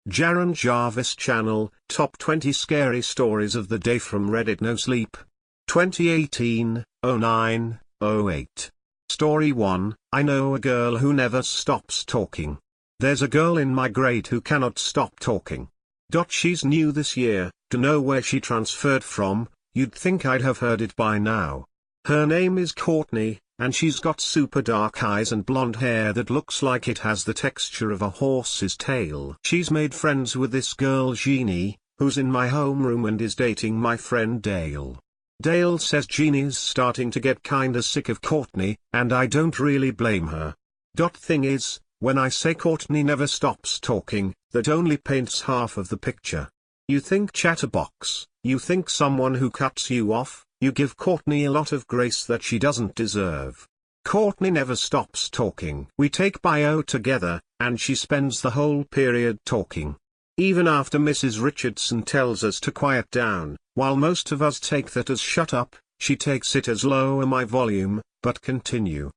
Jaron Jarvis Channel, Top 20 Scary Stories of the Day from Reddit nosleep. 2018-09-08. Story 1, I know a girl who never stops talking. There's a girl in my grade who cannot stop talking. She's new this year, don't know where she transferred from, you'd think I'd have heard it by now. Her name is Courtney, and she's got super dark eyes and blonde hair that looks like it has the texture of a horse's tail. She's made friends with this girl Jeannie, who's in my homeroom and is dating my friend Dale. Dale says Jeannie's starting to get kinda sick of Courtney, and I don't really blame her. Thing is, when I say Courtney never stops talking, that only paints half of the picture. You think chatterbox, you think someone who cuts you off, you give Courtney a lot of grace that she doesn't deserve. Courtney never stops talking. We take bio together, and she spends the whole period talking. Even after Mrs. Richardson tells us to quiet down, while most of us take that as shut up, she takes it as lower my volume, but continue.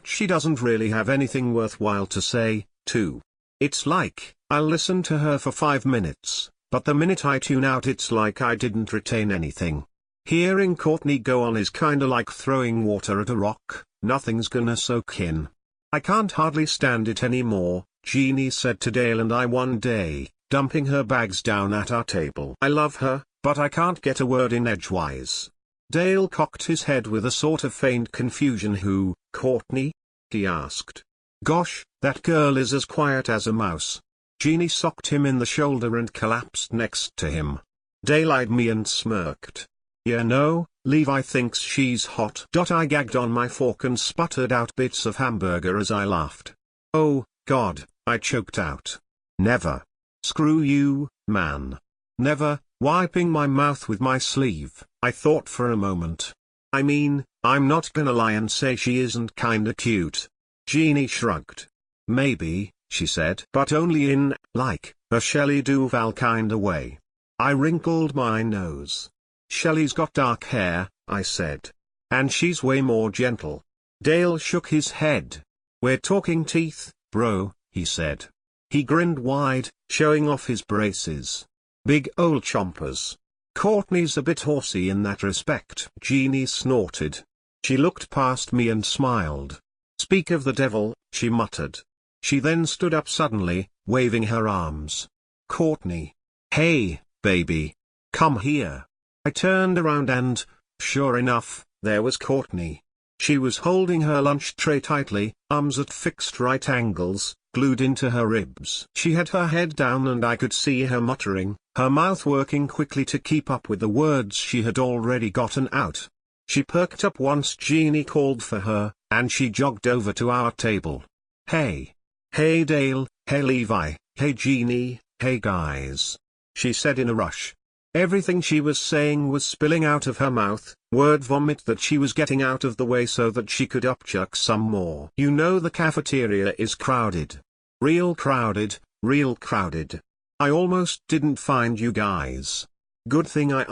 She doesn't really have anything worthwhile to say, too. It's like, I'll listen to her for 5 minutes, but the minute I tune out it's like I didn't retain anything. Hearing Courtney go on is kinda like throwing water at a rock, nothing's gonna soak in. I can't hardly stand it anymore, Jeannie said to Dale and I one day, dumping her bags down at our table. I love her, but I can't get a word in edgewise. Dale cocked his head with a sort of feigned confusion. Who, Courtney? He asked. Gosh, that girl is as quiet as a mouse. Jeannie socked him in the shoulder and collapsed next to him. Dale eyed me and smirked. Yeah, no, Levi thinks she's hot. I gagged on my fork and sputtered out bits of hamburger as I laughed. Oh, God, I choked out. Never. Screw you, man. Never. Wiping my mouth with my sleeve, I thought for a moment. I mean, I'm not gonna lie and say she isn't kinda cute. Jeannie shrugged. Maybe, she said, but only in, like, a Shelley Duvall kinda way. I wrinkled my nose. Shelley's got dark hair, I said. And she's way more gentle. Dale shook his head. We're talking teeth, bro, he said. He grinned wide, showing off his braces. Big old chompers. Courtney's a bit horsey in that respect. Jeannie snorted. She looked past me and smiled. Speak of the devil, she muttered. She then stood up suddenly, waving her arms. Courtney. Hey, baby. Come here. I turned around and, sure enough, there was Courtney. She was holding her lunch tray tightly, arms at fixed right angles, glued into her ribs. She had her head down and I could see her muttering, her mouth working quickly to keep up with the words she had already gotten out. She perked up once Jeannie called for her, and she jogged over to our table. Hey. Hey Dale, hey Levi, hey Jeannie, hey guys. She said in a rush. Everything she was saying was spilling out of her mouth, word vomit that she was getting out of the way so that she could upchuck some more. You know the cafeteria is crowded. Real crowded, real crowded. I almost didn't find you guys. Good thing I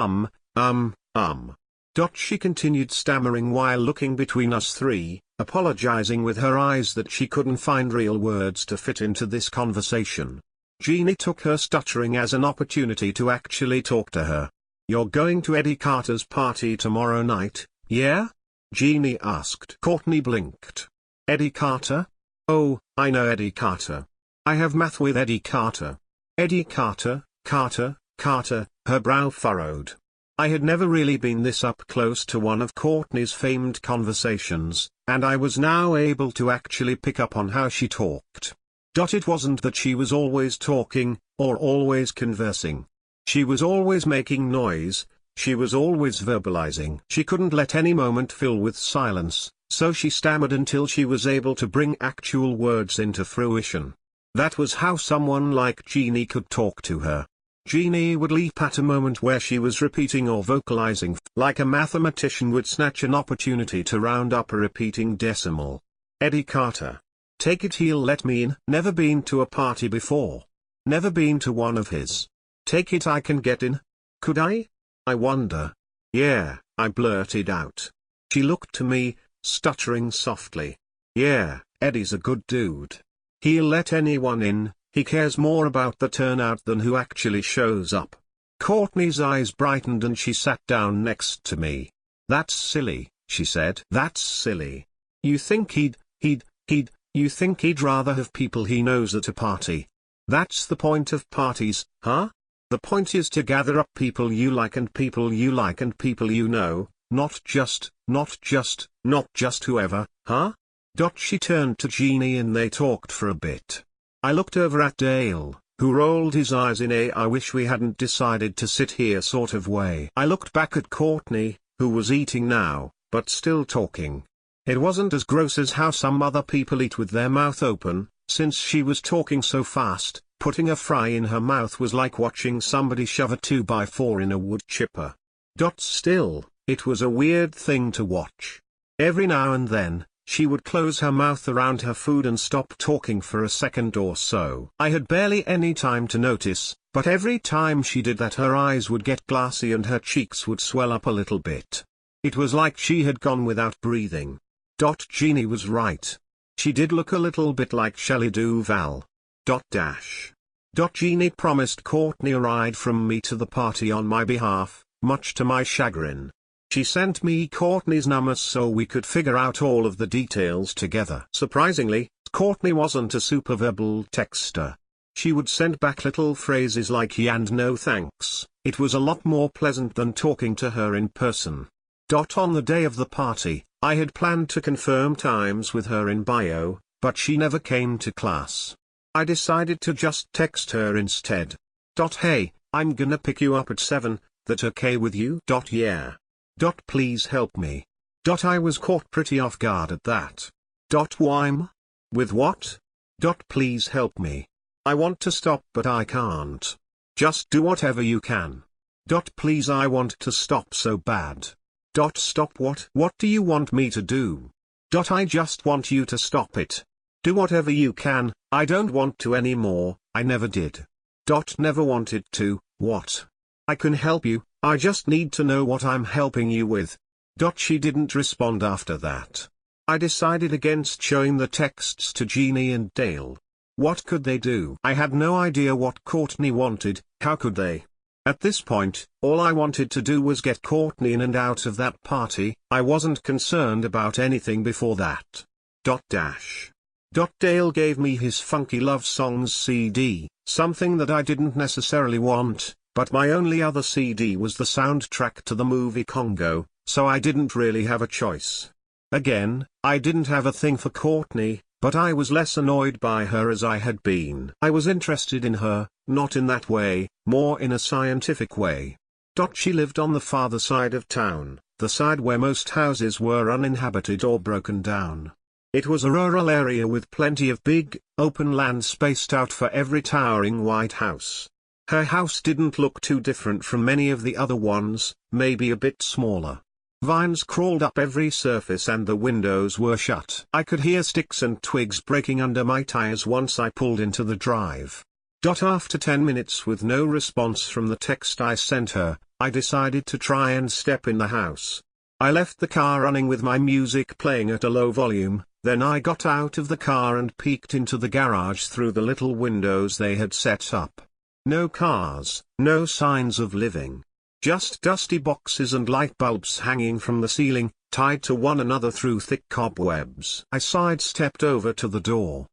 She continued stammering while looking between us three, apologizing with her eyes that she couldn't find real words to fit into this conversation. Jeannie took her stuttering as an opportunity to actually talk to her. You're going to Eddie Carter's party tomorrow night, yeah? Jeannie asked. Courtney blinked. Eddie Carter? Oh, I know Eddie Carter. I have math with Eddie Carter. Eddie Carter, Carter, her brow furrowed. I had never really been this up close to one of Courtney's famed conversations, and I was now able to actually pick up on how she talked. It wasn't that she was always talking, or always conversing. She was always making noise, she was always verbalizing. She couldn't let any moment fill with silence, so she stammered until she was able to bring actual words into fruition. That was how someone like Jeannie could talk to her. Jeannie would leap at a moment where she was repeating or vocalizing, like a mathematician would snatch an opportunity to round up a repeating decimal. Eddie Carter. Take it he'll let me in. Never been to a party before. Never been to one of his. Take it I can get in. Could I? I wonder. Yeah, I blurted out. She looked to me, stuttering softly. Yeah, Eddie's a good dude. He'll let anyone in, He cares more about the turnout than who actually shows up. Courtney's eyes brightened and she sat down next to me. That's silly, she said. That's silly. You think you think he'd rather have people he knows at a party? That's the point of parties, huh? The point is to gather up people you like and people you like and people you know, not just whoever, huh? She turned to Jeannie and they talked for a bit. I looked over at Dale, who rolled his eyes in a "I wish we hadn't decided to sit here" sort of way. I looked back at Courtney, who was eating now, but still talking. It wasn't as gross as how some other people eat with their mouth open, since she was talking so fast. Putting a fry in her mouth was like watching somebody shove a 2x4 in a wood chipper. Still, it was a weird thing to watch. Every now and then, she would close her mouth around her food and stop talking for a second or so. I had barely any time to notice, but every time she did that her eyes would get glassy and her cheeks would swell up a little bit. It was like she had gone without breathing. Jeannie was right. She did look a little bit like Shelley Duvall. Jeannie promised Courtney a ride from me to the party on my behalf, much to my chagrin. She sent me Courtney's number so we could figure out all of the details together. Surprisingly, Courtney wasn't a super verbal texter. She would send back little phrases like "yeah" and "no thanks." It was a lot more pleasant than talking to her in person. On the day of the party, I had planned to confirm times with her in bio, but she never came to class. I decided to just text her instead. Hey, I'm gonna pick you up at 7, that okay with you? Yeah. Please help me. I was caught pretty off guard at that. Why'm? With what? Please help me. I want to stop but I can't. Just do whatever you can. Please, I want to stop so bad. Stop what? What do you want me to do? I just want you to stop it. Do whatever you can. I don't want to anymore. I never did. Never wanted to. What? I can help you, I just need to know what I'm helping you with. She didn't respond after that. I decided against showing the texts to Jeannie and Dale. What could they do? I had no idea what Courtney wanted. How could they? At this point, all I wanted to do was get Courtney in and out of that party. I wasn't concerned about anything before that. Dale gave me his Funky Love Songs CD, something that I didn't necessarily want, but my only other CD was the soundtrack to the movie Congo, so I didn't really have a choice. Again, I didn't have a thing for Courtney, but I was less annoyed by her as I had been. I was interested in her, not in that way, more in a scientific way. She lived on the farther side of town, the side where most houses were uninhabited or broken down. It was a rural area with plenty of big, open land spaced out for every towering white house. Her house didn't look too different from many of the other ones, maybe a bit smaller. Vines crawled up every surface and the windows were shut. I could hear sticks and twigs breaking under my tires once I pulled into the drive. After 10 minutes with no response from the text I sent her, I decided to try and step in the house. I left the car running with my music playing at a low volume, then I got out of the car and peeked into the garage through the little windows they had set up. No cars, no signs of living. Just dusty boxes and light bulbs hanging from the ceiling, tied to one another through thick cobwebs. I sidestepped over to the door.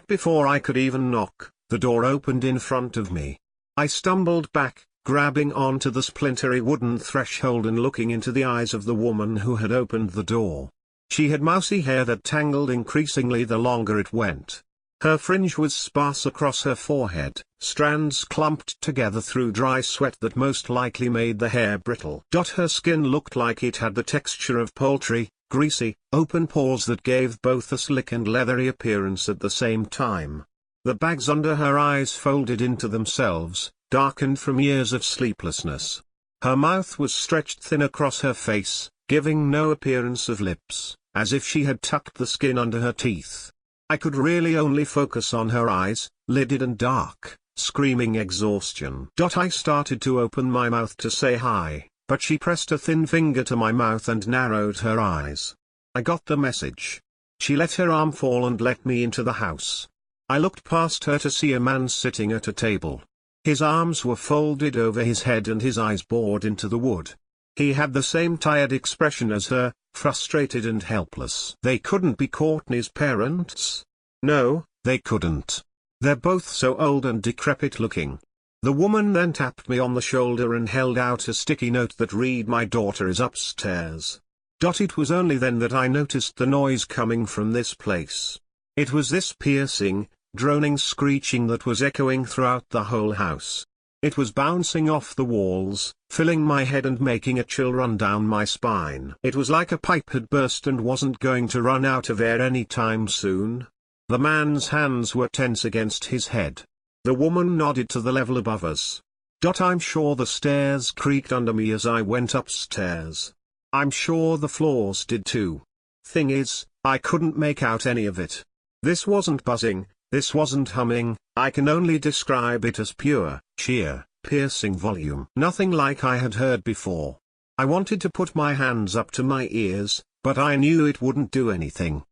Before I could even knock, the door opened in front of me. I stumbled back, grabbing onto the splintery wooden threshold and looking into the eyes of the woman who had opened the door. She had mousy hair that tangled increasingly the longer it went. Her fringe was sparse across her forehead, strands clumped together through dry sweat that most likely made the hair brittle. Her skin looked like it had the texture of poultry, greasy, open pores that gave both a slick and leathery appearance at the same time. The bags under her eyes folded into themselves, darkened from years of sleeplessness. Her mouth was stretched thin across her face, giving no appearance of lips, as if she had tucked the skin under her teeth. I could really only focus on her eyes, lidded and dark, screaming exhaustion. I started to open my mouth to say hi, but she pressed a thin finger to my mouth and narrowed her eyes. I got the message. She let her arm fall and let me into the house. I looked past her to see a man sitting at a table. His arms were folded over his head and his eyes bored into the wood. He had the same tired expression as her, frustrated and helpless. They couldn't be Courtney's parents. No, they couldn't. They're both so old and decrepit looking. The woman then tapped me on the shoulder and held out a sticky note that read, "My daughter is upstairs." It was only then that I noticed the noise coming from this place. It was this piercing, droning screeching that was echoing throughout the whole house. It was bouncing off the walls, filling my head and making a chill run down my spine. It was like a pipe had burst and wasn't going to run out of air any time soon. The man's hands were tense against his head. The woman nodded to the level above us. I'm sure the stairs creaked under me as I went upstairs. I'm sure the floors did too. Thing is, I couldn't make out any of it. This wasn't buzzing, this wasn't humming, I can only describe it as pure, sheer, piercing volume. Nothing like I had heard before. I wanted to put my hands up to my ears, but I knew it wouldn't do anything.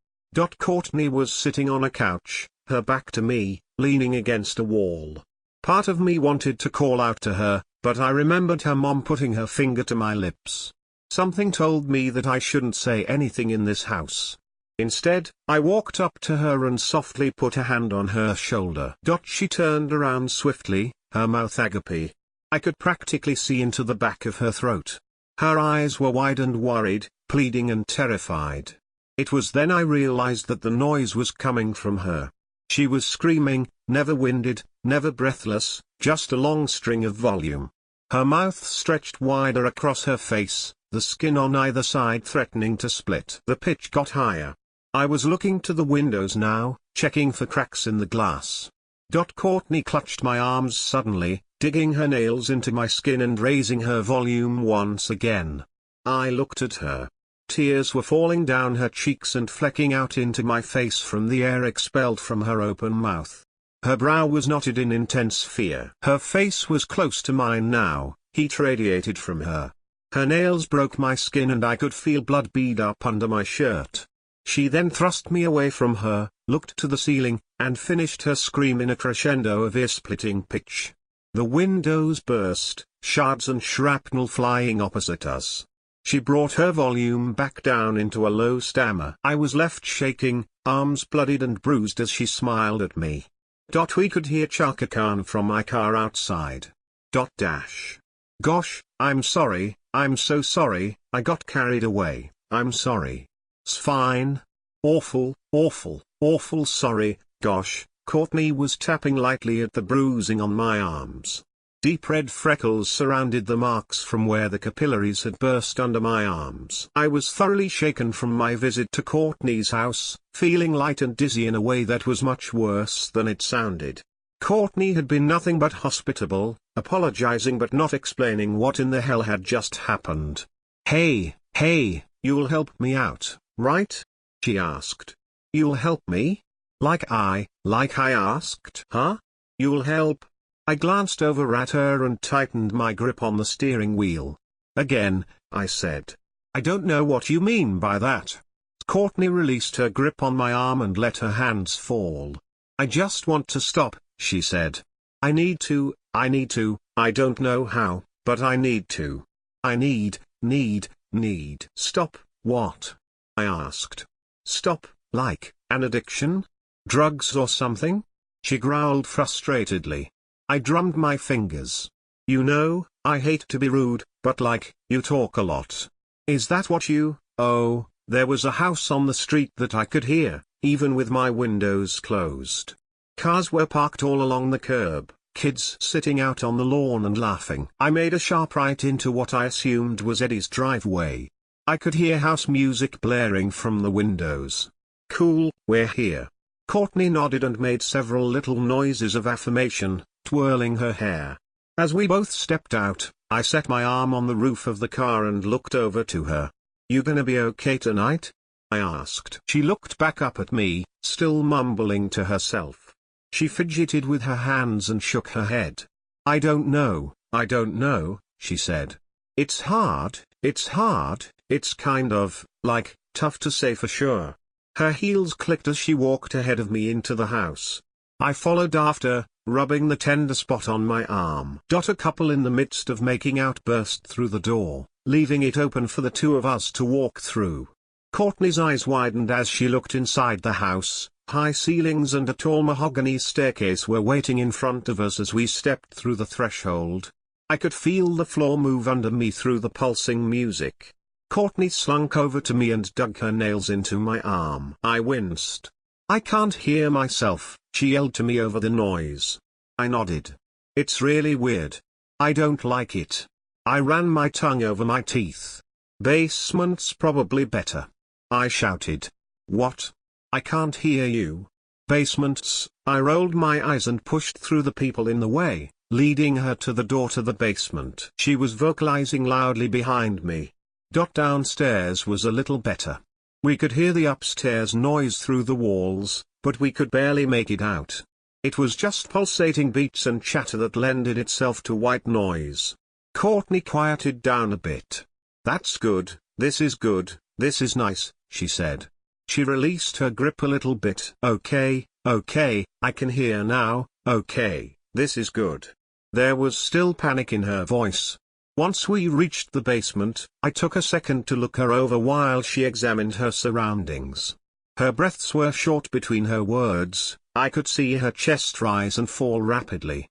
Courtney was sitting on a couch, her back to me, leaning against a wall. Part of me wanted to call out to her, but I remembered her mom putting her finger to my lips. Something told me that I shouldn't say anything in this house. Instead, I walked up to her and softly put a hand on her shoulder. She turned around swiftly, her mouth agape. I could practically see into the back of her throat. Her eyes were wide and worried, pleading and terrified. It was then I realized that the noise was coming from her. She was screaming, never winded, never breathless, just a long string of volume. Her mouth stretched wider across her face, the skin on either side threatening to split. The pitch got higher. I was looking to the windows now, checking for cracks in the glass. Courtney clutched my arms suddenly, digging her nails into my skin and raising her volume once again. I looked at her. Tears were falling down her cheeks and flecking out into my face from the air expelled from her open mouth. Her brow was knotted in intense fear. Her face was close to mine now, heat radiated from her. Her nails broke my skin and I could feel blood bead up under my shirt. She then thrust me away from her, looked to the ceiling, and finished her scream in a crescendo of ear-splitting pitch. The windows burst, shards and shrapnel flying opposite us. She brought her volume back down into a low stammer. I was left shaking, arms bloodied and bruised as she smiled at me. We could hear Chaka Khan from my car outside. Gosh, I'm sorry, I'm so sorry, I got carried away, I'm sorry. "'S fine. Awful, awful, awful sorry, gosh." Courtney was tapping lightly at the bruising on my arms. Deep red freckles surrounded the marks from where the capillaries had burst under my arms. I was thoroughly shaken from my visit to Courtney's house, feeling light and dizzy in a way that was much worse than it sounded. Courtney had been nothing but hospitable, apologizing but not explaining what in the hell had just happened. Hey, you'll help me out, right?" she asked. "You'll help me? Like I asked, huh? You'll help?" I glanced over at her and tightened my grip on the steering wheel. Again, I said, "I don't know what you mean by that." Courtney released her grip on my arm and let her hands fall. "I just want to stop," she said. I need to, I don't know how, but I need to. I need. Stop, what?" I asked. "Stop, like, an addiction? Drugs or something?" she growled frustratedly. I drummed my fingers. "You know, I hate to be rude, but like, you talk a lot. Is that what you—" Oh, there was a house on the street that I could hear, even with my windows closed. Cars were parked all along the curb, kids sitting out on the lawn and laughing. I made a sharp right into what I assumed was Eddie's driveway. I could hear house music blaring from the windows. "Cool, we're here." Courtney nodded and made several little noises of affirmation, twirling her hair. As we both stepped out, I set my arm on the roof of the car and looked over to her. "You gonna be okay tonight?" I asked. She looked back up at me, still mumbling to herself. She fidgeted with her hands and shook her head. I don't know," she said. It's hard, it's kind of, like, tough to say for sure." Her heels clicked as she walked ahead of me into the house. I followed after, rubbing the tender spot on my arm. A couple in the midst of making out burst through the door, leaving it open for the two of us to walk through. Courtney's eyes widened as she looked inside the house. High ceilings and a tall mahogany staircase were waiting in front of us as we stepped through the threshold. I could feel the floor move under me through the pulsing music. Courtney slunk over to me and dug her nails into my arm. I winced. "I can't hear myself," she yelled to me over the noise. I nodded. "It's really weird. I don't like it." I ran my tongue over my teeth. "Basement's probably better," I shouted. "What? I can't hear you." "Basements." I rolled my eyes and pushed through the people in the way, leading her to the door to the basement. She was vocalizing loudly behind me. Downstairs was a little better. We could hear the upstairs noise through the walls, but we could barely make it out. It was just pulsating beats and chatter that lended itself to white noise. Courtney quieted down a bit. "That's good, this is nice," she said. She released her grip a little bit. Okay, I can hear now, okay, this is good." There was still panic in her voice. Once we reached the basement, I took a second to look her over while she examined her surroundings. Her breaths were short between her words. I could see her chest rise and fall rapidly.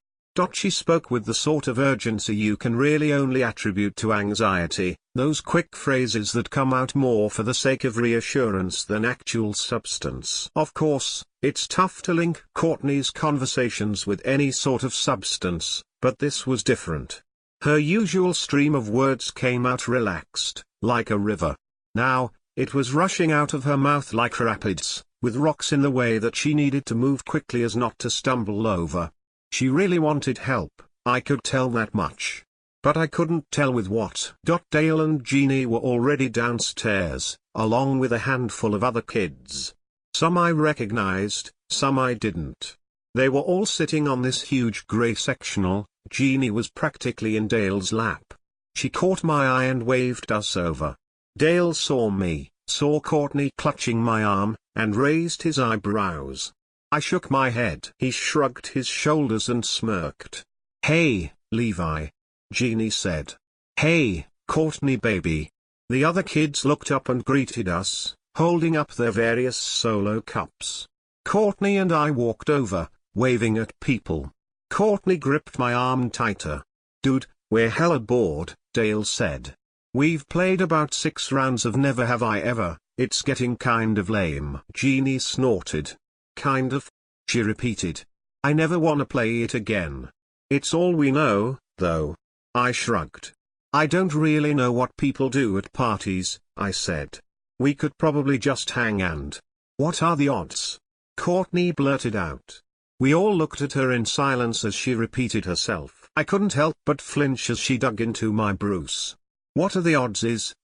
She spoke with the sort of urgency you can really only attribute to anxiety, those quick phrases that come out more for the sake of reassurance than actual substance. Of course, it's tough to link Courtney's conversations with any sort of substance, but this was different. Her usual stream of words came out relaxed, like a river. Now, it was rushing out of her mouth like rapids, with rocks in the way that she needed to move quickly as not to stumble over. She really wanted help, I could tell that much. But I couldn't tell with what. Dale and Jeannie were already downstairs, along with a handful of other kids. Some I recognized, some I didn't. They were all sitting on this huge grey sectional. Jeannie was practically in Dale's lap. She caught my eye and waved us over. Dale saw me, saw Courtney clutching my arm, and raised his eyebrows. I shook my head. He shrugged his shoulders and smirked. "Hey, Levi," Jeannie said. "Hey, Courtney baby." The other kids looked up and greeted us, holding up their various solo cups. Courtney and I walked over, waving at people. Courtney gripped my arm tighter. "Dude, we're hella bored," Dale said. "We've played about 6 rounds of Never Have I Ever, it's getting kind of lame." Jeannie snorted. "Kind of?" she repeated. "I never wanna play it again. It's all we know, though." I shrugged. "I don't really know what people do at parties," I said. "We could probably just hang and—" "What are the odds?" Courtney blurted out. We all looked at her in silence as she repeated herself. I couldn't help but flinch as she dug into my Bruce. "What are the odds is,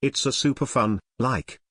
it's a super fun,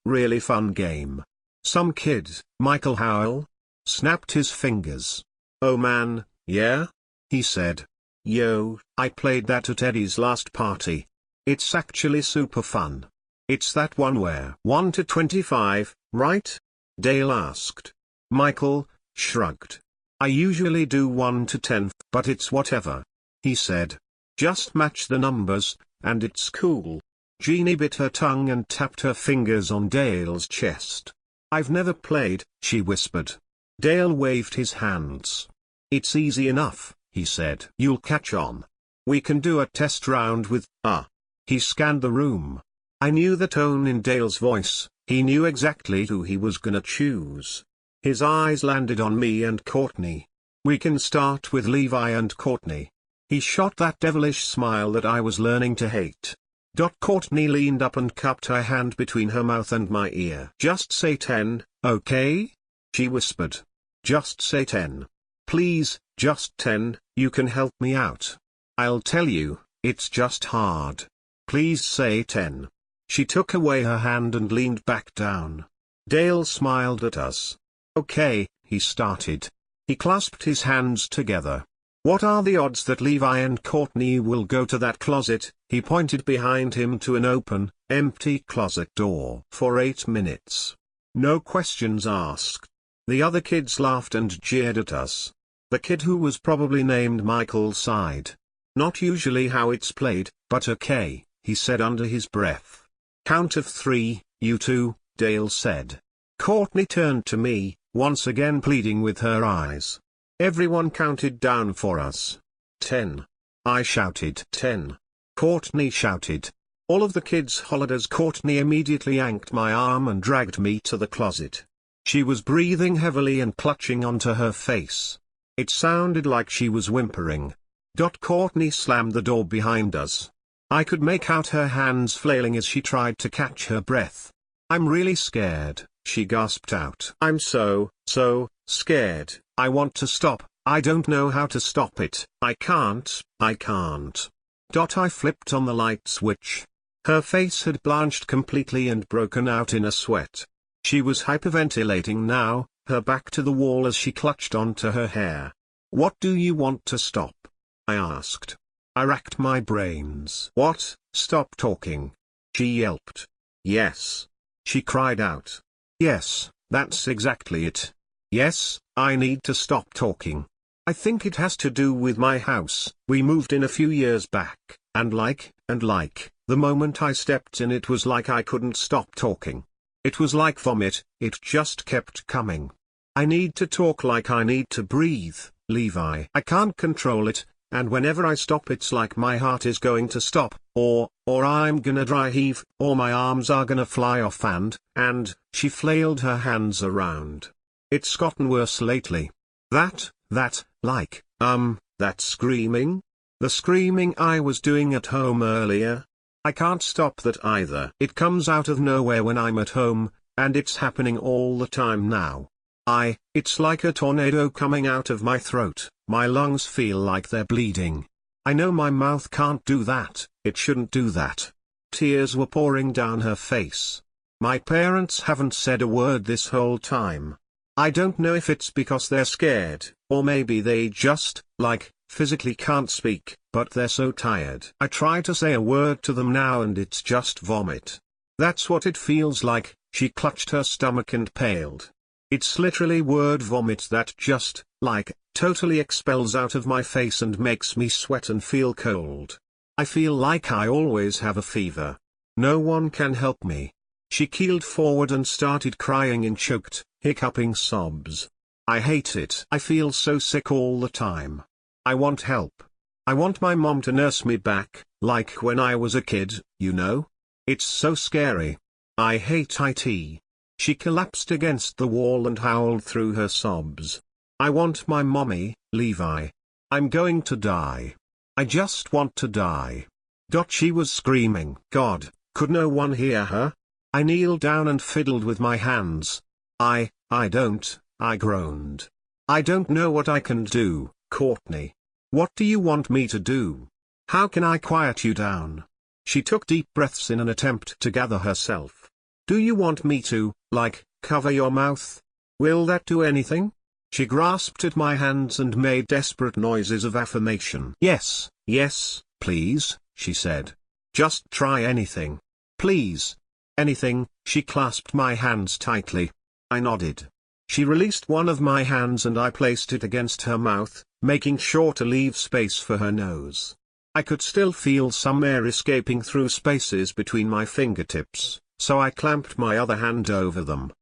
really fun game. Some kid, Michael Howell, snapped his fingers." "Oh man, yeah?" he said. "Yo, I played that at Eddie's last party. It's actually super fun. It's that one where 1 to 25, right?" Dale asked. Michael shrugged. "I usually do 1 to 10, but it's whatever," he said. "Just match the numbers, and it's cool." Jeannie bit her tongue and tapped her fingers on Dale's chest. "I've never played," she whispered. Dale waved his hands. "It's easy enough," he said. "You'll catch on. We can do a test round with, He scanned the room. I knew the tone in Dale's voice, he knew exactly who he was gonna choose. His eyes landed on me and Courtney. "We can start with Levi and Courtney." He shot that devilish smile that I was learning to hate. Courtney leaned up and cupped her hand between her mouth and my ear. "Just say 10, okay?" she whispered. "Just say 10. Please, just 10, you can help me out. I'll tell you, it's just hard. Please say 10. She took away her hand and leaned back down. Dale smiled at us. "Okay," he started. He clasped his hands together. "What are the odds that Levi and Courtney will go to that closet?" He pointed behind him to an open, empty closet door. "For 8 minutes. No questions asked. The other kids laughed and jeered at us. The kid who was probably named Michael sighed. "Not usually how it's played, but okay," he said under his breath. "Count of 3, you two," Dale said. Courtney turned to me, once again pleading with her eyes. Everyone counted down for us. 10. I shouted 10. Courtney shouted. All of the kids hollered as Courtney immediately yanked my arm and dragged me to the closet. She was breathing heavily and clutching onto her face. It sounded like she was whimpering. Courtney slammed the door behind us. I could make out her hands flailing as she tried to catch her breath. "I'm really scared," she gasped out. "I'm so scared. I want to stop. I don't know how to stop it. I can't. I flipped on the light switch. Her face had blanched completely and broken out in a sweat. She was hyperventilating now, her back to the wall as she clutched onto her hair. "What do you want to stop?" I asked. I racked my brains. "What? Stop talking," she yelped. "Yes," she cried out. "Yes, that's exactly it. Yes, I need to stop talking. I think it has to do with my house. We moved in a few years back, and the moment I stepped in it was like I couldn't stop talking. It was like vomit, it just kept coming. I need to talk like I need to breathe, Levi. I can't control it, and whenever I stop it's like my heart is going to stop, or I'm gonna dry heave, or my arms are gonna fly off and, she flailed her hands around. It's gotten worse lately. That screaming? The screaming I was doing at home earlier? I can't stop that either. It comes out of nowhere when I'm at home, and it's happening all the time now. It's like a tornado coming out of my throat. My lungs feel like they're bleeding. I know my mouth can't do that, it shouldn't do that." Tears were pouring down her face. "My parents haven't said a word this whole time. I don't know if it's because they're scared, or maybe they just, physically can't speak, but they're so tired. I try to say a word to them now and it's just vomit. That's what it feels like." She clutched her stomach and paled. "It's literally word vomit that just, totally expels out of my face and makes me sweat and feel cold. I feel like I always have a fever. No one can help me." She keeled forward and started crying in choked, hiccuping sobs. "I hate it. I feel so sick all the time. I want help. I want my mom to nurse me back, like when I was a kid, you know? It's so scary. I hate it." She collapsed against the wall and howled through her sobs. "I want my mommy, Levi. I'm going to die. I just want to die." She was screaming. God, could no one hear her? I kneeled down and fiddled with my hands. I groaned. "I don't know what I can do, Courtney. What do you want me to do? How can I quiet you down?" She took deep breaths in an attempt to gather herself. "Do you want me to, cover your mouth? Will that do anything?" She grasped at my hands and made desperate noises of affirmation. Yes, please," she said. "Just try anything. Please. Anything." She clasped my hands tightly. I nodded. She released one of my hands and I placed it against her mouth, making sure to leave space for her nose. I could still feel some air escaping through spaces between my fingertips, so I clamped my other hand over them.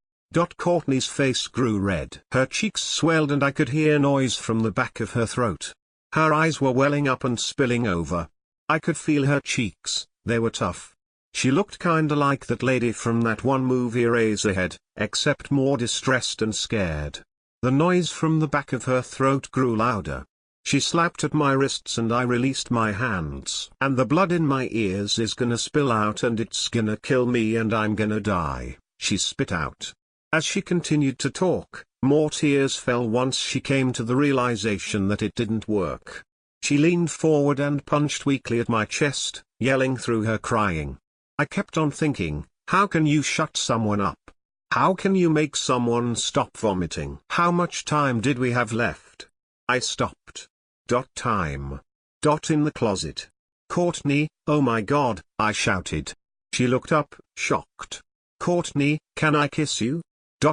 Courtney's face grew red. Her cheeks swelled and I could hear noise from the back of her throat. Her eyes were welling up and spilling over. I could feel her cheeks, they were tough. She looked kinda like that lady from that one movie Eraserhead, except more distressed and scared. The noise from the back of her throat grew louder. She slapped at my wrists and I released my hands. "And the blood in my ears is gonna spill out and it's gonna kill me and I'm gonna die," she spit out. As she continued to talk, more tears fell once she came to the realization that it didn't work. She leaned forward and punched weakly at my chest, yelling through her crying. I kept on thinking, how can you shut someone up? How can you make someone stop vomiting? How much time did we have left? I stopped. Time. In the closet. "Courtney, oh my God," I shouted. She looked up, shocked. "Courtney, can I kiss you?"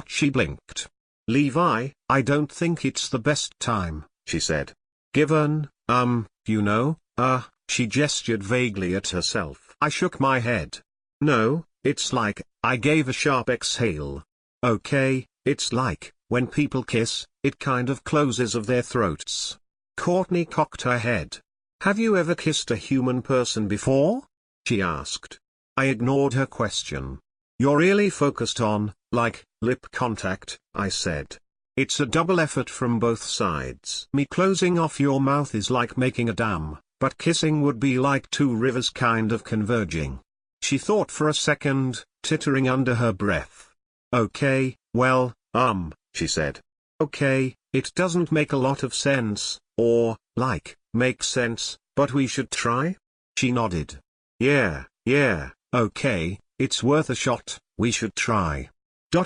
She blinked. Levi, I don't think it's the best time, she said. Given, you know, she gestured vaguely at herself. I shook my head. No, it's like, I gave a sharp exhale. Okay, it's like, when people kiss, it kind of closes of their throats. Courtney cocked her head. Have you ever kissed a human person before? She asked. I ignored her question. You're really focused on, like, lip contact, I said. It's a double effort from both sides. Me closing off your mouth is like making a dam, but kissing would be like two rivers kind of converging. She thought for a second, tittering under her breath. Okay, well, she said. Okay, it doesn't make a lot of sense, or, like, make sense, but we should try? She nodded. Yeah, okay, it's worth a shot, we should try.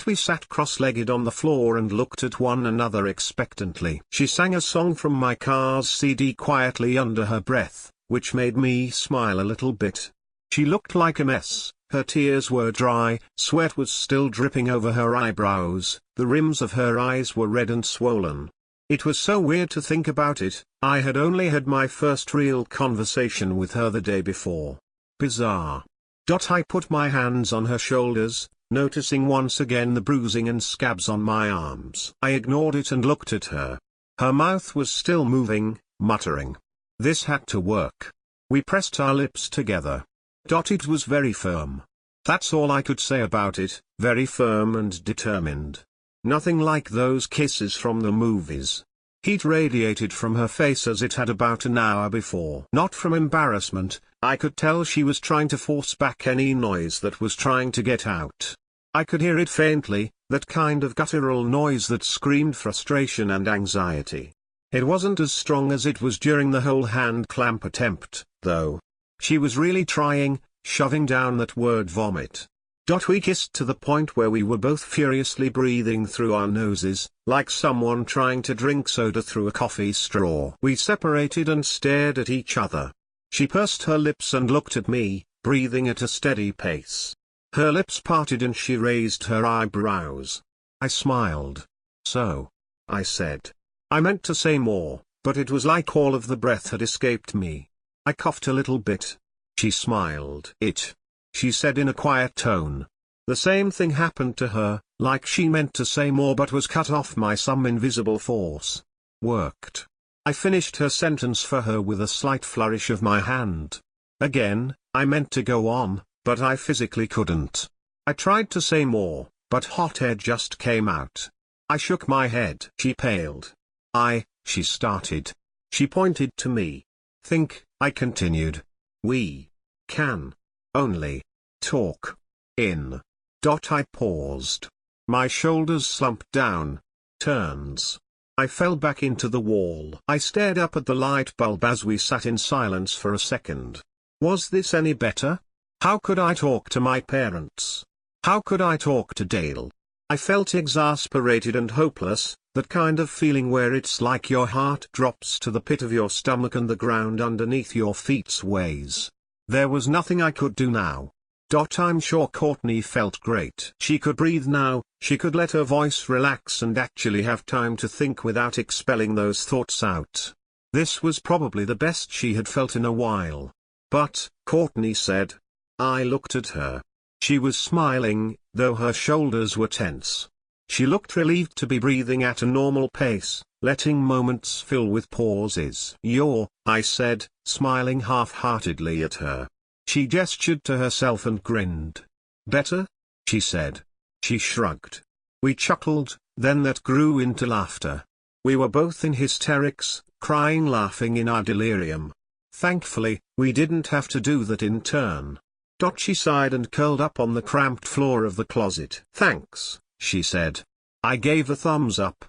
We sat cross-legged on the floor and looked at one another expectantly. She sang a song from my car's CD quietly under her breath, which made me smile a little bit. She looked like a mess, her tears were dry, sweat was still dripping over her eyebrows, the rims of her eyes were red and swollen. It was so weird to think about it, I had only had my first real conversation with her the day before. Bizarre. I put my hands on her shoulders, noticing once again the bruising and scabs on my arms. I ignored it and looked at her. Her mouth was still moving, muttering. This had to work. We pressed our lips together. It was very firm. That's all I could say about it, very firm and determined. Nothing like those kisses from the movies. Heat radiated from her face as it had about an hour before. Not from embarrassment, I could tell she was trying to force back any noise that was trying to get out. I could hear it faintly, that kind of guttural noise that screamed frustration and anxiety. It wasn't as strong as it was during the whole hand clamp attempt, though. She was really trying, shoving down that word vomit. We kissed to the point where we were both furiously breathing through our noses, like someone trying to drink soda through a coffee straw. We separated and stared at each other. She pursed her lips and looked at me, breathing at a steady pace. Her lips parted and she raised her eyebrows. I smiled. So? I said. I meant to say more, but it was like all of the breath had escaped me. I coughed a little bit. She smiled. She said in a quiet tone. The same thing happened to her, like she meant to say more but was cut off by some invisible force. Worked. I finished her sentence for her with a slight flourish of my hand. Again, I meant to go on, but I physically couldn't. I tried to say more, but hot air just came out. I shook my head. She paled. She started. She pointed to me. Think, I continued. We can only talk in. I paused. My shoulders slumped down. Turns. I fell back into the wall. I stared up at the light bulb as we sat in silence for a second. Was this any better? How could I talk to my parents? How could I talk to Dale? I felt exasperated and hopeless, that kind of feeling where it's like your heart drops to the pit of your stomach and the ground underneath your feet sways. There was nothing I could do now. I'm sure Courtney felt great. She could breathe now, she could let her voice relax and actually have time to think without expelling those thoughts out. This was probably the best she had felt in a while. But, Courtney said. I looked at her. She was smiling, though her shoulders were tense. She looked relieved to be breathing at a normal pace, letting moments fill with pauses. I said, smiling half-heartedly at her. She gestured to herself and grinned. Better? She said. She shrugged. We chuckled, then that grew into laughter. We were both in hysterics, crying, laughing in our delirium. Thankfully, we didn't have to do that in turn. She sighed and curled up on the cramped floor of the closet. Thanks, she said. I gave a thumbs up.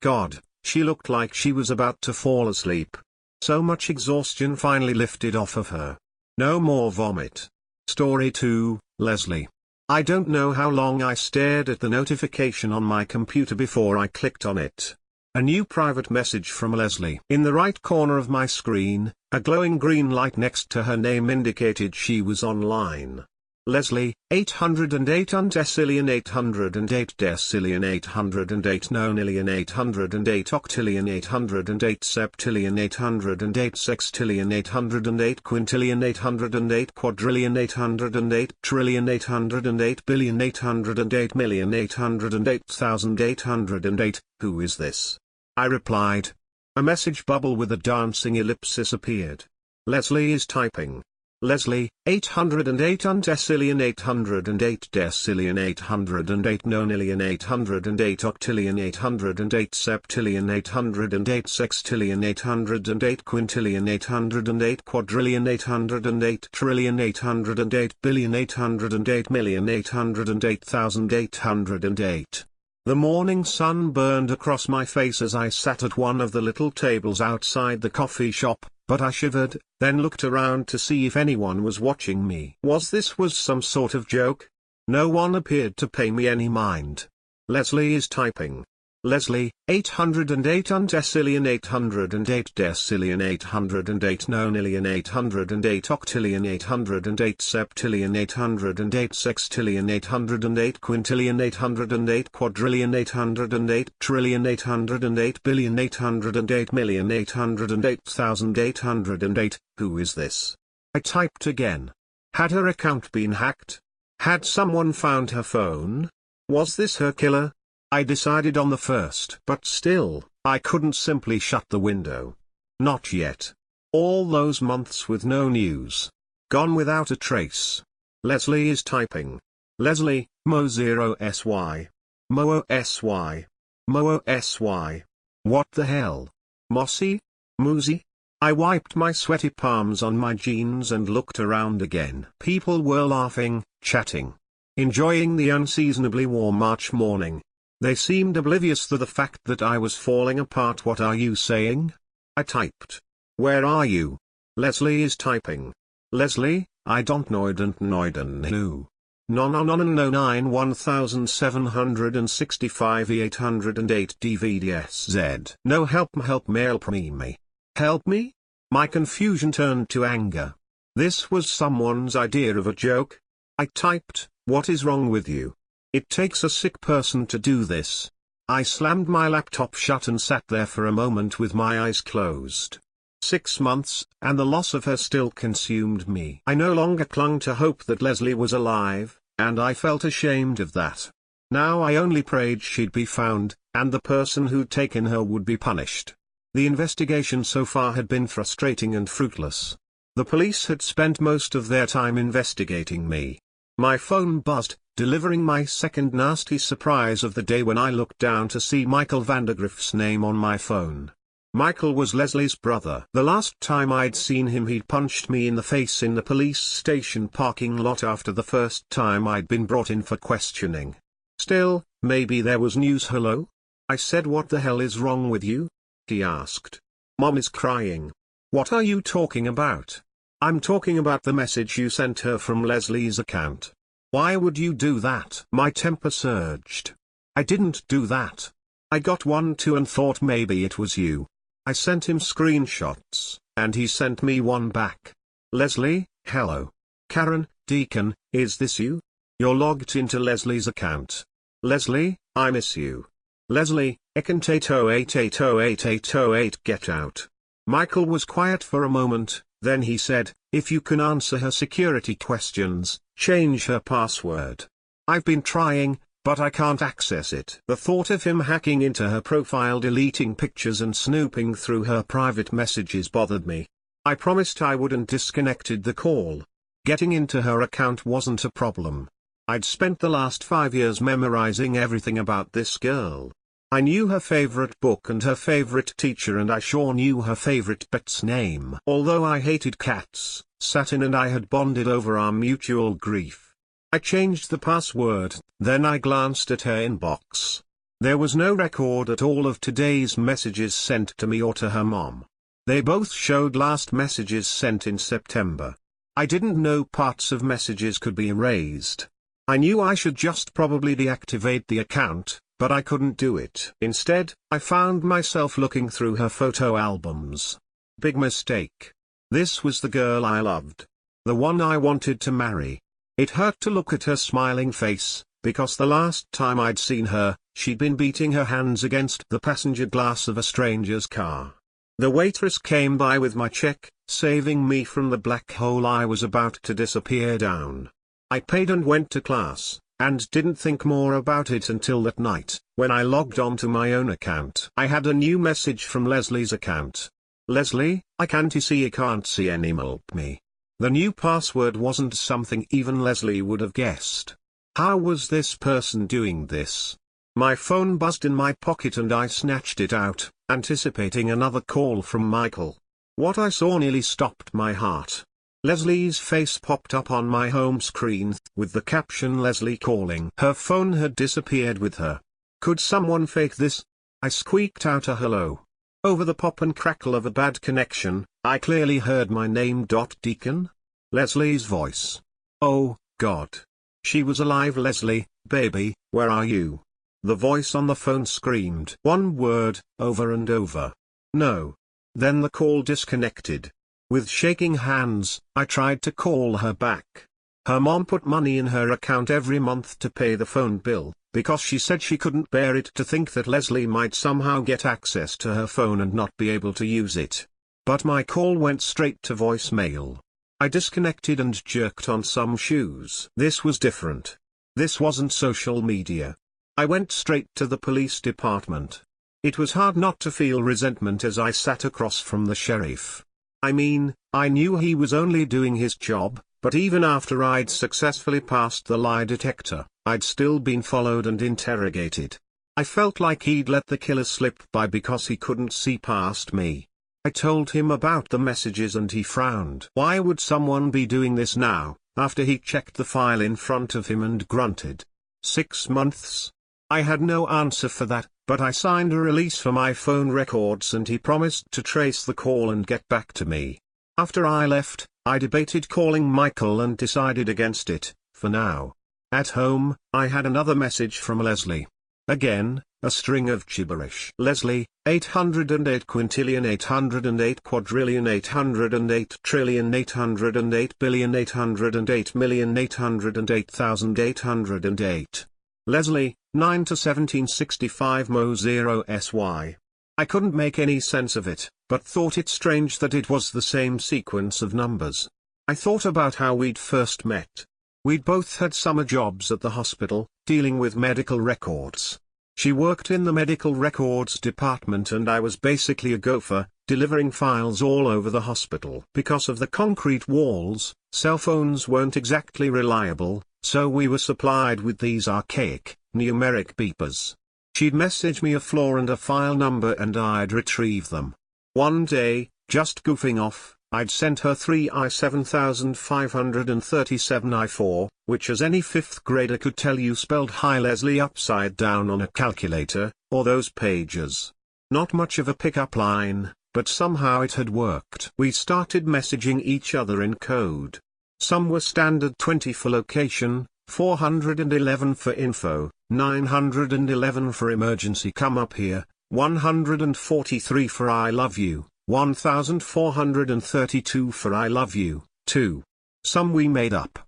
God, she looked like she was about to fall asleep. So much exhaustion finally lifted off of her. No more vomit. Story 2, Leslie. I don't know how long I stared at the notification on my computer before I clicked on it. A new private message from Leslie. In the right corner of my screen, a glowing green light next to her name indicated she was online. Leslie, 808 undecillion 808 decillion 808 nonillion 808 octillion 808 septillion 808 sextillion 808 quintillion 808 quadrillion 808 trillion 808 billion 808 million 808,808. Who is this? I replied. A message bubble with a dancing ellipsis appeared. Leslie is typing. Leslie, 808 undecillion 808 decillion 808 nonillion 808 octillion 808 septillion 808 sextillion 808 quintillion 808 quadrillion 808 trillion 808 billion 808 million 808,808. The morning sun burned across my face as I sat at one of the little tables outside the coffee shop, but I shivered, then looked around to see if anyone was watching me. Was some sort of joke? No one appeared to pay me any mind. Leslie is typing. Leslie, 808 undecillion 808 decillion 808 nonillion 808 octillion 808 septillion 808 sextillion 808 quintillion 808 quadrillion 808 trillion 808 billion 808 million 808,808. Who is this? I typed again. Had her account been hacked? Had someone found her phone? Was this her killer? I decided on the first. But still, I couldn't simply shut the window. Not yet. All those months with no news. Gone without a trace. Leslie is typing. Leslie, Mo0sy. Mo0sy. Mo0sy. What the hell? Mossy? Moozy? I wiped my sweaty palms on my jeans and looked around again. People were laughing, chatting. Enjoying the unseasonably warm March morning. They seemed oblivious to the fact that I was falling apart. What are you saying? I typed. Where are you? Leslie is typing. Leslie, I don't know who. No 1765 808 DVDSZ. No help mail me. Help me? My confusion turned to anger. This was someone's idea of a joke. I typed, what is wrong with you? It takes a sick person to do this. I slammed my laptop shut and sat there for a moment with my eyes closed. 6 months, and the loss of her still consumed me. I no longer clung to hope that Leslie was alive, and I felt ashamed of that. Now I only prayed she'd be found, and the person who'd taken her would be punished. The investigation so far had been frustrating and fruitless. The police had spent most of their time investigating me. My phone buzzed, delivering my second nasty surprise of the day when I looked down to see Michael Vandergriff's name on my phone. Michael was Leslie's brother. The last time I'd seen him he'd punched me in the face in the police station parking lot after the first time I'd been brought in for questioning. Still, maybe there was news. Hello? I said, what the hell is wrong with you? He asked. Mom is crying. What are you talking about? I'm talking about the message you sent her from Leslie's account. Why would you do that? My temper surged. I didn't do that. I got one too and thought maybe it was you. I sent him screenshots, and he sent me one back. Leslie, hello. Karen, Deacon, is this you? You're logged into Leslie's account. Leslie, I miss you. Leslie, Ekant 808808808 get out. Michael was quiet for a moment, then he said, if you can answer her security questions, change her password. I've been trying, but I can't access it. The thought of him hacking into her profile, deleting pictures and snooping through her private messages bothered me. I promised I wouldn't, disconnected the call. Getting into her account wasn't a problem. I'd spent the last 5 years memorizing everything about this girl. I knew her favorite book and her favorite teacher, and I sure knew her favorite pet's name. Although I hated cats, Satin and I had bonded over our mutual grief. I changed the password, then I glanced at her inbox. There was no record at all of today's messages sent to me or to her mom. They both showed last messages sent in September. I didn't know parts of messages could be erased. I knew I should just probably deactivate the account, but I couldn't do it. Instead, I found myself looking through her photo albums. Big mistake. This was the girl I loved. The one I wanted to marry. It hurt to look at her smiling face, because the last time I'd seen her, she'd been beating her hands against the passenger glass of a stranger's car. The waitress came by with my check, saving me from the black hole I was about to disappear down. I paid and went to class, and didn't think more about it until that night, when I logged on to my own account. I had a new message from Leslie's account. "Leslie, I can't see any help me." The new password wasn't something even Leslie would have guessed. How was this person doing this? My phone buzzed in my pocket and I snatched it out, anticipating another call from Michael. What I saw nearly stopped my heart. Leslie's face popped up on my home screen, with the caption "Leslie calling." Her phone had disappeared with her. Could someone fake this? I squeaked out a hello. Over the pop and crackle of a bad connection, I clearly heard my name. Deacon? Leslie's voice. Oh, God. She was alive. "Leslie, baby, where are you?" The voice on the phone screamed one word, over and over. "No." Then the call disconnected. With shaking hands, I tried to call her back. Her mom put money in her account every month to pay the phone bill, because she said she couldn't bear it to think that Leslie might somehow get access to her phone and not be able to use it. But my call went straight to voicemail. I disconnected and jerked on some shoes. This was different. This wasn't social media. I went straight to the police department. It was hard not to feel resentment as I sat across from the sheriff. I mean, I knew he was only doing his job, but even after I'd successfully passed the lie detector, I'd still been followed and interrogated. I felt like he'd let the killer slip by because he couldn't see past me. I told him about the messages and he frowned. Why would someone be doing this now, after he checked the file in front of him and grunted? 6 months? I had no answer for that, but I signed a release for my phone records and he promised to trace the call and get back to me. After I left, I debated calling Michael and decided against it, for now. At home, I had another message from Leslie. Again, a string of gibberish. "Leslie, 808 quintillion 808 quadrillion 808 trillion 808 billion 808 million 808,808. Leslie, 9 to 1765 Mo 0 SY. I couldn't make any sense of it, but thought it strange that it was the same sequence of numbers. I thought about how we'd first met. We'd both had summer jobs at the hospital, dealing with medical records. She worked in the medical records department and I was basically a gopher, delivering files all over the hospital. Because of the concrete walls, cell phones weren't exactly reliable, so we were supplied with these archaic, numeric beepers. She'd message me a floor and a file number and I'd retrieve them. One day, just goofing off, I'd sent her 3i7537i4, which as any 5th grader could tell you spelled "Hi Leslie" upside down on a calculator, or those pages. Not much of a pickup line, but somehow it had worked. We started messaging each other in code. Some were standard: 20 for location, 411 for info, 911 for emergency come up here, 143 for I love you, 1432 for I love you, too. Some we made up.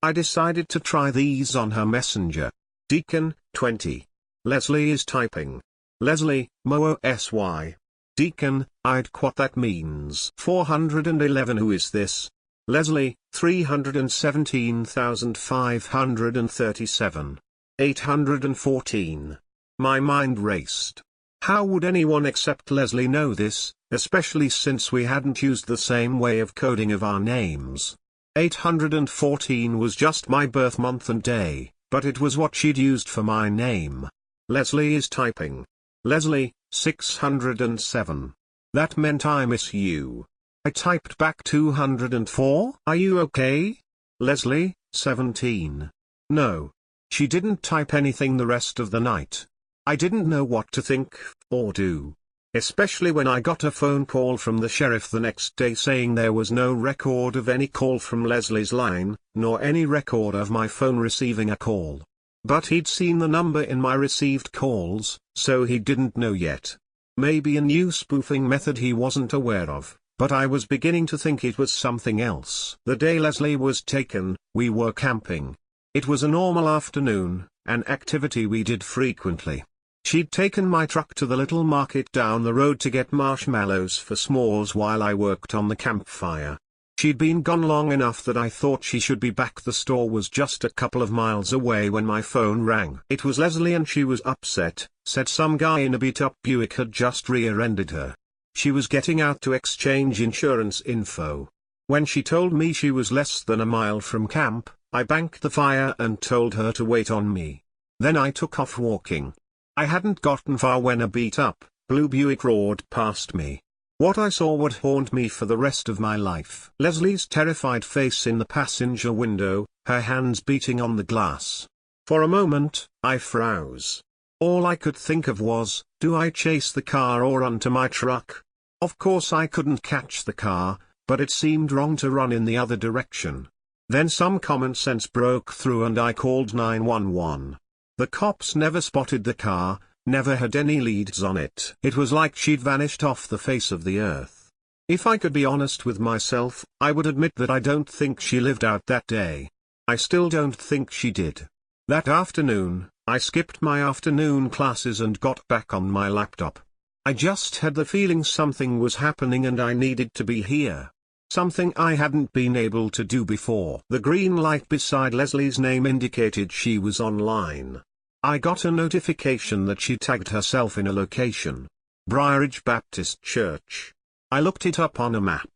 I decided to try these on her messenger. Deacon, 20. Leslie is typing. Leslie, Mo SY. Deacon, I'd what that means. 411 Who is this? Leslie, 317,537. 814. My mind raced. How would anyone except Leslie know this, especially since we hadn't used the same way of coding of our names? 814 was just my birth month and day, but it was what she'd used for my name. Leslie is typing. Leslie, 607. That meant I miss you. I typed back 204. Are you okay? Leslie, 17. No. She didn't type anything the rest of the night. I didn't know what to think, or do. Especially when I got a phone call from the sheriff the next day saying there was no record of any call from Leslie's line, nor any record of my phone receiving a call. But he'd seen the number in my received calls, so he didn't know yet. Maybe a new spoofing method he wasn't aware of. but I was beginning to think it was something else. The day Leslie was taken, we were camping. It was a normal afternoon, an activity we did frequently. She'd taken my truck to the little market down the road to get marshmallows for s'mores while I worked on the campfire. She'd been gone long enough that I thought she should be back. The store was just a couple of miles away when my phone rang. It was Leslie and she was upset, said some guy in a beat-up Buick had just rear-ended her. She was getting out to exchange insurance info. When she told me she was less than a mile from camp, I banked the fire and told her to wait on me. Then I took off walking. I hadn't gotten far when a beat-up, blue Buick roared past me. What I saw would haunt me for the rest of my life. Leslie's terrified face in the passenger window, her hands beating on the glass. For a moment, I froze. All I could think of was, do I chase the car or run to my truck? Of course I couldn't catch the car, but it seemed wrong to run in the other direction. Then some common sense broke through and I called 911. The cops never spotted the car, never had any leads on it. It was like she'd vanished off the face of the earth. If I could be honest with myself, I would admit that I don't think she lived out that day. I still don't think she did. That afternoon, I skipped my afternoon classes and got back on my laptop. I just had the feeling something was happening and I needed to be here. Something I hadn't been able to do before. The green light beside Leslie's name indicated she was online. I got a notification that she tagged herself in a location. Briarridge Baptist Church. I looked it up on a map.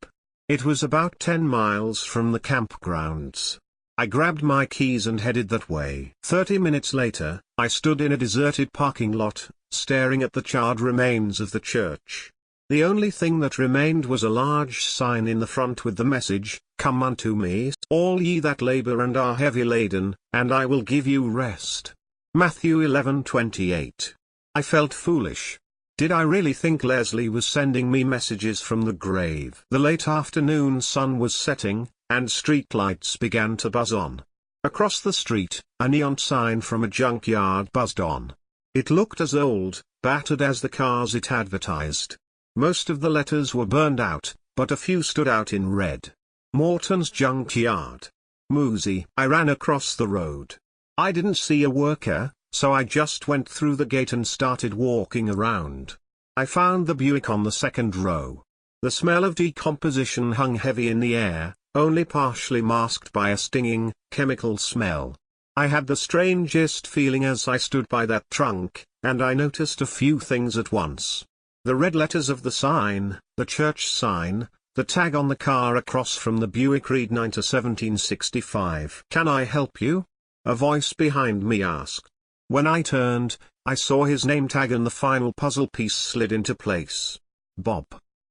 It was about 10 miles from the campgrounds. I grabbed my keys and headed that way. 30 minutes later, I stood in a deserted parking lot, staring at the charred remains of the church. The only thing that remained was a large sign in the front with the message, "Come unto me, all ye that labor and are heavy laden, and I will give you rest." Matthew 11:28. I felt foolish. Did I really think Leslie was sending me messages from the grave? The late afternoon sun was setting, and streetlights began to buzz on. Across the street, a neon sign from a junkyard buzzed on. It looked as old, battered as the cars it advertised. Most of the letters were burned out, but a few stood out in red. Morton's Junkyard. Moozy. I ran across the road. I didn't see a worker, so I just went through the gate and started walking around. I found the Buick on the second row. The smell of decomposition hung heavy in the air, only partially masked by a stinging, chemical smell. I had the strangest feeling as I stood by that trunk, and I noticed a few things at once. The red letters of the sign, the church sign, the tag on the car across from the Buick read 9 to 1765. "Can I help you?" a voice behind me asked. When I turned, I saw his name tag and the final puzzle piece slid into place. Bob.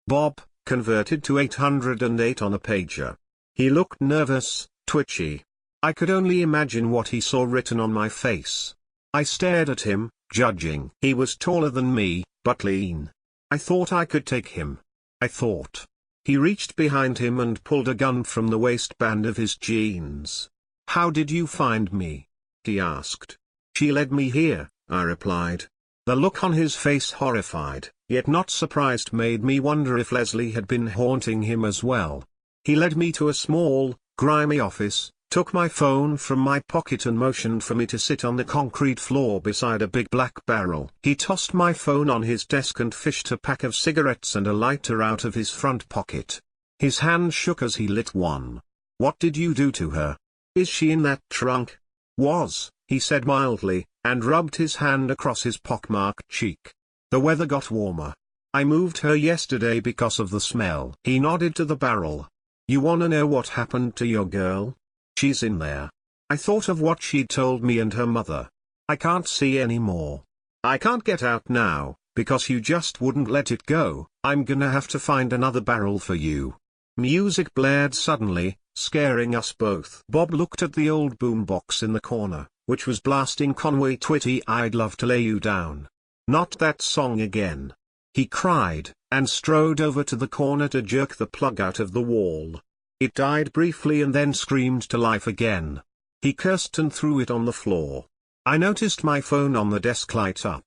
Bob, converted to 808 on a pager. He looked nervous, twitchy. I could only imagine what he saw written on my face. I stared at him, judging. He was taller than me, but lean. I thought I could take him. I thought. He reached behind him and pulled a gun from the waistband of his jeans. "How did you find me?" he asked. "She led me here," I replied. The look on his face, horrified, yet not surprised, made me wonder if Leslie had been haunting him as well. He led me to a small, grimy office, took my phone from my pocket and motioned for me to sit on the concrete floor beside a big black barrel. He tossed my phone on his desk and fished a pack of cigarettes and a lighter out of his front pocket. His hand shook as he lit one. "What did you do to her? Is she in that trunk?" "Was," he said mildly, and rubbed his hand across his pockmarked cheek. "The weather got warmer. I moved her yesterday because of the smell." He nodded to the barrel. "You wanna know what happened to your girl? She's in there." I thought of what she'd told me and her mother. "I can't see any more. I can't get out now, because you just wouldn't let it go. I'm gonna have to find another barrel for you." Music blared suddenly, scaring us both. Bob looked at the old boombox in the corner, which was blasting Conway Twitty, "I'd Love to Lay You Down." "Not that song again," he cried, and strode over to the corner to jerk the plug out of the wall. It died briefly and then screamed to life again. He cursed and threw it on the floor. I noticed my phone on the desk light up.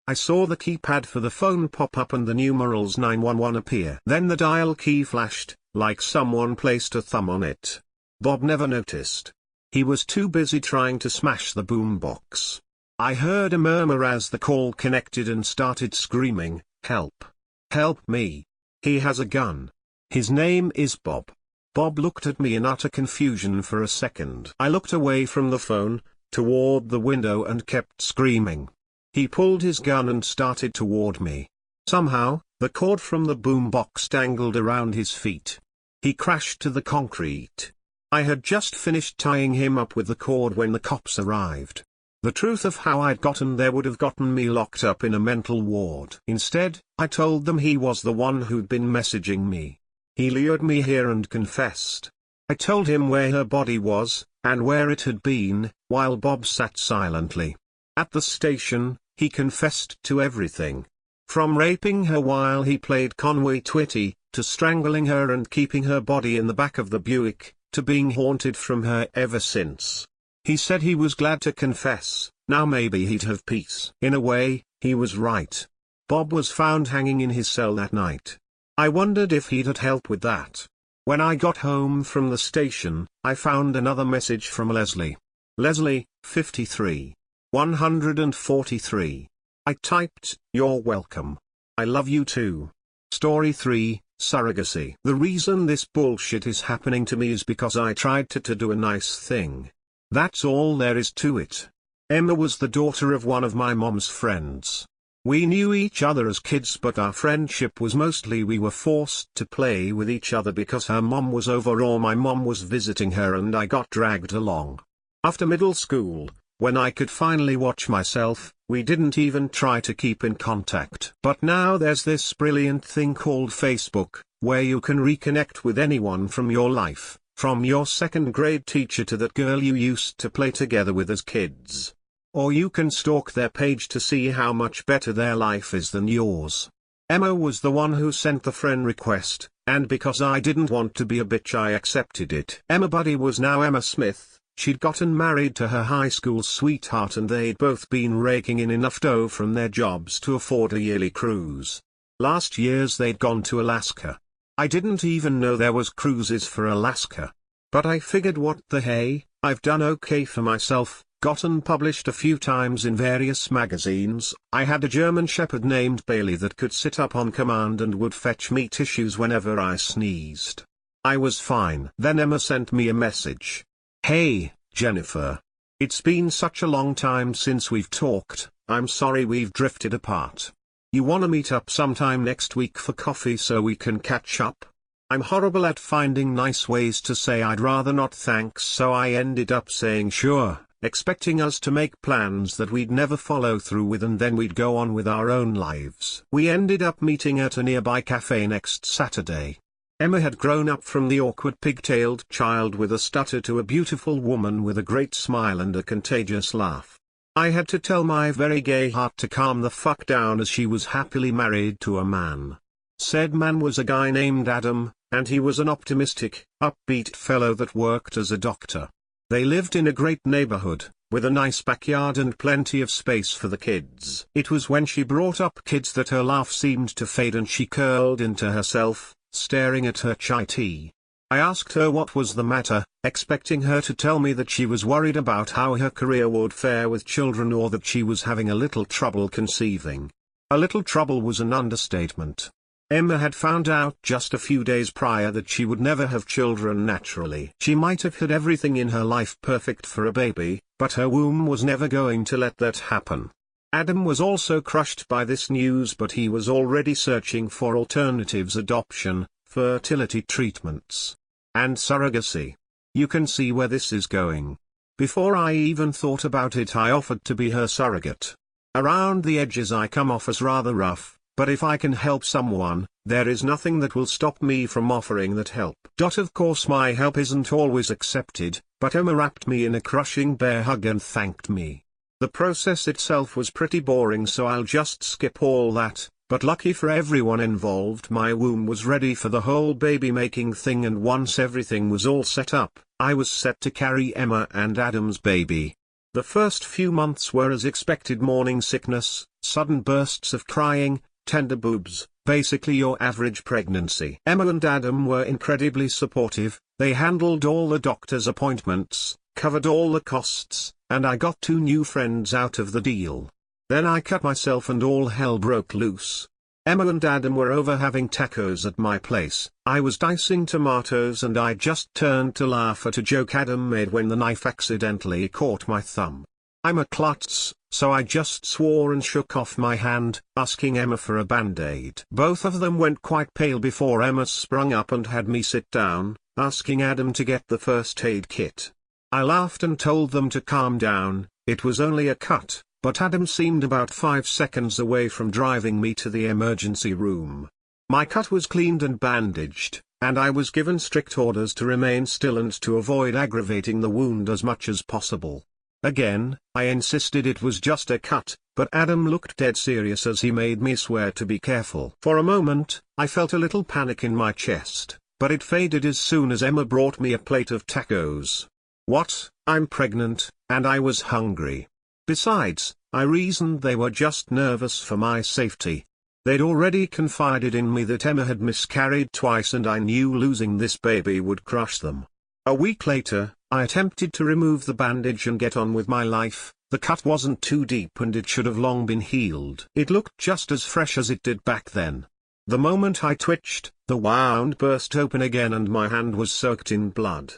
I saw the keypad for the phone pop up and the numerals 911 appear. Then the dial key flashed, like someone placed a thumb on it. Bob never noticed. He was too busy trying to smash the boombox. I heard a murmur as the call connected and started screaming, "Help! Help me! He has a gun. His name is Bob." Bob looked at me in utter confusion for a second. I looked away from the phone, toward the window and kept screaming. He pulled his gun and started toward me. Somehow, the cord from the boombox dangled around his feet. He crashed to the concrete. I had just finished tying him up with the cord when the cops arrived. The truth of how I'd gotten there would have gotten me locked up in a mental ward. Instead, I told them he was the one who'd been messaging me. He lured me here and confessed. I told him where her body was, and where it had been, while Bob sat silently. At the station, he confessed to everything. From raping her while he played Conway Twitty, to strangling her and keeping her body in the back of the Buick, to being haunted from her ever since. He said he was glad to confess, now maybe he'd have peace. In a way, he was right. Bob was found hanging in his cell that night. I wondered if he'd had help with that. When I got home from the station, I found another message from Leslie. Leslie, 53. 143. I typed, "You're welcome. I love you too." Story 3, Surrogacy. The reason this bullshit is happening to me is because I tried to do a nice thing. That's all there is to it. Emma was the daughter of one of my mom's friends. We knew each other as kids, but our friendship was mostly we were forced to play with each other because her mom was over or my mom was visiting her and I got dragged along. After middle school, when I could finally watch myself, we didn't even try to keep in contact. But now there's this brilliant thing called Facebook, where you can reconnect with anyone from your life, from your second grade teacher to that girl you used to play together with as kids. Or you can stalk their page to see how much better their life is than yours. Emma was the one who sent the friend request, and because I didn't want to be a bitch I accepted it. Emma Buddy was now Emma Smith. She'd gotten married to her high school sweetheart and they'd both been raking in enough dough from their jobs to afford a yearly cruise. Last year's they'd gone to Alaska. I didn't even know there was cruises for Alaska. But I figured what the hey, I've done okay for myself, gotten published a few times in various magazines. I had a German Shepherd named Bailey that could sit up on command and would fetch me tissues whenever I sneezed. I was fine. Then Emma sent me a message. "Hey, Jennifer. It's been such a long time since we've talked. I'm sorry we've drifted apart. You wanna meet up sometime next week for coffee so we can catch up?" I'm horrible at finding nice ways to say I'd rather not thanks, so I ended up saying sure, expecting us to make plans that we'd never follow through with and then we'd go on with our own lives. We ended up meeting at a nearby cafe next Saturday. Emma had grown up from the awkward pigtailed child with a stutter to a beautiful woman with a great smile and a contagious laugh. I had to tell my very gay heart to calm the fuck down as she was happily married to a man. Said man was a guy named Adam, and he was an optimistic, upbeat fellow that worked as a doctor. They lived in a great neighborhood, with a nice backyard and plenty of space for the kids. It was when she brought up kids that her laugh seemed to fade and she curled into herself, staring at her chai tea. I asked her what was the matter, expecting her to tell me that she was worried about how her career would fare with children or that she was having a little trouble conceiving. A little trouble was an understatement. Emma had found out just a few days prior that she would never have children naturally. She might have had everything in her life perfect for a baby, but her womb was never going to let that happen. Adam was also crushed by this news, but he was already searching for alternatives: adoption, fertility treatments, and surrogacy. You can see where this is going. Before I even thought about it, I offered to be her surrogate. Around the edges I come off as rather rough, but if I can help someone, there is nothing that will stop me from offering that help. Of course my help isn't always accepted, but Emma wrapped me in a crushing bear hug and thanked me. The process itself was pretty boring, so I'll just skip all that, but lucky for everyone involved, my womb was ready for the whole baby making thing, and once everything was all set up, I was set to carry Emma and Adam's baby. The first few months were as expected: morning sickness, sudden bursts of crying, tender boobs, basically your average pregnancy. Emma and Adam were incredibly supportive. They handled all the doctor's appointments, covered all the costs, and I got 2 new friends out of the deal. Then I cut myself and all hell broke loose. Emma and Adam were over having tacos at my place. I was dicing tomatoes and I just turned to laugh at a joke Adam made when the knife accidentally caught my thumb. I'm a klutz, so I just swore and shook off my hand, asking Emma for a band-aid. Both of them went quite pale before Emma sprung up and had me sit down, asking Adam to get the first aid kit. I laughed and told them to calm down, it was only a cut, but Adam seemed about 5 seconds away from driving me to the emergency room. My cut was cleaned and bandaged, and I was given strict orders to remain still and to avoid aggravating the wound as much as possible. Again, I insisted it was just a cut, but Adam looked dead serious as he made me swear to be careful. For a moment, I felt a little panic in my chest, but it faded as soon as Emma brought me a plate of tacos. What? I'm pregnant, and I was hungry. Besides, I reasoned they were just nervous for my safety. They'd already confided in me that Emma had miscarried twice and I knew losing this baby would crush them. A week later, I attempted to remove the bandage and get on with my life. The cut wasn't too deep and it should have long been healed. It looked just as fresh as it did back then. The moment I twitched, the wound burst open again and my hand was soaked in blood.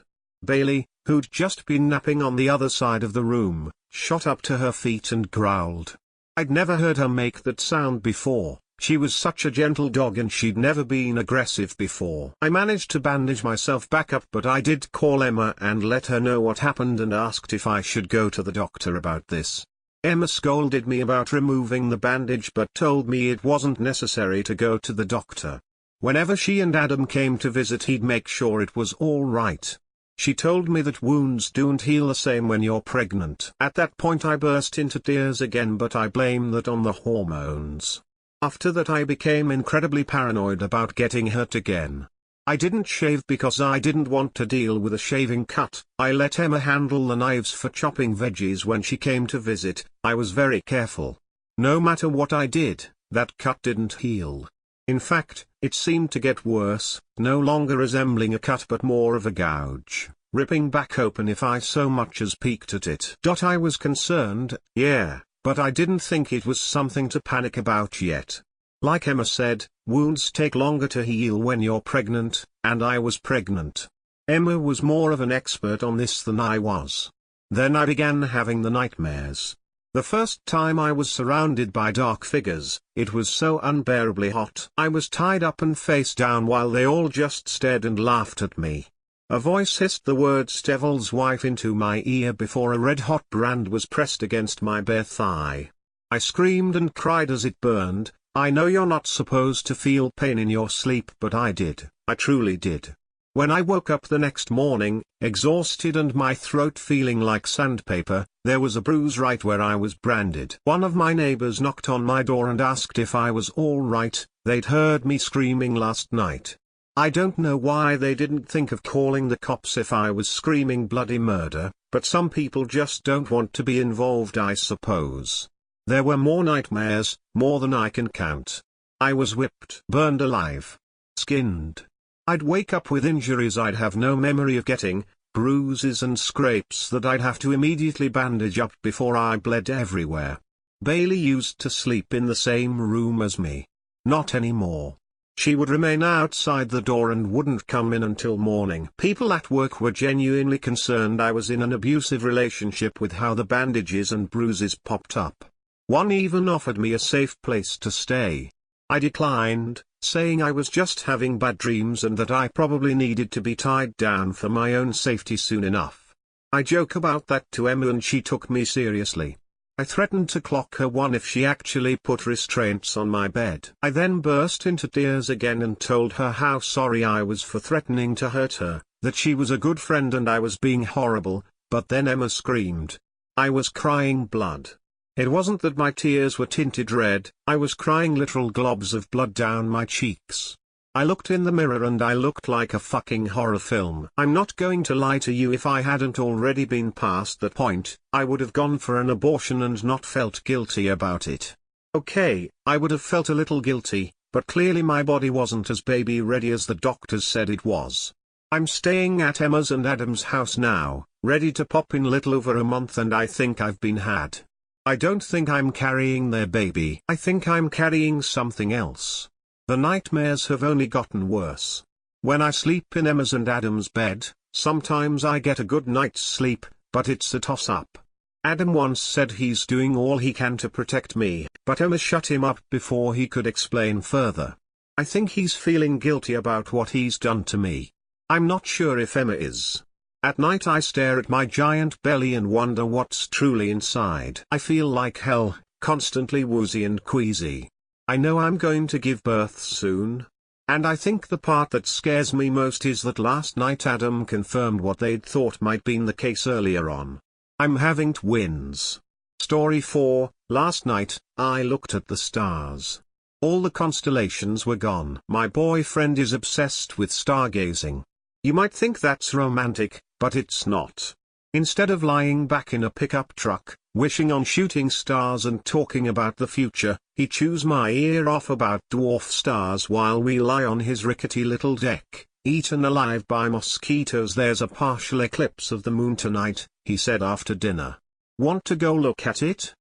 Bailey, who'd just been napping on the other side of the room, shot up to her feet and growled. I'd never heard her make that sound before. She was such a gentle dog and she'd never been aggressive before. I managed to bandage myself back up, but I did call Emma and let her know what happened and asked if I should go to the doctor about this. Emma scolded me about removing the bandage but told me it wasn't necessary to go to the doctor. Whenever she and Adam came to visit he'd make sure it was all right. She told me that wounds don't heal the same when you're pregnant. At that point I burst into tears again, but I blame that on the hormones. After that I became incredibly paranoid about getting hurt again. I didn't shave because I didn't want to deal with a shaving cut. I let Emma handle the knives for chopping veggies when she came to visit. I was very careful. No matter what I did, that cut didn't heal. In fact, it seemed to get worse, no longer resembling a cut but more of a gouge, ripping back open if I so much as peeked at it. I was concerned, yeah, but I didn't think it was something to panic about yet. Like Emma said, wounds take longer to heal when you're pregnant, and I was pregnant. Emma was more of an expert on this than I was. Then I began having the nightmares. The first time I was surrounded by dark figures, it was so unbearably hot. I was tied up and face down while they all just stared and laughed at me. A voice hissed the word "Stevel's wife" into my ear before a red-hot brand was pressed against my bare thigh. I screamed and cried as it burned. I know you're not supposed to feel pain in your sleep, but I did. I truly did. When I woke up the next morning, exhausted and my throat feeling like sandpaper, there was a bruise right where I was branded. One of my neighbors knocked on my door and asked if I was all right. They'd heard me screaming last night. I don't know why they didn't think of calling the cops if I was screaming bloody murder, but some people just don't want to be involved, I suppose. There were more nightmares, more than I can count. I was whipped, burned alive, skinned. I'd wake up with injuries I'd have no memory of getting, bruises and scrapes that I'd have to immediately bandage up before I bled everywhere. Bailey used to sleep in the same room as me. Not anymore. She would remain outside the door and wouldn't come in until morning. People at work were genuinely concerned I was in an abusive relationship with how the bandages and bruises popped up. One even offered me a safe place to stay. I declined, saying I was just having bad dreams and that I probably needed to be tied down for my own safety soon enough. I joke about that to Emma and she took me seriously. I threatened to clock her one if she actually put restraints on my bed. I then burst into tears again and told her how sorry I was for threatening to hurt her, that she was a good friend and I was being horrible, but then Emma screamed. I was crying blood. It wasn't that my tears were tinted red, I was crying literal globs of blood down my cheeks. I looked in the mirror and I looked like a fucking horror film. I'm not going to lie to you, if I hadn't already been past that point, I would have gone for an abortion and not felt guilty about it. Okay, I would have felt a little guilty, but clearly my body wasn't as baby ready as the doctors said it was. I'm staying at Emma's and Adam's house now, ready to pop in little over a month, and I think I've been had. I don't think I'm carrying their baby. I think I'm carrying something else. The nightmares have only gotten worse. When I sleep in Emma's and Adam's bed, sometimes I get a good night's sleep, but it's a toss-up. Adam once said he's doing all he can to protect me, but Emma shut him up before he could explain further. I think he's feeling guilty about what he's done to me. I'm not sure if Emma is. At night I stare at my giant belly and wonder what's truly inside. I feel like hell, constantly woozy and queasy. I know I'm going to give birth soon. And I think the part that scares me most is that last night Adam confirmed what they'd thought might been the case earlier on. I'm having twins. Story 4, last night, I looked at the stars. All the constellations were gone. My boyfriend is obsessed with stargazing. You might think that's romantic, but it's not. Instead of lying back in a pickup truck, wishing on shooting stars and talking about the future, he chews my ear off about dwarf stars while we lie on his rickety little deck, eaten alive by mosquitoes. There's a partial eclipse of the moon tonight, he said after dinner. Want to go look at it?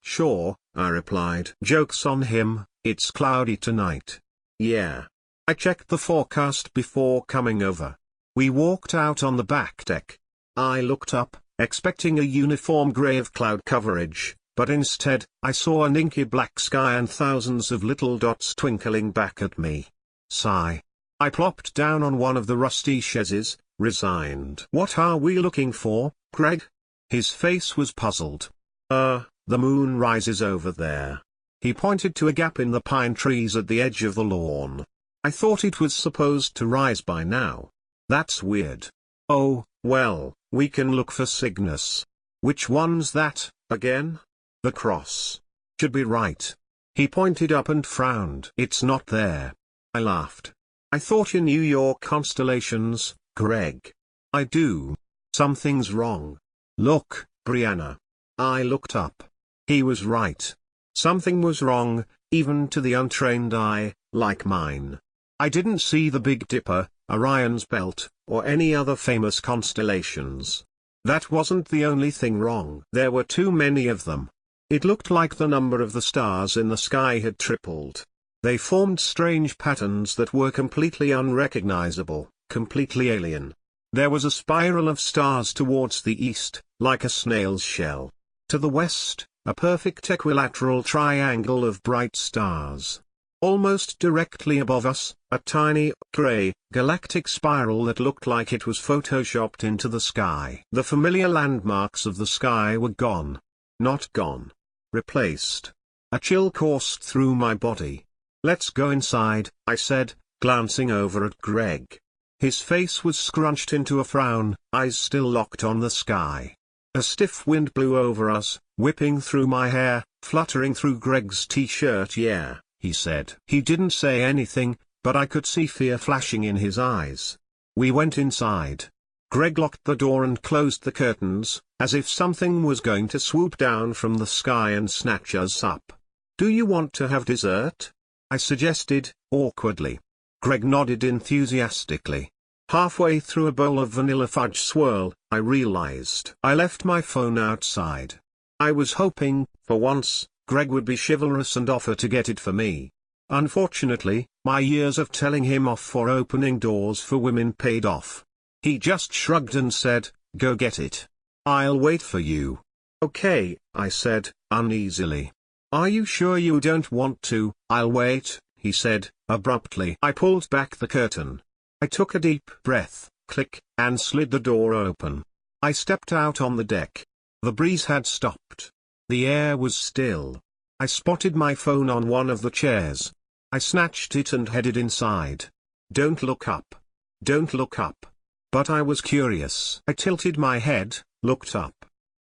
Sure, I replied. Joke's on him, it's cloudy tonight. Yeah. I checked the forecast before coming over. We walked out on the back deck. I looked up, expecting a uniform grey of cloud coverage, but instead, I saw an inky black sky and thousands of little dots twinkling back at me. Sigh. I plopped down on one of the rusty chaises, resigned. What are we looking for, Greg? His face was puzzled. The moon rises over there. He pointed to a gap in the pine trees at the edge of the lawn. I thought it was supposed to rise by now. That's weird. Oh, well, we can look for Cygnus. Which one's that, again? The cross. Should be right. He pointed up and frowned. It's not there. I laughed. I thought you knew your constellations, Greg. I do. Something's wrong. Look, Brianna. I looked up. He was right. Something was wrong, even to the untrained eye, like mine. I didn't see the Big Dipper, Orion's belt, or any other famous constellations. That wasn't the only thing wrong. There were too many of them. It looked like the number of the stars in the sky had tripled. They formed strange patterns that were completely unrecognizable, completely alien. There was a spiral of stars towards the east, like a snail's shell. To the west, a perfect equilateral triangle of bright stars. Almost directly above us, a tiny, gray, galactic spiral that looked like it was photoshopped into the sky. The familiar landmarks of the sky were gone. Not gone. Replaced. A chill coursed through my body. Let's go inside, I said, glancing over at Greg. His face was scrunched into a frown, eyes still locked on the sky. A stiff wind blew over us, whipping through my hair, fluttering through Greg's t-shirt. Yeah, he said. He didn't say anything, but I could see fear flashing in his eyes. We went inside. Greg locked the door and closed the curtains, as if something was going to swoop down from the sky and snatch us up. Do you want to have dessert? I suggested, awkwardly. Greg nodded enthusiastically. Halfway through a bowl of vanilla fudge swirl, I realized I left my phone outside. I was hoping, for once, Greg would be chivalrous and offer to get it for me. Unfortunately, my years of telling him off for opening doors for women paid off. He just shrugged and said, "Go get it. I'll wait for you." "Okay," I said, uneasily. "Are you sure you don't want to?" "I'll wait," he said, abruptly. I pulled back the curtain. I took a deep breath, click, and slid the door open. I stepped out on the deck. The breeze had stopped. The air was still. I spotted my phone on one of the chairs. I snatched it and headed inside. Don't look up. Don't look up. But I was curious. I tilted my head, looked up.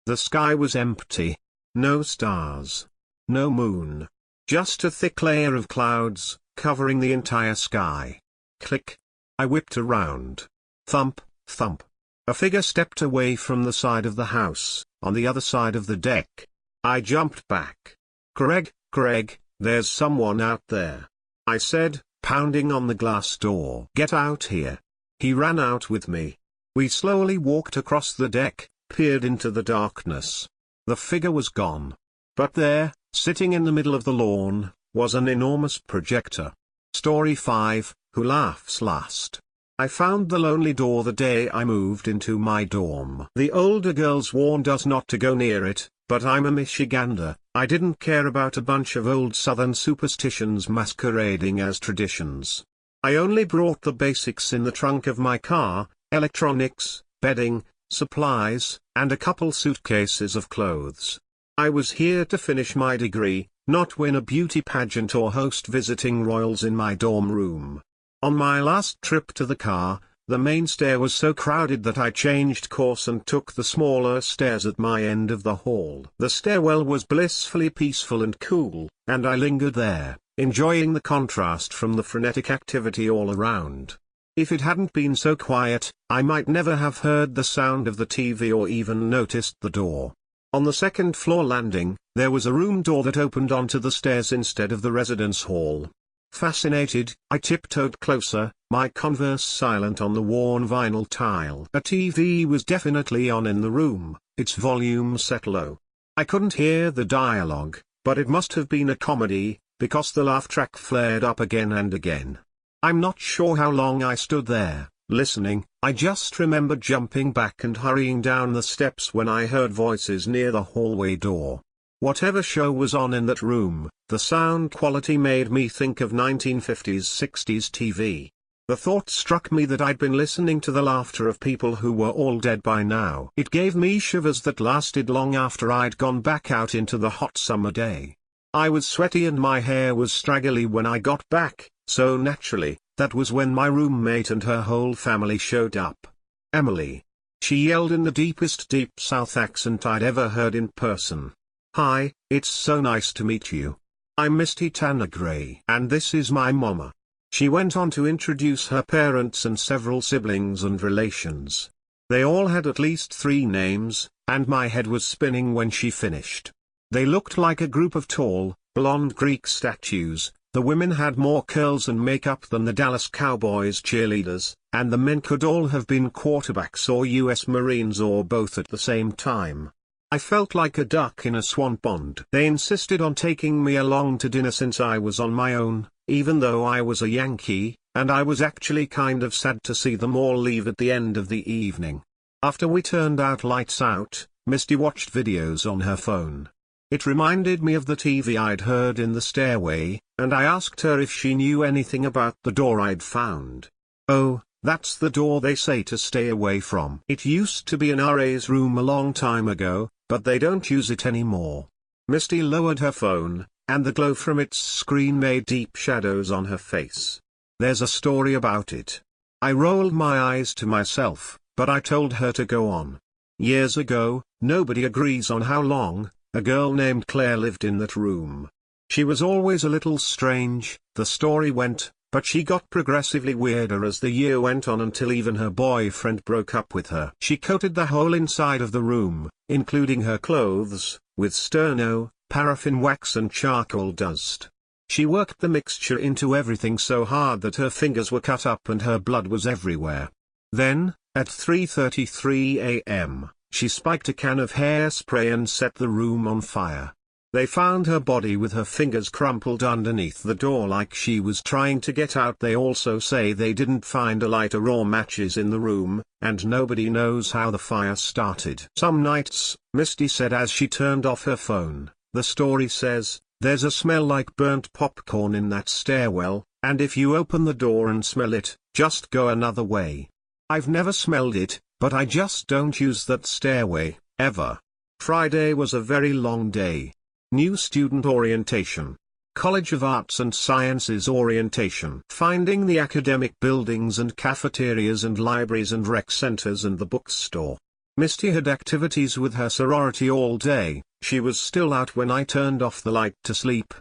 The sky was empty. No stars. No moon. Just a thick layer of clouds, covering the entire sky. Click. I whipped around. Thump, thump. A figure stepped away from the side of the house, on the other side of the deck. I jumped back. Craig, there's someone out there," I said, pounding on the glass door. "Get out here." He ran out with me. We slowly walked across the deck, peered into the darkness. The figure was gone. But there, sitting in the middle of the lawn, was an enormous projector. Story 5, Who Laughs Last? I found the lonely door the day I moved into my dorm. The older girls warned us not to go near it, but I'm a Michigander. I didn't care about a bunch of old Southern superstitions masquerading as traditions. I only brought the basics in the trunk of my car: electronics, bedding, supplies, and a couple suitcases of clothes. I was here to finish my degree, not win a beauty pageant or host visiting royals in my dorm room. On my last trip to the car, the main stair was so crowded that I changed course and took the smaller stairs at my end of the hall. The stairwell was blissfully peaceful and cool, and I lingered there, enjoying the contrast from the frenetic activity all around. If it hadn't been so quiet, I might never have heard the sound of the TV or even noticed the door. On the second floor landing, there was a room door that opened onto the stairs instead of the residence hall. Fascinated, I tiptoed closer, my Converse silent on the worn vinyl tile. A TV was definitely on in the room, its volume set low. I couldn't hear the dialogue, but it must have been a comedy, because the laugh track flared up again and again. I'm not sure how long I stood there, listening. I just remember jumping back and hurrying down the steps when I heard voices near the hallway door. Whatever show was on in that room, the sound quality made me think of 1950s-60s TV. The thought struck me that I'd been listening to the laughter of people who were all dead by now. It gave me shivers that lasted long after I'd gone back out into the hot summer day. I was sweaty and my hair was straggly when I got back, so naturally, that was when my roommate and her whole family showed up. Emily. She yelled in the deepest deep South accent I'd ever heard in person. "Hi, it's so nice to meet you. I'm Misty Tanner Gray. And this is my mama." She went on to introduce her parents and several siblings and relations. They all had at least 3 names, and my head was spinning when she finished. They looked like a group of tall, blonde Greek statues. The women had more curls and makeup than the Dallas Cowboys cheerleaders, and the men could all have been quarterbacks or US Marines or both at the same time. I felt like a duck in a swamp pond. They insisted on taking me along to dinner since I was on my own, even though I was a Yankee, and I was actually kind of sad to see them all leave at the end of the evening. After we turned out lights out, Misty watched videos on her phone. It reminded me of the TV I'd heard in the stairway, and I asked her if she knew anything about the door I'd found. "Oh, that's the door they say to stay away from. It used to be an RA's room a long time ago, but they don't use it anymore." Misty lowered her phone, and the glow from its screen made deep shadows on her face. "There's a story about it." I rolled my eyes to myself, but I told her to go on. "Years ago, nobody agrees on how long, a girl named Claire lived in that room. She was always a little strange, the story went, but she got progressively weirder as the year went on until even her boyfriend broke up with her. She coated the whole inside of the room, including her clothes, with sterno, paraffin wax and charcoal dust. She worked the mixture into everything so hard that her fingers were cut up and her blood was everywhere. Then, at 3:33 a.m., she spiked a can of hairspray and set the room on fire. They found her body with her fingers crumpled underneath the door like she was trying to get out. They also say they didn't find a lighter or matches in the room, and nobody knows how the fire started. Some nights, Misty said as she turned off her phone, the story says, there's a smell like burnt popcorn in that stairwell, and if you open the door and smell it, just go another way. I've never smelled it, but I just don't use that stairway, ever. Friday was a very long day. New student orientation. College of Arts and Sciences orientation. Finding the academic buildings and cafeterias and libraries and rec centers and the bookstore. Misty had activities with her sorority all day. She was still out when I turned off the light to sleep.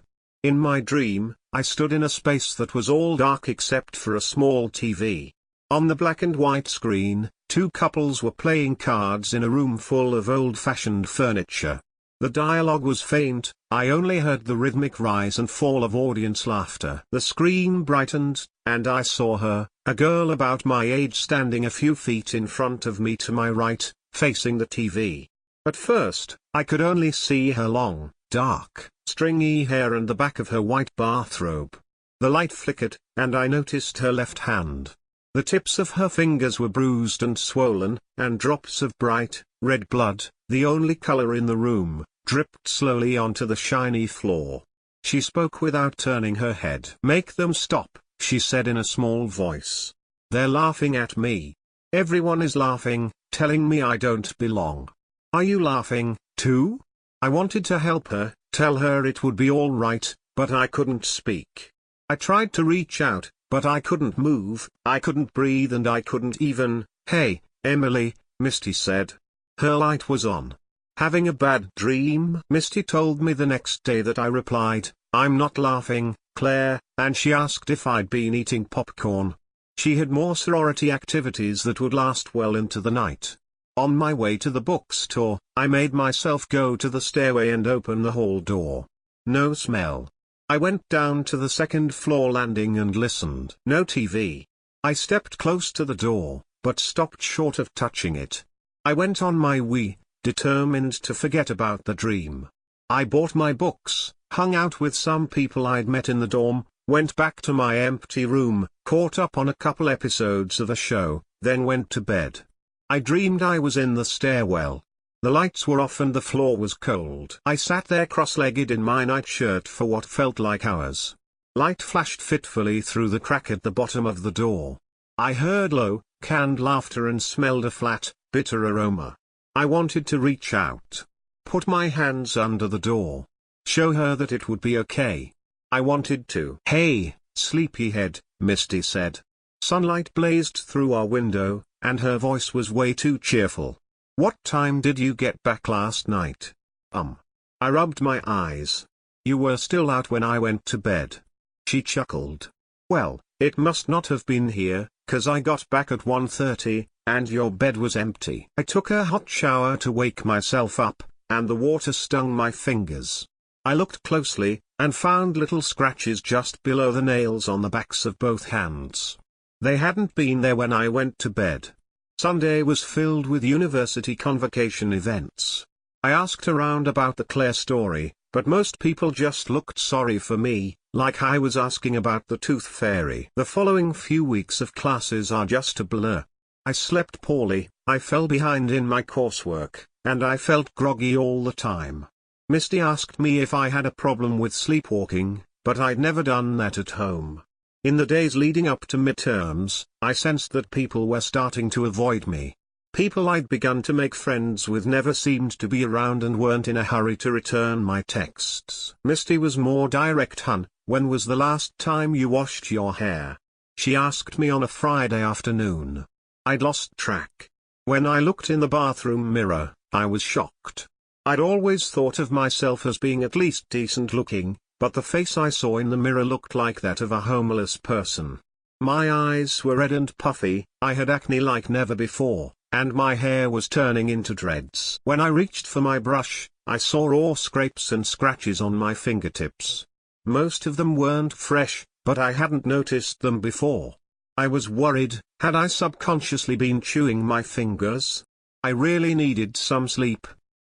In my dream, I stood in a space that was all dark except for a small TV. On the black and white screen, two couples were playing cards in a room full of old-fashioned furniture. The dialogue was faint, I only heard the rhythmic rise and fall of audience laughter. The screen brightened, and I saw her, a girl about my age standing a few feet in front of me to my right, facing the TV. At first, I could only see her long, dark, stringy hair and the back of her white bathrobe. The light flickered, and I noticed her left hand. The tips of her fingers were bruised and swollen, and drops of bright, red blood, the only color in the room, dripped slowly onto the shiny floor. She spoke without turning her head. "Make them stop," she said in a small voice. "They're laughing at me. Everyone is laughing, telling me I don't belong. Are you laughing, too?" I wanted to help her, tell her it would be all right, but I couldn't speak. I tried to reach out, but I couldn't move, I couldn't breathe and I couldn't even, "Hey, Emily," Misty said. Her light was on. "Having a bad dream?" Misty told me the next day that. I replied, "I'm not laughing, Claire," and she asked if I'd been eating popcorn. She had more sorority activities that would last well into the night. On my way to the bookstore, I made myself go to the stairway and open the hall door. No smell. I went down to the second floor landing and listened. No TV. I stepped close to the door, but stopped short of touching it. I went on my way, determined to forget about the dream. I bought my books, hung out with some people I'd met in the dorm, went back to my empty room, caught up on a couple episodes of a show, then went to bed. I dreamed I was in the stairwell. The lights were off and the floor was cold. I sat there cross-legged in my nightshirt for what felt like hours. Light flashed fitfully through the crack at the bottom of the door. I heard low, canned laughter and smelled a flat, bitter aroma. I wanted to reach out. Put my hands under the door. Show her that it would be okay. I wanted to. "Hey, sleepyhead," Misty said. Sunlight blazed through our window, and her voice was way too cheerful. "What time did you get back last night?" I rubbed my eyes. "You were still out when I went to bed." She chuckled. "Well, it must not have been here, 'cause I got back at 1:30, and your bed was empty." I took a hot shower to wake myself up, and the water stung my fingers. I looked closely, and found little scratches just below the nails on the backs of both hands. They hadn't been there when I went to bed. Sunday was filled with university convocation events. I asked around about the Claire story, but most people just looked sorry for me, like I was asking about the tooth fairy. The following few weeks of classes are just a blur. I slept poorly, I fell behind in my coursework, and I felt groggy all the time. Misty asked me if I had a problem with sleepwalking, but I'd never done that at home. In the days leading up to midterms, I sensed that people were starting to avoid me. People I'd begun to make friends with never seemed to be around and weren't in a hurry to return my texts. Misty was more direct. "Hun, when was the last time you washed your hair?" she asked me on a Friday afternoon. I'd lost track. When I looked in the bathroom mirror, I was shocked. I'd always thought of myself as being at least decent looking, but the face I saw in the mirror looked like that of a homeless person. My eyes were red and puffy, I had acne like never before, and my hair was turning into dreads. When I reached for my brush, I saw raw scrapes and scratches on my fingertips. Most of them weren't fresh, but I hadn't noticed them before. I was worried, had I subconsciously been chewing my fingers? I really needed some sleep.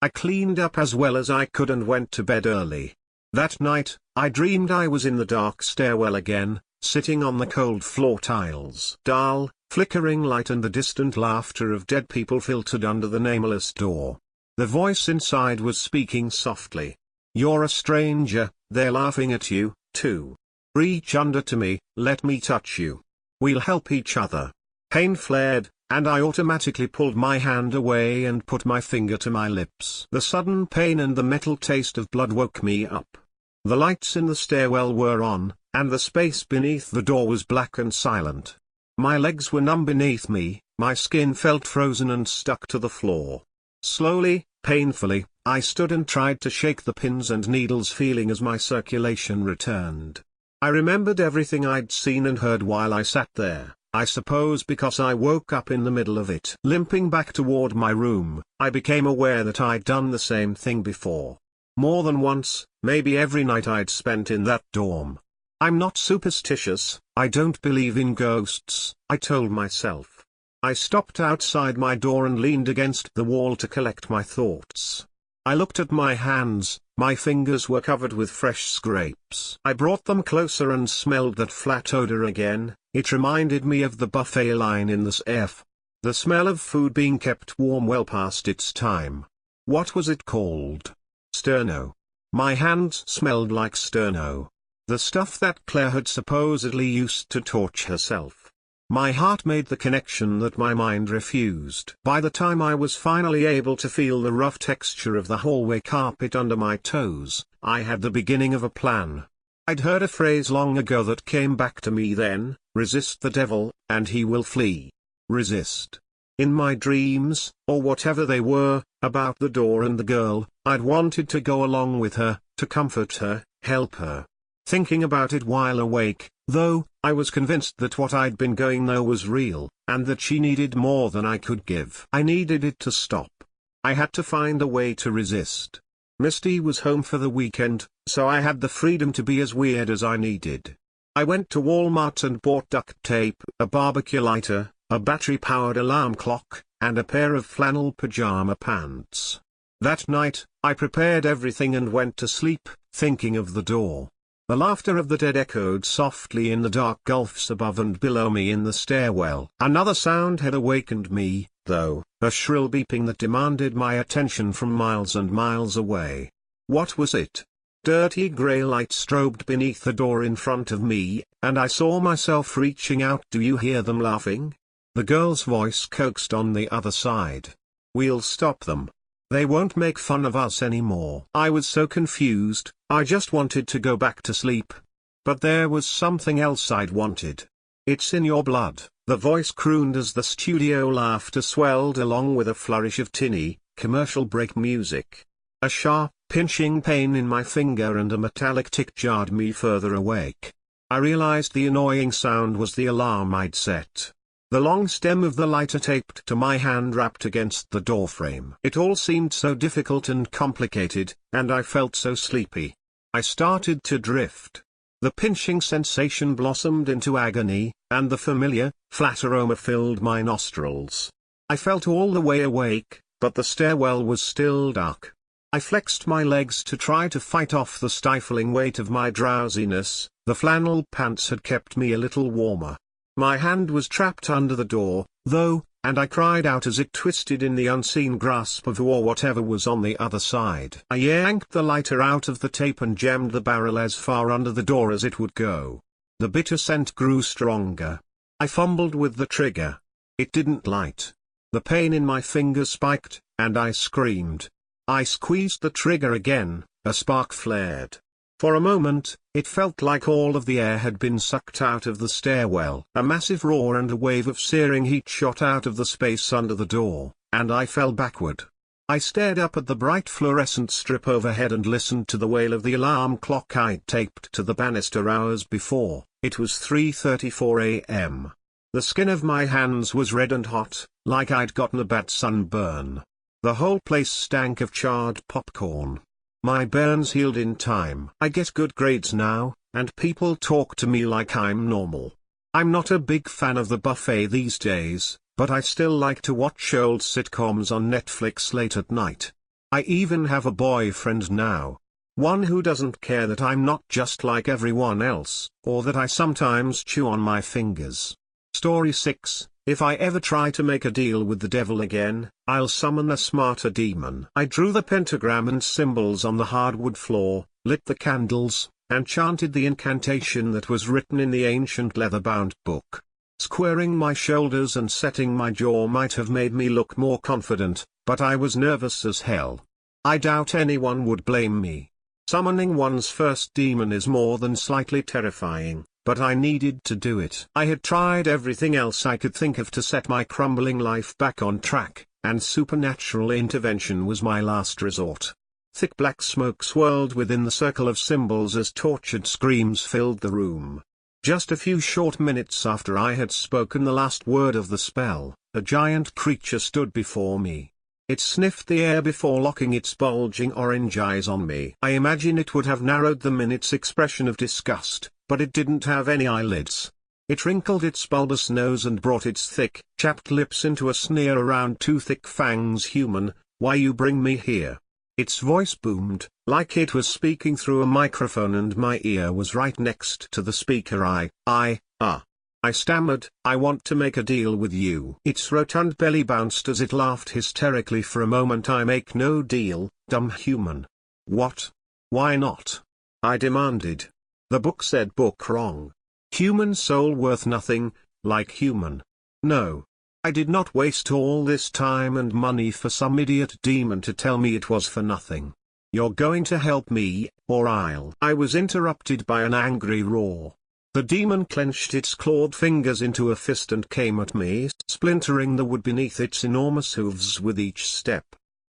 I cleaned up as well as I could and went to bed early. That night, I dreamed I was in the dark stairwell again, sitting on the cold floor tiles. Dull, flickering light and the distant laughter of dead people filtered under the nameless door. The voice inside was speaking softly. "You're a stranger, they're laughing at you, too. Reach under to me, let me touch you. We'll help each other." Pain flared, and I automatically pulled my hand away and put my finger to my lips. The sudden pain and the metal taste of blood woke me up. The lights in the stairwell were on, and the space beneath the door was black and silent. My legs were numb beneath me, my skin felt frozen and stuck to the floor. Slowly, painfully, I stood and tried to shake the pins and needles feeling as my circulation returned. I remembered everything I'd seen and heard while I sat there, I suppose because I woke up in the middle of it. Limping back toward my room, I became aware that I'd done the same thing before. More than once, maybe every night I'd spent in that dorm. I'm not superstitious, I don't believe in ghosts, I told myself. I stopped outside my door and leaned against the wall to collect my thoughts. I looked at my hands, my fingers were covered with fresh scrapes. I brought them closer and smelled that flat odor again. It reminded me of the buffet line in the SF. The smell of food being kept warm well past its time. What was it called? Sterno. My hands smelled like sterno. The stuff that Claire had supposedly used to torch herself. My heart made the connection that my mind refused. By the time I was finally able to feel the rough texture of the hallway carpet under my toes, I had the beginning of a plan. I'd heard a phrase long ago that came back to me then: resist the devil, and he will flee. Resist. In my dreams, or whatever they were, about the door and the girl, I'd wanted to go along with her, to comfort her, help her. Thinking about it while awake, though, I was convinced that what I'd been going through was real, and that she needed more than I could give. I needed it to stop. I had to find a way to resist. Misty was home for the weekend, so I had the freedom to be as weird as I needed. I went to Walmart and bought duct tape, a barbecue lighter, a battery-powered alarm clock, and a pair of flannel pajama pants. That night, I prepared everything and went to sleep, thinking of the door. The laughter of the dead echoed softly in the dark gulfs above and below me in the stairwell. Another sound had awakened me, though, a shrill beeping that demanded my attention from miles and miles away. What was it? Dirty grey light strobed beneath the door in front of me, and I saw myself reaching out. Do you hear them laughing? The girl's voice coaxed on the other side. We'll stop them. They won't make fun of us anymore. I was so confused, I just wanted to go back to sleep. But there was something else I'd wanted. It's in your blood, the voice crooned as the studio laughter swelled along with a flourish of tinny, commercial break music. A sharp, pinching pain in my finger and a metallic tick jarred me further awake. I realized the annoying sound was the alarm I'd set. The long stem of the lighter taped to my hand wrapped against the doorframe. It all seemed so difficult and complicated, and I felt so sleepy. I started to drift. The pinching sensation blossomed into agony, and the familiar, flat aroma filled my nostrils. I felt all the way awake, but the stairwell was still dark. I flexed my legs to try to fight off the stifling weight of my drowsiness. The flannel pants had kept me a little warmer. My hand was trapped under the door, though, and I cried out as it twisted in the unseen grasp of or whatever was on the other side. I yanked the lighter out of the tape and jammed the barrel as far under the door as it would go. The bitter scent grew stronger. I fumbled with the trigger. It didn't light. The pain in my fingers spiked, and I screamed. I squeezed the trigger again, a spark flared. For a moment, it felt like all of the air had been sucked out of the stairwell. A massive roar and a wave of searing heat shot out of the space under the door, and I fell backward. I stared up at the bright fluorescent strip overhead and listened to the wail of the alarm clock I'd taped to the banister hours before. It was 3:34 a.m. The skin of my hands was red and hot, like I'd gotten a bad sunburn. The whole place stank of charred popcorn. My burns healed in time. I get good grades now, and people talk to me like I'm normal. I'm not a big fan of the buffet these days, but I still like to watch old sitcoms on Netflix late at night. I even have a boyfriend now. One who doesn't care that I'm not just like everyone else, or that I sometimes chew on my fingers. Story 6. If I ever try to make a deal with the devil again, I'll summon a smarter demon. I drew the pentagram and symbols on the hardwood floor, lit the candles, and chanted the incantation that was written in the ancient leather-bound book. Squaring my shoulders and setting my jaw might have made me look more confident, but I was nervous as hell. I doubt anyone would blame me. Summoning one's first demon is more than slightly terrifying. But I needed to do it. I had tried everything else I could think of to set my crumbling life back on track, and supernatural intervention was my last resort. Thick black smoke swirled within the circle of symbols as tortured screams filled the room. Just a few short minutes after I had spoken the last word of the spell, a giant creature stood before me. It sniffed the air before locking its bulging orange eyes on me. I imagine it would have narrowed them in its expression of disgust, but it didn't have any eyelids. It wrinkled its bulbous nose and brought its thick, chapped lips into a sneer around two thick fangs. Human, why you bring me here? Its voice boomed, like it was speaking through a microphone, and my ear was right next to the speaker. I stammered, I want to make a deal with you. Its rotund belly bounced as it laughed hysterically for a moment. I make no deal, dumb human. What? Why not? I demanded. The book said book wrong. Human soul worth nothing, like human. No. I did not waste all this time and money for some idiot demon to tell me it was for nothing. You're going to help me, or I'll. I was interrupted by an angry roar. The demon clenched its clawed fingers into a fist and came at me, splintering the wood beneath its enormous hooves with each step.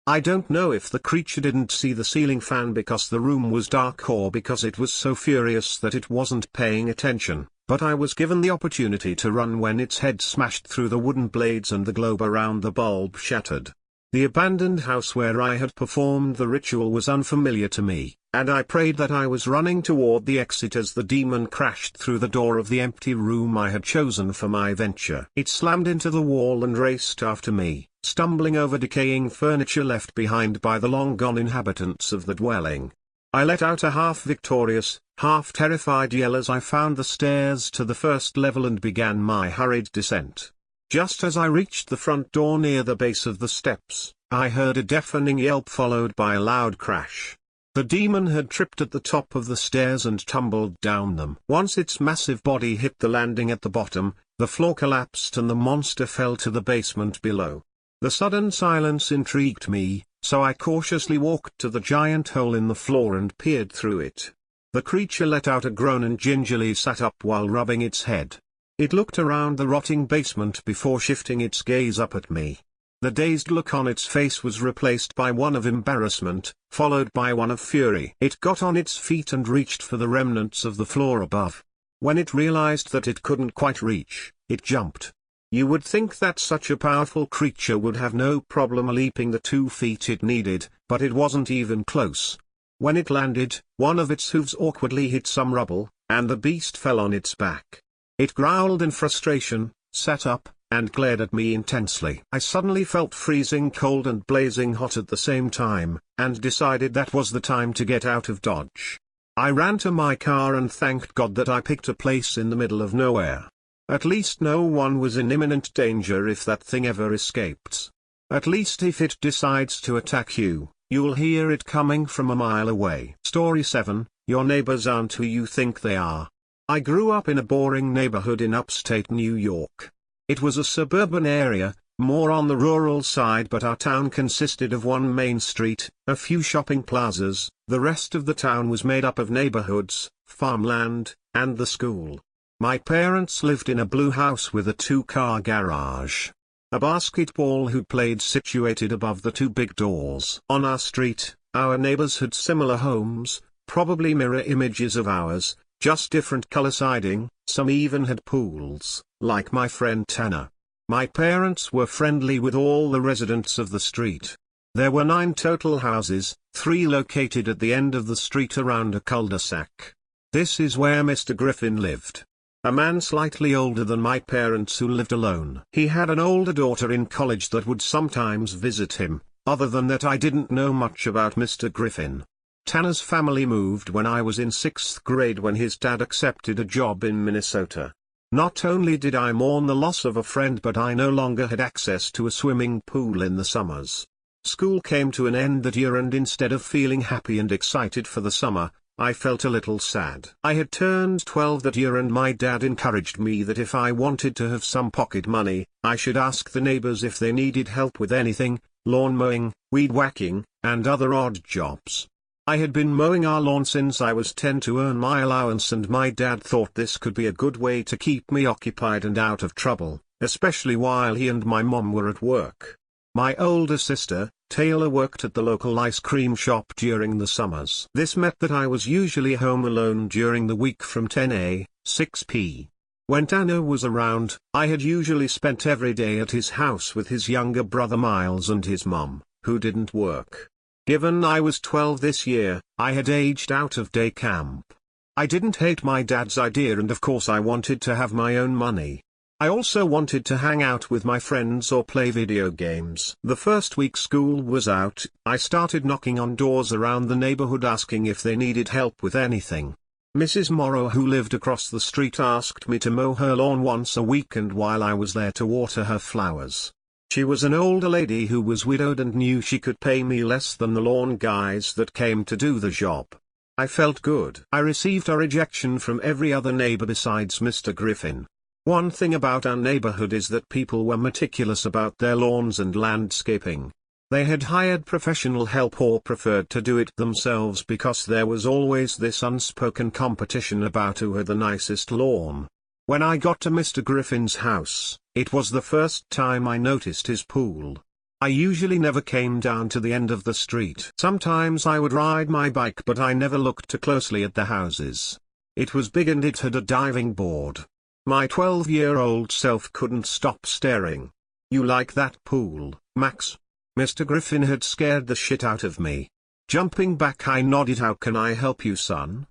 I don't know if the creature didn't see the ceiling fan because the room was dark, or because it was so furious that it wasn't paying attention, but I was given the opportunity to run when its head smashed through the wooden blades and the globe around the bulb shattered. The abandoned house where I had performed the ritual was unfamiliar to me, and I prayed that I was running toward the exit as the demon crashed through the door of the empty room I had chosen for my venture. It slammed into the wall and raced after me, stumbling over decaying furniture left behind by the long-gone inhabitants of the dwelling. I let out a half-victorious, half-terrified yell as I found the stairs to the first level and began my hurried descent. Just as I reached the front door near the base of the steps, I heard a deafening yelp followed by a loud crash. The demon had tripped at the top of the stairs and tumbled down them. Once its massive body hit the landing at the bottom, the floor collapsed and the monster fell to the basement below. The sudden silence intrigued me, so I cautiously walked to the giant hole in the floor and peered through it. The creature let out a groan and gingerly sat up while rubbing its head. It looked around the rotting basement before shifting its gaze up at me. The dazed look on its face was replaced by one of embarrassment, followed by one of fury. It got on its feet and reached for the remnants of the floor above. When it realized that it couldn't quite reach, it jumped. You would think that such a powerful creature would have no problem leaping the 2 feet it needed, but it wasn't even close. When it landed, one of its hooves awkwardly hit some rubble, and the beast fell on its back. It growled in frustration, sat up, and glared at me intensely. I suddenly felt freezing cold and blazing hot at the same time, and decided that was the time to get out of Dodge. I ran to my car and thanked God that I picked a place in the middle of nowhere. At least no one was in imminent danger if that thing ever escaped. At least if it decides to attack you, you'll hear it coming from a mile away. Story 7, Your neighbors aren't who you think they are. I grew up in a boring neighborhood in upstate New York. It was a suburban area, more on the rural side, but our town consisted of one main street, a few shopping plazas. The rest of the town was made up of neighborhoods, farmland, and the school. My parents lived in a blue house with a 2-car garage. A basketball hoop played situated above the 2 big doors. On our street, our neighbors had similar homes, probably mirror images of ours, just different color siding. Some even had pools, like my friend Tanner. My parents were friendly with all the residents of the street. There were 9 total houses, 3 located at the end of the street around a cul-de-sac. This is where Mr. Griffin lived. A man slightly older than my parents who lived alone. He had an older daughter in college that would sometimes visit him. Other than that, I didn't know much about Mr. Griffin. Tanner's family moved when I was in 6th grade when his dad accepted a job in Minnesota. Not only did I mourn the loss of a friend, but I no longer had access to a swimming pool in the summers. School came to an end that year, and instead of feeling happy and excited for the summer, I felt a little sad. I had turned 12 that year, and my dad encouraged me that if I wanted to have some pocket money, I should ask the neighbors if they needed help with anything, lawn mowing, weed whacking, and other odd jobs. I had been mowing our lawn since I was 10 to earn my allowance, and my dad thought this could be a good way to keep me occupied and out of trouble, especially while he and my mom were at work. My older sister, Taylor, worked at the local ice cream shop during the summers. This meant that I was usually home alone during the week from 10 a. 6 p. When Tanner was around, I had usually spent every day at his house with his younger brother Miles and his mom, who didn't work. Given I was 12 this year, I had aged out of day camp. I didn't hate my dad's idea, and of course I wanted to have my own money. I also wanted to hang out with my friends or play video games. The first week school was out, I started knocking on doors around the neighborhood asking if they needed help with anything. Mrs. Morrow, who lived across the street, asked me to mow her lawn once a week, and while I was there to water her flowers. She was an older lady who was widowed and knew she could pay me less than the lawn guys that came to do the job. I felt good. I received a rejection from every other neighbor besides Mr. Griffin. One thing about our neighborhood is that people were meticulous about their lawns and landscaping. They had hired professional help or preferred to do it themselves because there was always this unspoken competition about who had the nicest lawn. When I got to Mr. Griffin's house, it was the first time I noticed his pool. I usually never came down to the end of the street. Sometimes I would ride my bike, but I never looked too closely at the houses. It was big and it had a diving board. My 12-year-old self couldn't stop staring. "You like that pool, Max?" Mr. Griffin had scared the shit out of me. Jumping back, I nodded. "How can I help you, son?"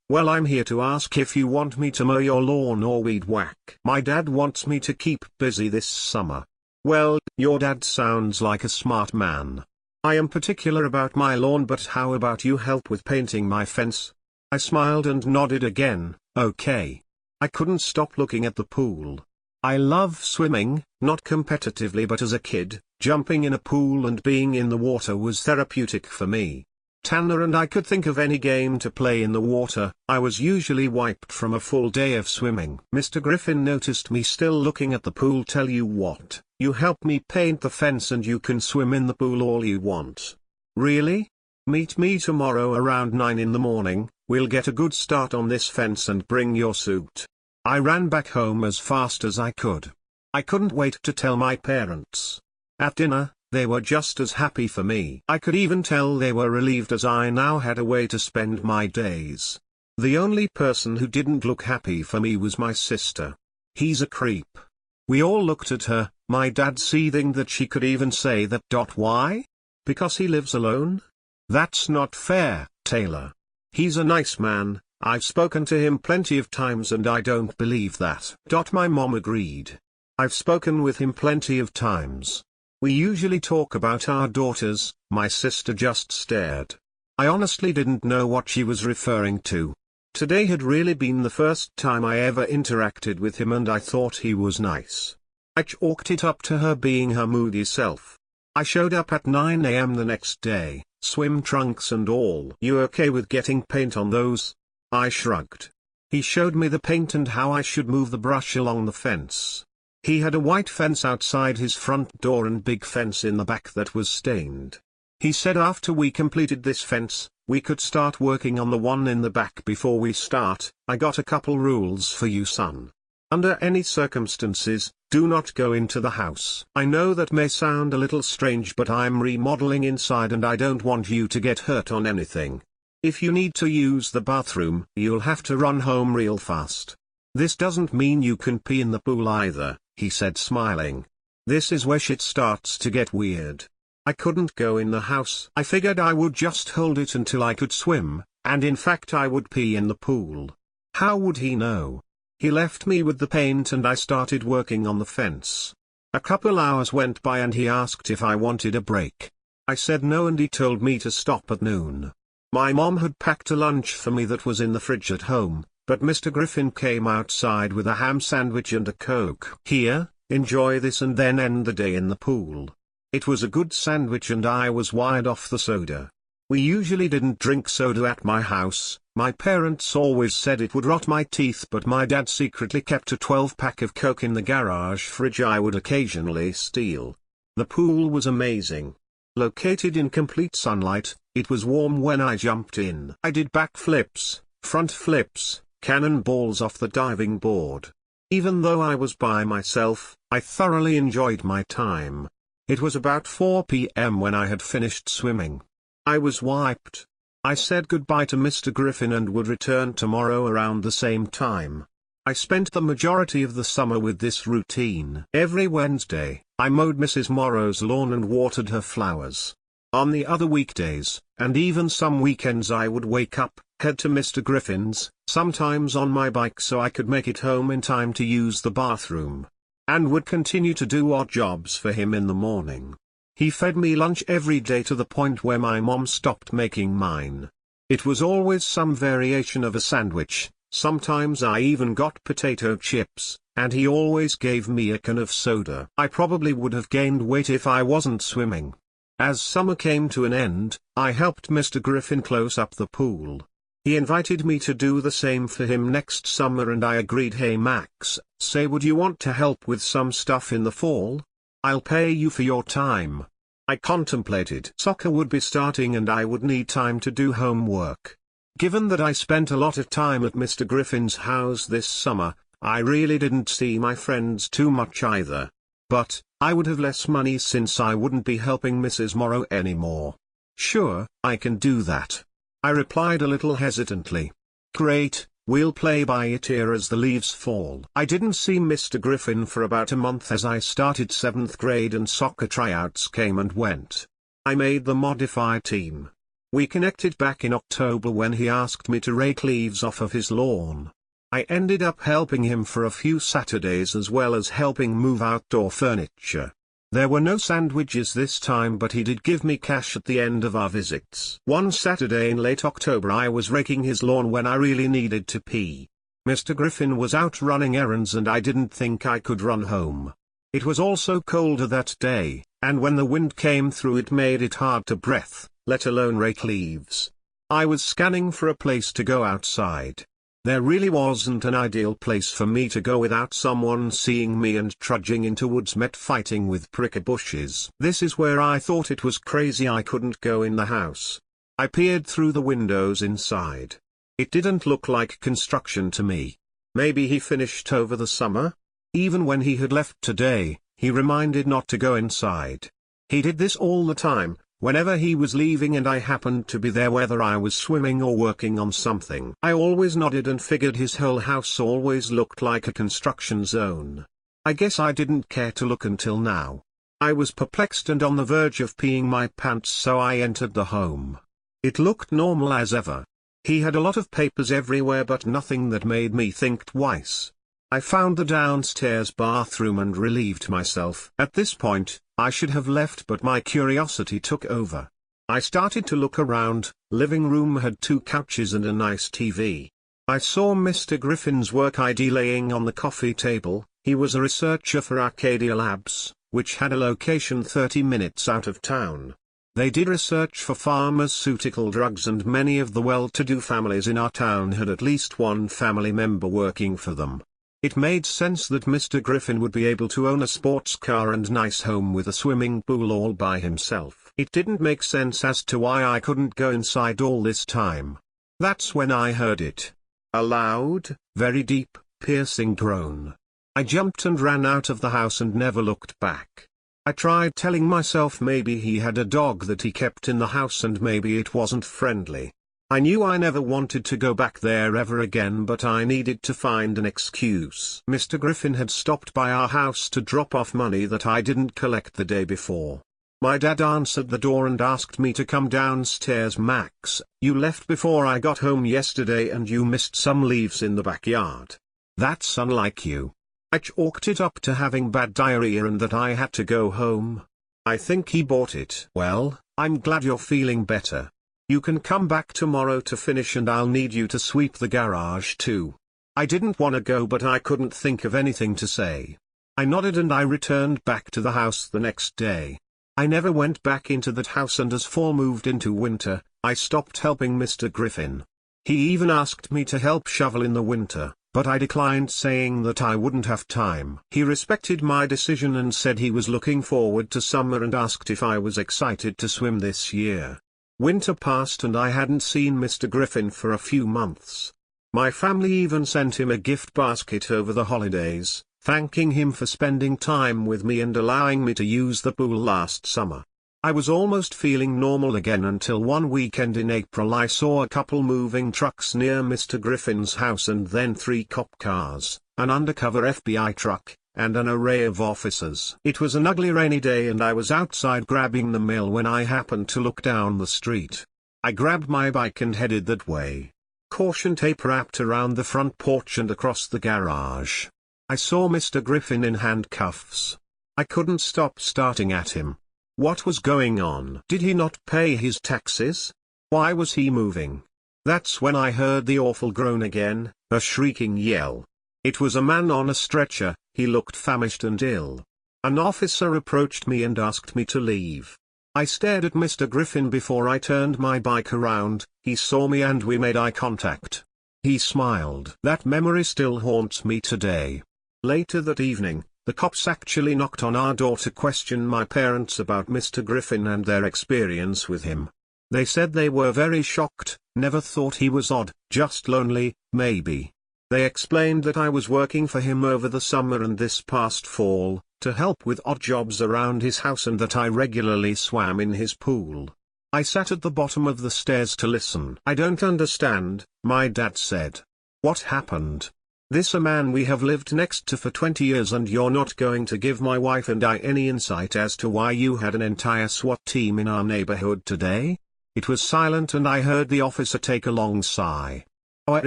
"Well, I'm here to ask if you want me to mow your lawn or weed whack. My dad wants me to keep busy this summer." "Well, your dad sounds like a smart man. I am particular about my lawn, but how about you help with painting my fence?" I smiled and nodded again. "Okay." I couldn't stop looking at the pool. I love swimming, not competitively but as a kid, jumping in a pool and being in the water was therapeutic for me. Tanner and I could think of any game to play in the water. I was usually wiped from a full day of swimming. Mr. Griffin noticed me still looking at the pool. "Tell you what, you help me paint the fence and you can swim in the pool all you want." "Really? Meet me tomorrow around 9 in the morning, we'll get a good start on this fence and bring your suit." I ran back home as fast as I could. I couldn't wait to tell my parents. At dinner, they were just as happy for me. I could even tell they were relieved, as I now had a way to spend my days. The only person who didn't look happy for me was my sister. "He's a creep." We all looked at her, my dad seething that she could even say that. Why? Because he lives alone? That's not fair, Taylor. He's a nice man. I've spoken to him plenty of times and I don't believe that. My mom agreed. I've spoken with him plenty of times. We usually talk about our daughters. My sister just stared. I honestly didn't know what she was referring to. Today had really been the first time I ever interacted with him and I thought he was nice. I chalked it up to her being her moody self. I showed up at 9 a.m. the next day, swim trunks and all. "You okay with getting paint on those?" I shrugged. He showed me the paint and how I should move the brush along the fence. He had a white fence outside his front door and big fence in the back that was stained. He said after we completed this fence, we could start working on the one in the back. "Before we start, I got a couple rules for you, son. Under any circumstances, do not go into the house. I know that may sound a little strange, but I'm remodeling inside and I don't want you to get hurt on anything. If you need to use the bathroom, you'll have to run home real fast. This doesn't mean you can pee in the pool either," he said, smiling. "This is where shit starts to get weird." I couldn't go in the house. I figured I would just hold it until I could swim, and in fact I would pee in the pool. How would he know? He left me with the paint and I started working on the fence. A couple hours went by and he asked if I wanted a break. I said no and he told me to stop at noon. My mom had packed a lunch for me that was in the fridge at home, but Mr. Griffin came outside with a ham sandwich and a Coke. "Here, enjoy this and then end the day in the pool." It was a good sandwich and I was wired off the soda. We usually didn't drink soda at my house. My parents always said it would rot my teeth, but my dad secretly kept a 12-pack of Coke in the garage fridge I would occasionally steal. The pool was amazing. Located in complete sunlight, it was warm when I jumped in. I did back flips, front flips, cannonballs off the diving board. Even though I was by myself, I thoroughly enjoyed my time. It was about 4 p.m. when I had finished swimming. I was wiped. I said goodbye to Mr. Griffin and would return tomorrow around the same time. I spent the majority of the summer with this routine. Every Wednesday, I mowed Mrs. Morrow's lawn and watered her flowers. On the other weekdays, and even some weekends, I would wake up, head to Mr. Griffin's, sometimes on my bike so I could make it home in time to use the bathroom, and would continue to do odd jobs for him in the morning. He fed me lunch every day to the point where my mom stopped making mine. It was always some variation of a sandwich. Sometimes I even got potato chips, and he always gave me a can of soda. I probably would have gained weight if I wasn't swimming. As summer came to an end, I helped Mr. Griffin close up the pool. He invited me to do the same for him next summer and I agreed. Hey Max, say would you want to help with some stuff in the fall? I'll pay you for your time. I contemplated. Soccer would be starting and I would need time to do homework. Given that I spent a lot of time at Mr. Griffin's house this summer, I really didn't see my friends too much either. But, I would have less money since I wouldn't be helping Mrs. Morrow anymore. Sure, I can do that. I replied a little hesitantly. Great, we'll play by ear as the leaves fall. I didn't see Mr. Griffin for about a month as I started 7th grade and soccer tryouts came and went. I made the modified team. We connected back in October when he asked me to rake leaves off of his lawn. I ended up helping him for a few Saturdays as well as helping move outdoor furniture. There were no sandwiches this time, but he did give me cash at the end of our visits. One Saturday in late October I was raking his lawn when I really needed to pee. Mr. Griffin was out running errands and I didn't think I could run home. It was also colder that day, and when the wind came through it made it hard to breathe, let alone rake leaves. I was scanning for a place to go outside. There really wasn't an ideal place for me to go without someone seeing me and trudging into woods met fighting with prickly bushes. This is where I thought it was crazy I couldn't go in the house. I peered through the windows inside. It didn't look like construction to me. Maybe he finished over the summer? Even when he had left today, he reminded not to go inside. He did this all the time, whenever he was leaving and I happened to be there whether I was swimming or working on something. I always nodded and figured his whole house always looked like a construction zone. I guess I didn't care to look until now. I was perplexed and on the verge of peeing my pants, so I entered the home. It looked normal as ever. He had a lot of papers everywhere but nothing that made me think twice. I found the downstairs bathroom and relieved myself. At this point, I should have left but my curiosity took over. I started to look around. Living room had 2 couches and a nice TV. I saw Mr. Griffin's work ID laying on the coffee table. He was a researcher for Arcadia Labs, which had a location 30 minutes out of town. They did research for pharmaceutical drugs and many of the well-to-do families in our town had at least one family member working for them. It made sense that Mr. Griffin would be able to own a sports car and nice home with a swimming pool all by himself. It didn't make sense as to why I couldn't go inside all this time. That's when I heard it. A loud, very deep, piercing groan. I jumped and ran out of the house and never looked back. I tried telling myself maybe he had a dog that he kept in the house and maybe it wasn't friendly. I knew I never wanted to go back there ever again, but I needed to find an excuse. Mr. Griffin had stopped by our house to drop off money that I didn't collect the day before. My dad answered the door and asked me to come downstairs. Max, you left before I got home yesterday and you missed some leaves in the backyard. That's unlike you. I chalked it up to having bad diarrhea and that I had to go home. I think he bought it. Well, I'm glad you're feeling better. You can come back tomorrow to finish and I'll need you to sweep the garage too. I didn't want to go but I couldn't think of anything to say. I nodded and I returned back to the house the next day. I never went back into that house and as fall moved into winter, I stopped helping Mr. Griffin. He even asked me to help shovel in the winter, but I declined saying that I wouldn't have time. He respected my decision and said he was looking forward to summer and asked if I was excited to swim this year. Winter passed and I hadn't seen Mr. Griffin for a few months. My family even sent him a gift basket over the holidays, thanking him for spending time with me and allowing me to use the pool last summer. I was almost feeling normal again until one weekend in April I saw a couple moving trucks near Mr. Griffin's house and then 3 cop cars, an undercover FBI truck, and an array of officers. It was an ugly rainy day and I was outside grabbing the mail when I happened to look down the street. I grabbed my bike and headed that way. Caution tape wrapped around the front porch and across the garage. I saw Mr. Griffin in handcuffs. I couldn't stop starting at him. What was going on? Did he not pay his taxes? Why was he moving? That's when I heard the awful groan again, a shrieking yell. It was a man on a stretcher. He looked famished and ill. An officer approached me and asked me to leave. I stared at Mr. Griffin before I turned my bike around. He saw me and we made eye contact. He smiled. That memory still haunts me today. Later that evening, the cops actually knocked on our door to question my parents about Mr. Griffin and their experience with him. They said they were very shocked, never thought he was odd, just lonely, maybe. They explained that I was working for him over the summer and this past fall, to help with odd jobs around his house and that I regularly swam in his pool. I sat at the bottom of the stairs to listen. I don't understand, my dad said. What happened? This a man we have lived next to for 20 years and you're not going to give my wife and I any insight as to why you had an entire SWAT team in our neighborhood today? It was silent and I heard the officer take a long sigh. Our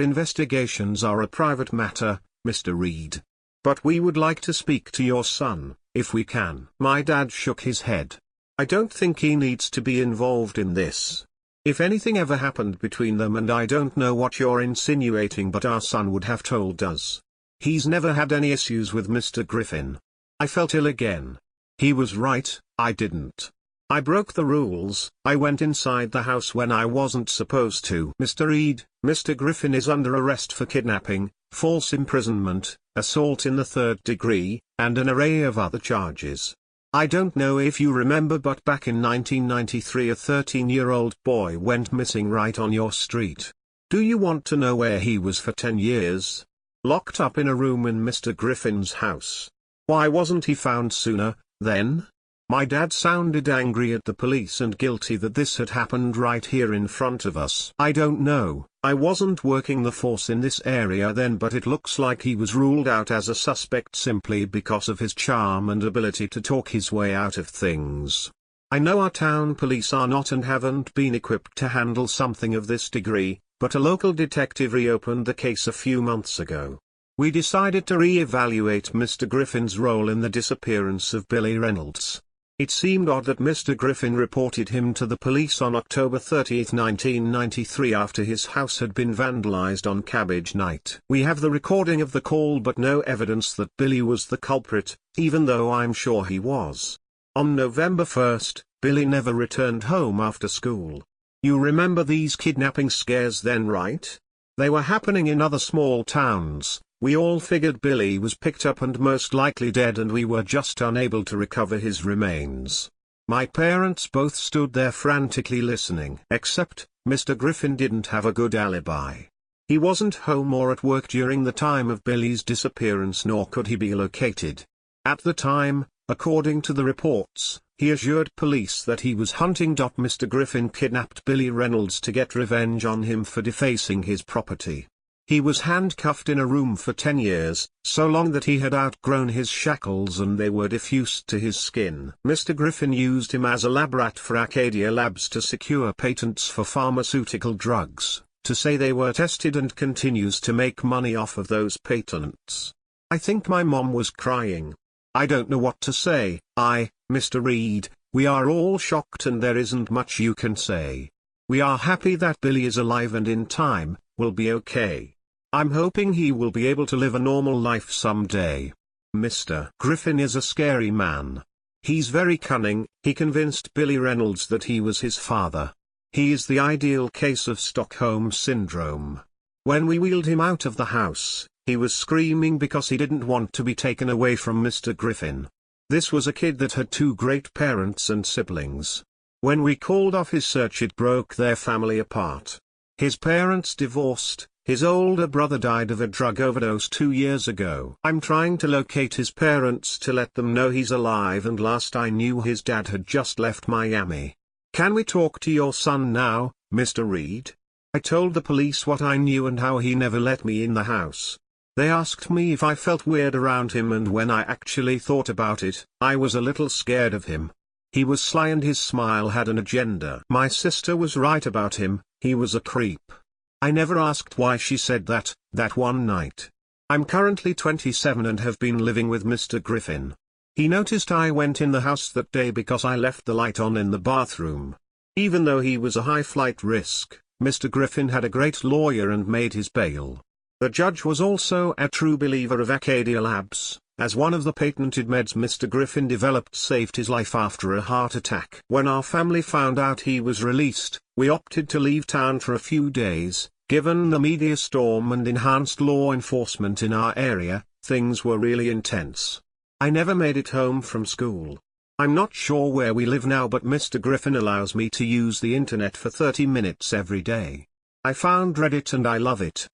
investigations are a private matter, Mr. Reed. But we would like to speak to your son, if we can. My dad shook his head. I don't think he needs to be involved in this. If anything ever happened between them and I don't know what you're insinuating but our son would have told us. He's never had any issues with Mr. Griffin. I felt ill again. He was right, I didn't. I broke the rules. I went inside the house when I wasn't supposed to. Mr. Reed, Mr. Griffin is under arrest for kidnapping, false imprisonment, assault in the 3rd degree, and an array of other charges. I don't know if you remember but back in 1993 a 13-year-old boy went missing right on your street. Do you want to know where he was for 10 years? Locked up in a room in Mr. Griffin's house. Why wasn't he found sooner, then? My dad sounded angry at the police and guilty that this had happened right here in front of us. I don't know, I wasn't working the force in this area then but it looks like he was ruled out as a suspect simply because of his charm and ability to talk his way out of things. I know our town police are not and haven't been equipped to handle something of this degree, but a local detective reopened the case a few months ago. We decided to re-evaluate Mr. Griffin's role in the disappearance of Billy Reynolds. It seemed odd that Mr. Griffin reported him to the police on October 30, 1993 after his house had been vandalized on Cabbage Night. We have the recording of the call but no evidence that Billy was the culprit, even though I'm sure he was. On November 1st, Billy never returned home after school. You remember these kidnapping scares then, right? They were happening in other small towns. We all figured Billy was picked up and most likely dead and we were just unable to recover his remains. My parents both stood there frantically listening. Except, Mr. Griffin didn't have a good alibi. He wasn't home or at work during the time of Billy's disappearance nor could he be located. At the time, according to the reports, he assured police that he was hunting. Mr. Griffin kidnapped Billy Reynolds to get revenge on him for defacing his property. He was handcuffed in a room for 10 years, so long that he had outgrown his shackles and they were diffused to his skin. Mr. Griffin used him as a lab rat for Acadia Labs to secure patents for pharmaceutical drugs, to say they were tested and continues to make money off of those patents. I think my mom was crying. I don't know what to say. Mr. Reed, we are all shocked and there isn't much you can say. We are happy that Billy is alive and in time, will be okay. I'm hoping he will be able to live a normal life someday. Mr. Griffin is a scary man. He's very cunning. He convinced Billy Reynolds that he was his father. He is the ideal case of Stockholm Syndrome. When we wheeled him out of the house, he was screaming because he didn't want to be taken away from Mr. Griffin. This was a kid that had 2 great parents and siblings. When we called off his search it broke their family apart. His parents divorced, His older brother died of a drug overdose 2 years ago. I'm trying to locate his parents to let them know he's alive, and last I knew his dad had just left Miami. Can we talk to your son now, Mr. Reed? I told the police what I knew and how he never let me in the house. They asked me if I felt weird around him, and when I actually thought about it, I was a little scared of him. He was sly and his smile had an agenda. My sister was right about him, he was a creep. I never asked why she said that one night. I'm currently 27 and have been living with Mr. Griffin. He noticed I went in the house that day because I left the light on in the bathroom. Even though he was a high-flight risk, Mr. Griffin had a great lawyer and made his bail. The judge was also a true believer of Acadia Labs, as one of the patented meds Mr. Griffin developed saved his life after a heart attack. When our family found out he was released, we opted to leave town for a few days. Given the media storm and enhanced law enforcement in our area, things were really intense. I never made it home from school. I'm not sure where we live now, but Mr. Griffin allows me to use the internet for 30 minutes every day. I found Reddit and I love it.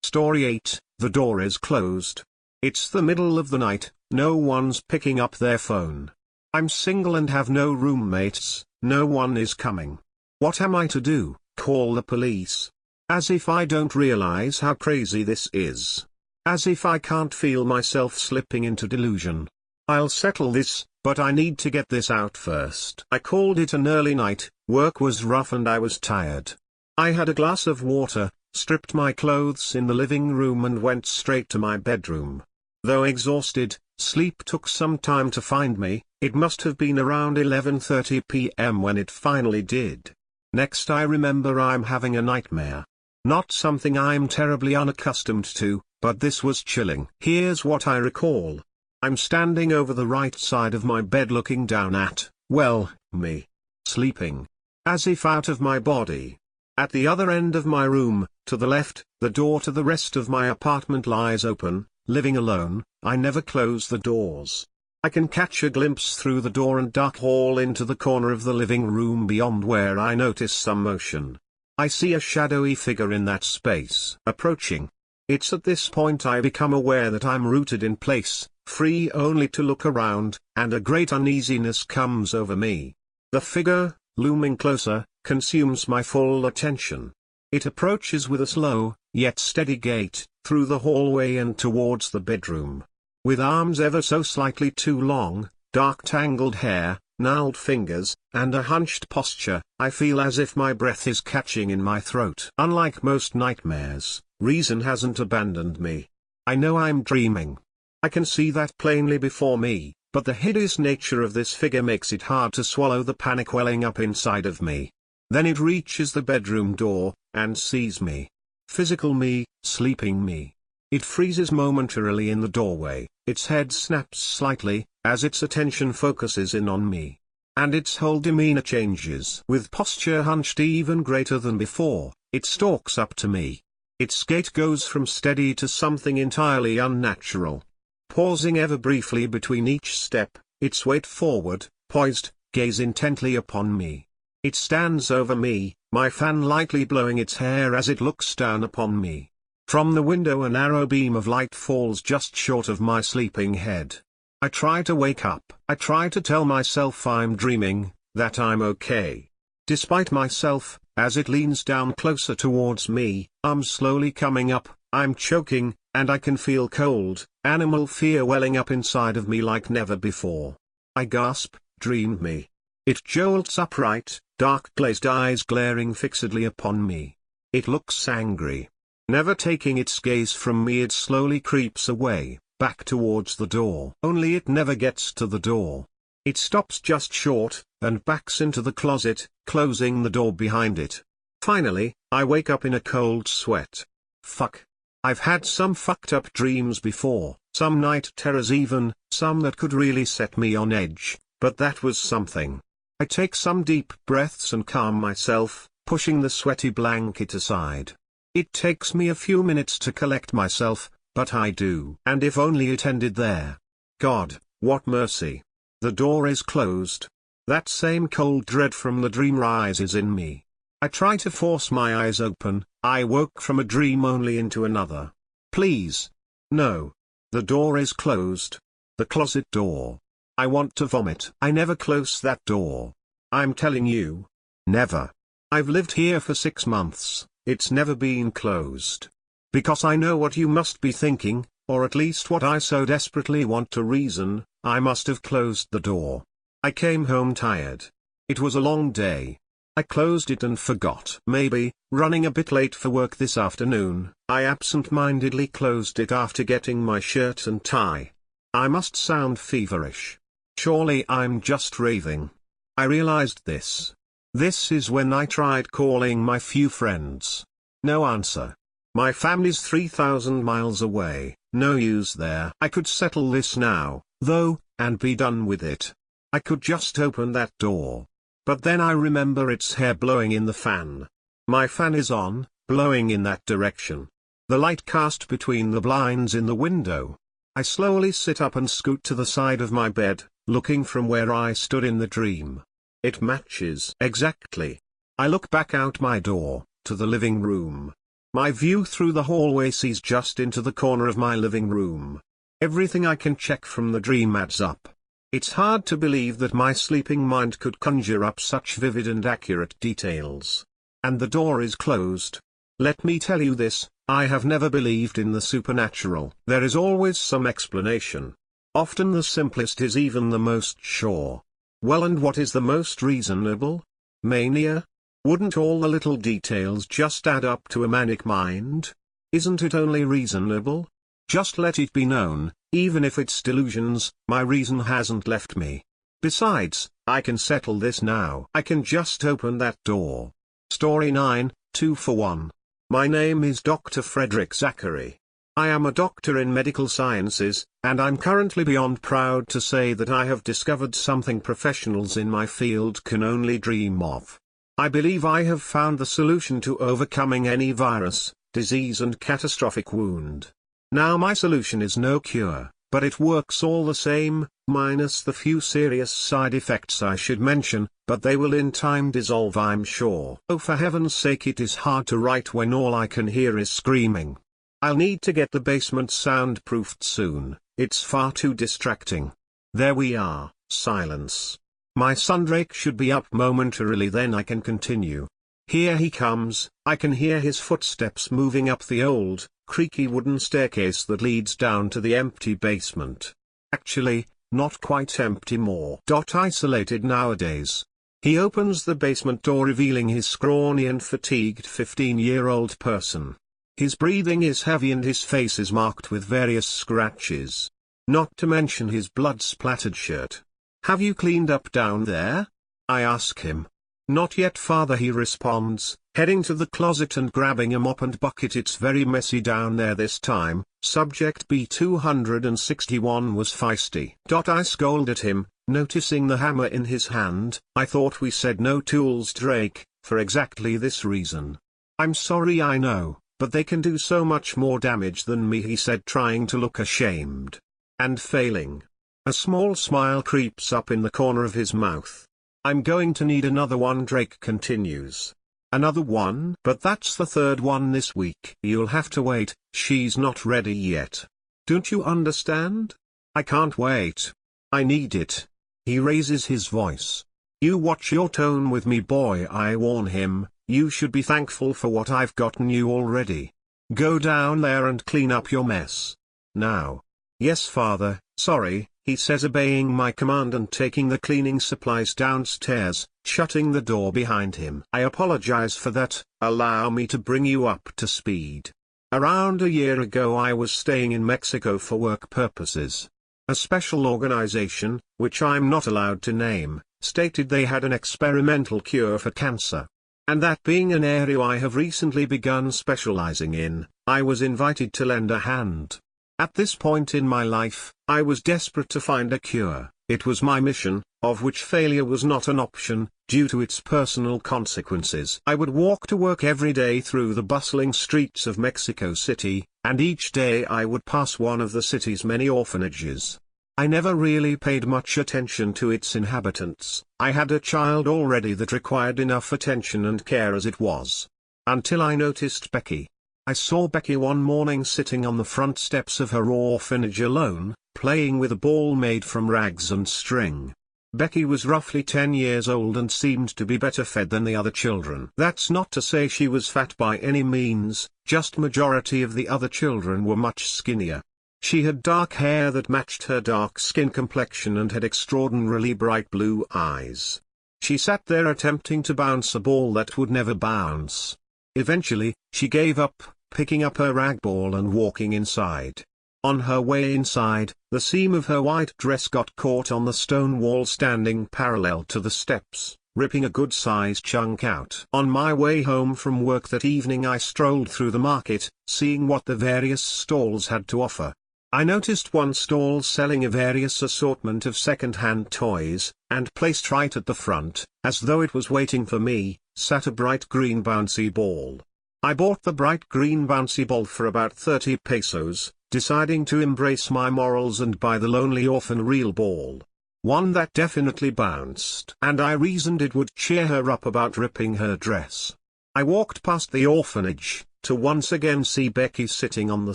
Story 8, the door is closed. It's the middle of the night, no one's picking up their phone. I'm single and have no roommates, no one is coming. What am I to do? Call the police? As if I don't realize how crazy this is. As if I can't feel myself slipping into delusion. I'll settle this, but I need to get this out first. I called it an early night, work was rough and I was tired. I had a glass of water, stripped my clothes in the living room and went straight to my bedroom. Though exhausted, sleep took some time to find me. It must have been around 11:30 p.m. when it finally did. Next I remember I'm having a nightmare. Not something I'm terribly unaccustomed to, but this was chilling. Here's what I recall. I'm standing over the right side of my bed looking down at, well, me. Sleeping. As if out of my body. At the other end of my room, to the left, the door to the rest of my apartment lies open. Living alone, I never close the doors. I can catch a glimpse through the door and dark hall into the corner of the living room beyond where I notice some motion. I see a shadowy figure in that space approaching. It's at this point I become aware that I'm rooted in place, free only to look around, and a great uneasiness comes over me. The figure, looming closer, consumes my full attention. It approaches with a slow, yet steady gait, through the hallway and towards the bedroom. With arms ever so slightly too long, dark tangled hair, gnarled fingers, and a hunched posture, I feel as if my breath is catching in my throat. Unlike most nightmares, reason hasn't abandoned me. I know I'm dreaming. I can see that plainly before me, but the hideous nature of this figure makes it hard to swallow the panic welling up inside of me. Then it reaches the bedroom door, and sees me. Physical me, sleeping me. It freezes momentarily in the doorway, its head snaps slightly, as its attention focuses in on me. And its whole demeanor changes. With posture hunched even greater than before, it stalks up to me. Its gait goes from steady to something entirely unnatural. Pausing ever briefly between each step, its weight forward, poised, gaze intently upon me. It stands over me, my fan lightly blowing its hair as it looks down upon me. From the window a narrow beam of light falls just short of my sleeping head. I try to wake up. I try to tell myself I'm dreaming, that I'm okay. Despite myself, as it leans down closer towards me, I'm slowly coming up, I'm choking, and I can feel cold, animal fear welling up inside of me like never before. I gasp, dream me. It jolts upright, dark glazed eyes glaring fixedly upon me. It looks angry. Never taking its gaze from me, it slowly creeps away, back towards the door. Only it never gets to the door. It stops just short, and backs into the closet, closing the door behind it. Finally, I wake up in a cold sweat. Fuck. I've had some fucked up dreams before, some night terrors even, some that could really set me on edge, but that was something. I take some deep breaths and calm myself, pushing the sweaty blanket aside. It takes me a few minutes to collect myself, but I do. And if only it ended there. God, what mercy. The door is closed. That same cold dread from the dream rises in me. I try to force my eyes open. I woke from a dream only into another. Please. No. The door is closed. The closet door. I want to vomit. I never close that door. I'm telling you. Never. I've lived here for 6 months, it's never been closed. Because I know what you must be thinking, or at least what I so desperately want to reason, I must have closed the door. I came home tired. It was a long day. I closed it and forgot. Maybe, running a bit late for work this afternoon, I absent-mindedly closed it after getting my shirt and tie. I must sound feverish. Surely I'm just raving. I realized this. This is when I tried calling my few friends. No answer. My family's 3,000 miles away, no use there. I could settle this now, though, and be done with it. I could just open that door. But then I remember its hair blowing in the fan. My fan is on, blowing in that direction. The light cast between the blinds in the window. I slowly sit up and scoot to the side of my bed, looking from where I stood in the dream. It matches exactly. I look back out my door, to the living room. My view through the hallway sees just into the corner of my living room. Everything I can check from the dream adds up. It's hard to believe that my sleeping mind could conjure up such vivid and accurate details. And the door is closed. Let me tell you this, I have never believed in the supernatural. There is always some explanation. Often the simplest is even the most sure. Well, and what is the most reasonable? Mania? Wouldn't all the little details just add up to a manic mind? Isn't it only reasonable? Just let it be known, even if it's delusions, my reason hasn't left me. Besides, I can settle this now. I can just open that door. Story 9, 2 for 1. My name is Dr. Frederick Zachary. I am a doctor in medical sciences, and I'm currently beyond proud to say that I have discovered something professionals in my field can only dream of. I believe I have found the solution to overcoming any virus, disease and catastrophic wound. Now my solution is no cure, but it works all the same, minus the few serious side effects I should mention, but they will in time dissolve, I'm sure. Oh, for heaven's sake, it is hard to write when all I can hear is screaming. I'll need to get the basement soundproofed soon, it's far too distracting. There we are, silence. My sundrake should be up momentarily, then I can continue. Here he comes. I can hear his footsteps moving up the old, creaky wooden staircase that leads down to the empty basement. Actually, not quite empty, more isolated nowadays. He opens the basement door, revealing his scrawny and fatigued 15-year-old person. His breathing is heavy and his face is marked with various scratches. Not to mention his blood-splattered shirt. "Have you cleaned up down there?" I ask him. "Not yet, father," he responds, heading to the closet and grabbing a mop and bucket. "It's very messy down there this time." Subject B261 was feisty. I scolded him, noticing the hammer in his hand. "I thought we said no tools, Drake, for exactly this reason." "I'm sorry, I know, but they can do so much more damage than me," he said, trying to look ashamed. And failing. A small smile creeps up in the corner of his mouth. "I'm going to need another one," Drake continues. "Another one? But that's the third one this week." "You'll have to wait, she's not ready yet. Don't you understand? I can't wait. I need it." He raises his voice. "You watch your tone with me, boy," I warn him. "You should be thankful for what I've gotten you already. Go down there and clean up your mess. Now." "Yes, father, sorry," he says, obeying my command and taking the cleaning supplies downstairs, shutting the door behind him. "I apologize for that. Allow me to bring you up to speed. Around a year ago I was staying in Mexico for work purposes. A special organization, which I'm not allowed to name, stated they had an experimental cure for cancer. And that being an area I have recently begun specializing in, I was invited to lend a hand. At this point in my life, I was desperate to find a cure. It was my mission, of which failure was not an option, due to its personal consequences. I would walk to work every day through the bustling streets of Mexico City, and each day I would pass one of the city's many orphanages. I never really paid much attention to its inhabitants. I had a child already that required enough attention and care as it was. Until I noticed Becky. I saw Becky one morning sitting on the front steps of her orphanage alone, playing with a ball made from rags and string. Becky was roughly 10 years old and seemed to be better fed than the other children. That's not to say she was fat by any means, just majority of the other children were much skinnier. She had dark hair that matched her dark skin complexion and had extraordinarily bright blue eyes. She sat there attempting to bounce a ball that would never bounce. Eventually, she gave up, picking up her rag ball and walking inside. On her way inside, the seam of her white dress got caught on the stone wall standing parallel to the steps, ripping a good-sized chunk out. On my way home from work that evening I strolled through the market, seeing what the various stalls had to offer. I noticed one stall selling a various assortment of second-hand toys, and placed right at the front, as though it was waiting for me, sat a bright green bouncy ball. I bought the bright green bouncy ball for about 30 pesos, deciding to embrace my morals and buy the lonely orphan real ball. One that definitely bounced. And I reasoned it would cheer her up about ripping her dress. I walked past the orphanage, to once again see Becky sitting on the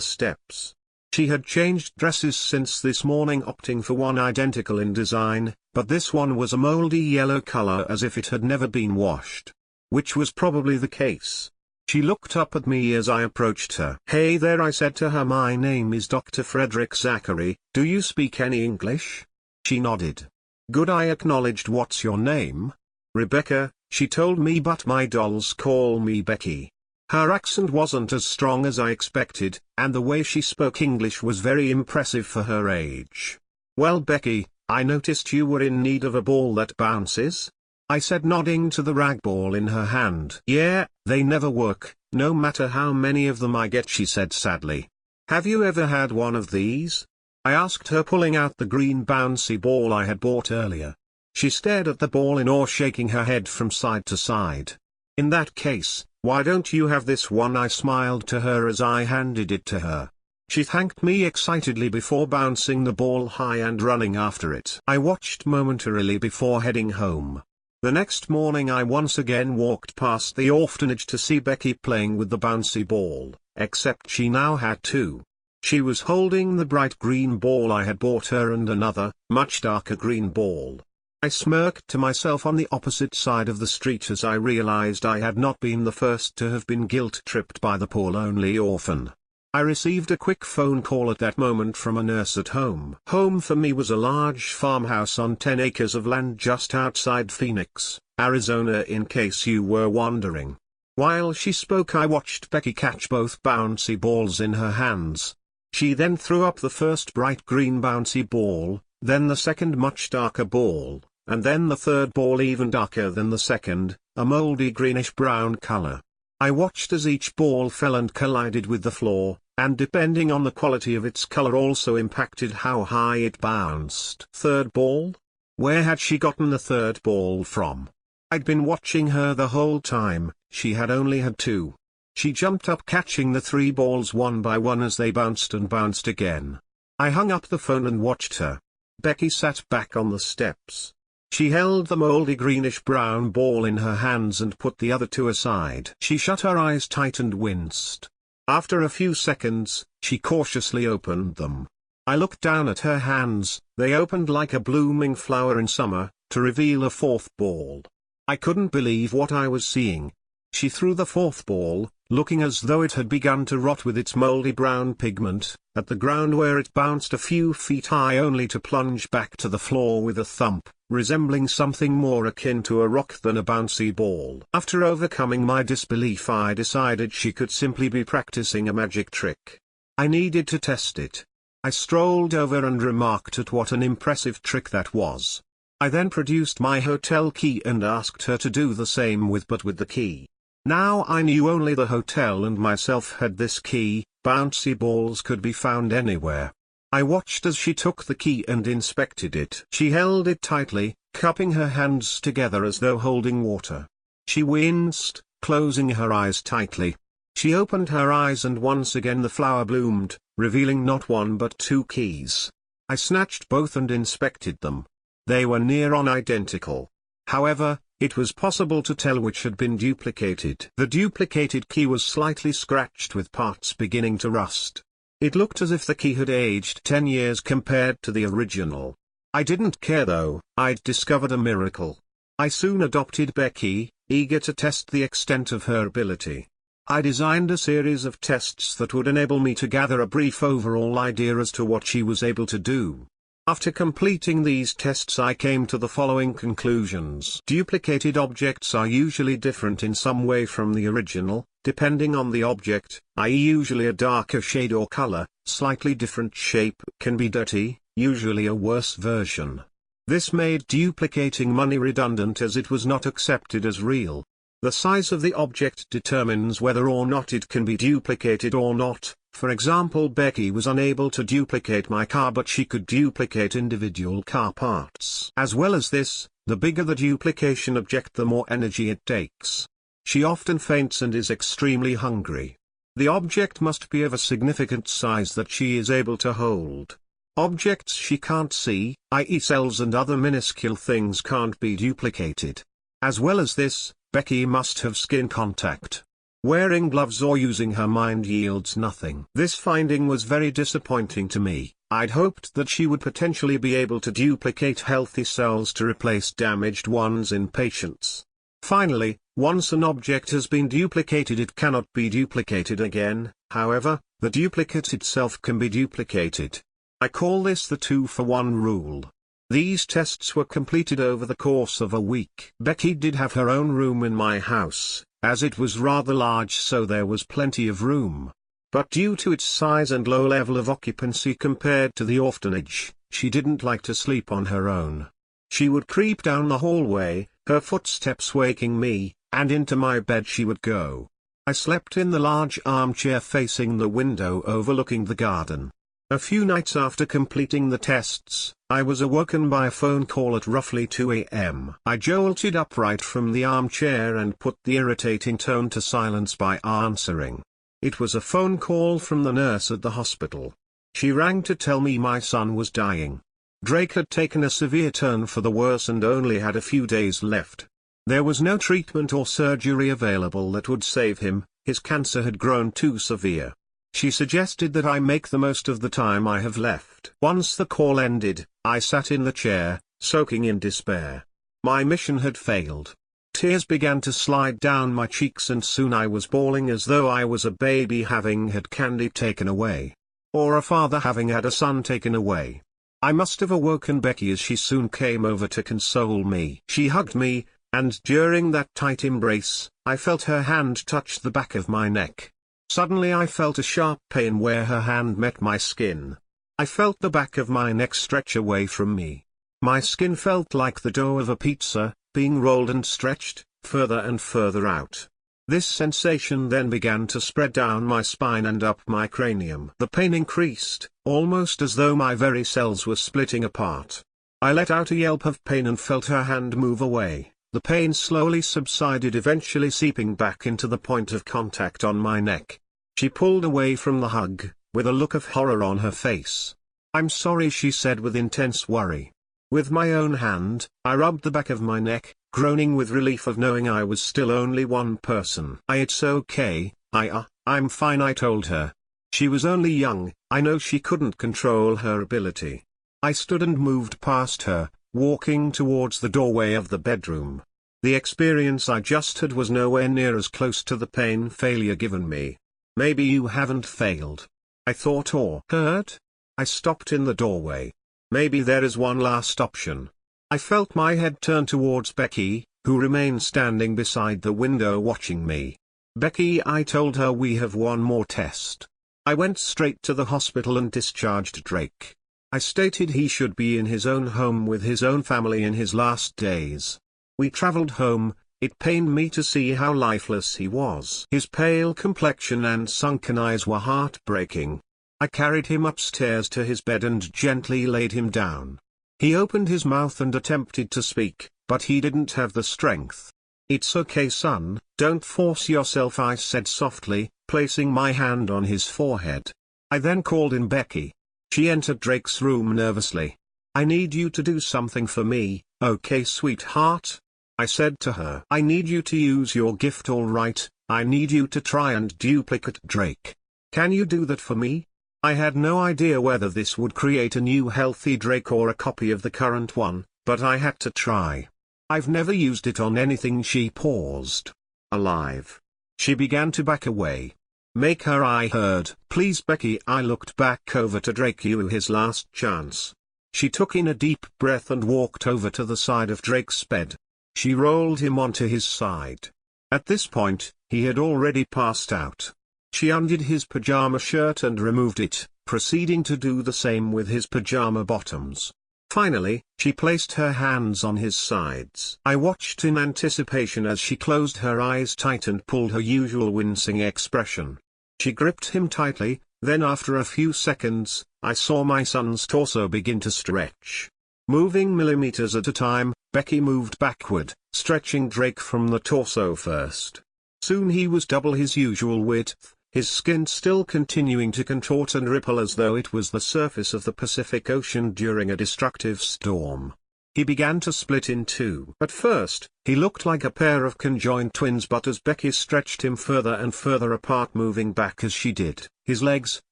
steps. She had changed dresses since this morning, opting for one identical in design, but this one was a moldy yellow color as if it had never been washed. Which was probably the case. She looked up at me as I approached her. "Hey there," I said to her. "My name is Dr. Frederick Zachary. Do you speak any English?" She nodded. "Good," I acknowledged. "What's your name?" "Rebecca," she told me, "but my dolls call me Becky." Her accent wasn't as strong as I expected, and the way she spoke English was very impressive for her age. "Well, Becky, I noticed you were in need of a ball that bounces," I said, nodding to the rag ball in her hand. "Yeah, they never work, no matter how many of them I get," she said sadly. "Have you ever had one of these?" I asked her, pulling out the green bouncy ball I had bought earlier. She stared at the ball in awe, shaking her head from side to side. "In that case, why don't you have this one?" I smiled to her as I handed it to her. She thanked me excitedly before bouncing the ball high and running after it. I watched momentarily before heading home. The next morning I once again walked past the orphanage to see Becky playing with the bouncy ball, except she now had two. She was holding the bright green ball I had bought her and another, much darker green ball. I smirked to myself on the opposite side of the street as I realized I had not been the first to have been guilt-tripped by the poor lonely orphan. I received a quick phone call at that moment from a nurse at home. Home for me was a large farmhouse on 10 acres of land just outside Phoenix, Arizona, in case you were wondering. While she spoke, I watched Becky catch both bouncy balls in her hands. She then threw up the first bright green bouncy ball, then the second much darker ball, and then the third ball even darker than the second, a moldy greenish-brown color. I watched as each ball fell and collided with the floor, and depending on the quality of its color also impacted how high it bounced. Third ball? Where had she gotten the third ball from? I'd been watching her the whole time. She had only had two. She jumped up, catching the three balls one by one as they bounced and bounced again. I hung up the phone and watched her. Becky sat back on the steps. She held the moldy greenish-brown ball in her hands and put the other two aside. She shut her eyes tight and winced. After a few seconds, she cautiously opened them. I looked down at her hands. They opened like a blooming flower in summer, to reveal a fourth ball. I couldn't believe what I was seeing. She threw the fourth ball, looking as though it had begun to rot with its moldy brown pigment, at the ground where it bounced a few feet high, only to plunge back to the floor with a thump, resembling something more akin to a rock than a bouncy ball. After overcoming my disbelief, I decided she could simply be practicing a magic trick. I needed to test it. I strolled over and remarked at what an impressive trick that was. I then produced my hotel key and asked her to do the same with the key. Now I knew only the hotel and myself had this key. Bouncy balls could be found anywhere. I watched as she took the key and inspected it. She held it tightly, cupping her hands together as though holding water. She winced, closing her eyes tightly. She opened her eyes and once again the flower bloomed, revealing not one but two keys. I snatched both and inspected them. They were near on identical. However, it was possible to tell which had been duplicated. The duplicated key was slightly scratched with parts beginning to rust. It looked as if the key had aged 10 years compared to the original. I didn't care though, I'd discovered a miracle. I soon adopted Becky, eager to test the extent of her ability. I designed a series of tests that would enable me to gather a brief overall idea as to what she was able to do. After completing these tests I came to the following conclusions. Duplicated objects are usually different in some way from the original, depending on the object, i.e. usually a darker shade or color, slightly different shape, can be dirty, usually a worse version. This made duplicating money redundant as it was not accepted as real. The size of the object determines whether or not it can be duplicated or not. For example, Becky was unable to duplicate my car, but she could duplicate individual car parts. As well as this, the bigger the duplication object, the more energy it takes. She often faints and is extremely hungry. The object must be of a significant size that she is able to hold. Objects she can't see, i.e. cells and other minuscule things, can't be duplicated. As well as this, Becky must have skin contact. Wearing gloves or using her mind yields nothing. This finding was very disappointing to me. I'd hoped that she would potentially be able to duplicate healthy cells to replace damaged ones in patients. Finally, once an object has been duplicated, it cannot be duplicated again. However, the duplicate itself can be duplicated. I call this the 2-for-1 rule. These tests were completed over the course of a week. Becky did have her own room in my house, as it was rather large, so there was plenty of room. But due to its size and low level of occupancy compared to the orphanage, she didn't like to sleep on her own. She would creep down the hallway, her footsteps waking me, and into my bed she would go. I slept in the large armchair facing the window overlooking the garden. A few nights after completing the tests, I was awoken by a phone call at roughly 2 a.m. I jolted upright from the armchair and put the irritating tone to silence by answering. It was a phone call from the nurse at the hospital. She rang to tell me my son was dying. Drake had taken a severe turn for the worse and only had a few days left. There was no treatment or surgery available that would save him. His cancer had grown too severe. She suggested that I make the most of the time I have left. Once the call ended, I sat in the chair, soaking in despair. My mission had failed. Tears began to slide down my cheeks and soon I was bawling as though I was a baby having had candy taken away. Or a father having had a son taken away. I must have awoken Becky as she soon came over to console me. She hugged me, and during that tight embrace, I felt her hand touch the back of my neck. Suddenly I felt a sharp pain where her hand met my skin. I felt the back of my neck stretch away from me. My skin felt like the dough of a pizza, being rolled and stretched, further and further out. This sensation then began to spread down my spine and up my cranium. The pain increased, almost as though my very cells were splitting apart. I let out a yelp of pain and felt her hand move away. The pain slowly subsided, eventually seeping back into the point of contact on my neck. She pulled away from the hug, with a look of horror on her face. "I'm sorry," she said with intense worry. With my own hand, I rubbed the back of my neck, groaning with relief of knowing I was still only one person. "It's okay, I'm fine," I told her. She was only young, I know she couldn't control her ability. I stood and moved past her, walking towards the doorway of the bedroom. The experience I just had was nowhere near as close to the pain failure given me. Maybe you haven't failed, I thought, or heard. I stopped in the doorway. Maybe there is one last option. I felt my head turn towards Becky, who remained standing beside the window watching me. "Becky," I told her, "we have one more test." I went straight to the hospital and discharged Drake. I stated he should be in his own home with his own family in his last days. We traveled home. It pained me to see how lifeless he was. His pale complexion and sunken eyes were heartbreaking. I carried him upstairs to his bed and gently laid him down. He opened his mouth and attempted to speak, but he didn't have the strength. "It's okay, son, don't force yourself," I said softly, placing my hand on his forehead. I then called in Becky. She entered Drake's room nervously. "I need you to do something for me, okay sweetheart?" I said to her. "I need you to use your gift, alright? I need you to try and duplicate Drake. Can you do that for me?" I had no idea whether this would create a new healthy Drake or a copy of the current one, but I had to try. "I've never used it on anything." She paused. "Alive." She began to back away. "Make her," I heard. "Please Becky." I looked back over to Drake. "You his last chance." She took in a deep breath and walked over to the side of Drake's bed. She rolled him onto his side. At this point, he had already passed out. She undid his pajama shirt and removed it, proceeding to do the same with his pajama bottoms. Finally, she placed her hands on his sides. I watched in anticipation as she closed her eyes tight and pulled her usual wincing expression. She gripped him tightly, then after a few seconds, I saw my son's torso begin to stretch. Moving millimeters at a time, Becky moved backward, stretching Drake from the torso first. Soon he was double his usual width, his skin still continuing to contort and ripple as though it was the surface of the Pacific Ocean during a destructive storm. He began to split in two. At first, he looked like a pair of conjoined twins, but as Becky stretched him further and further apart, moving back as she did, his legs,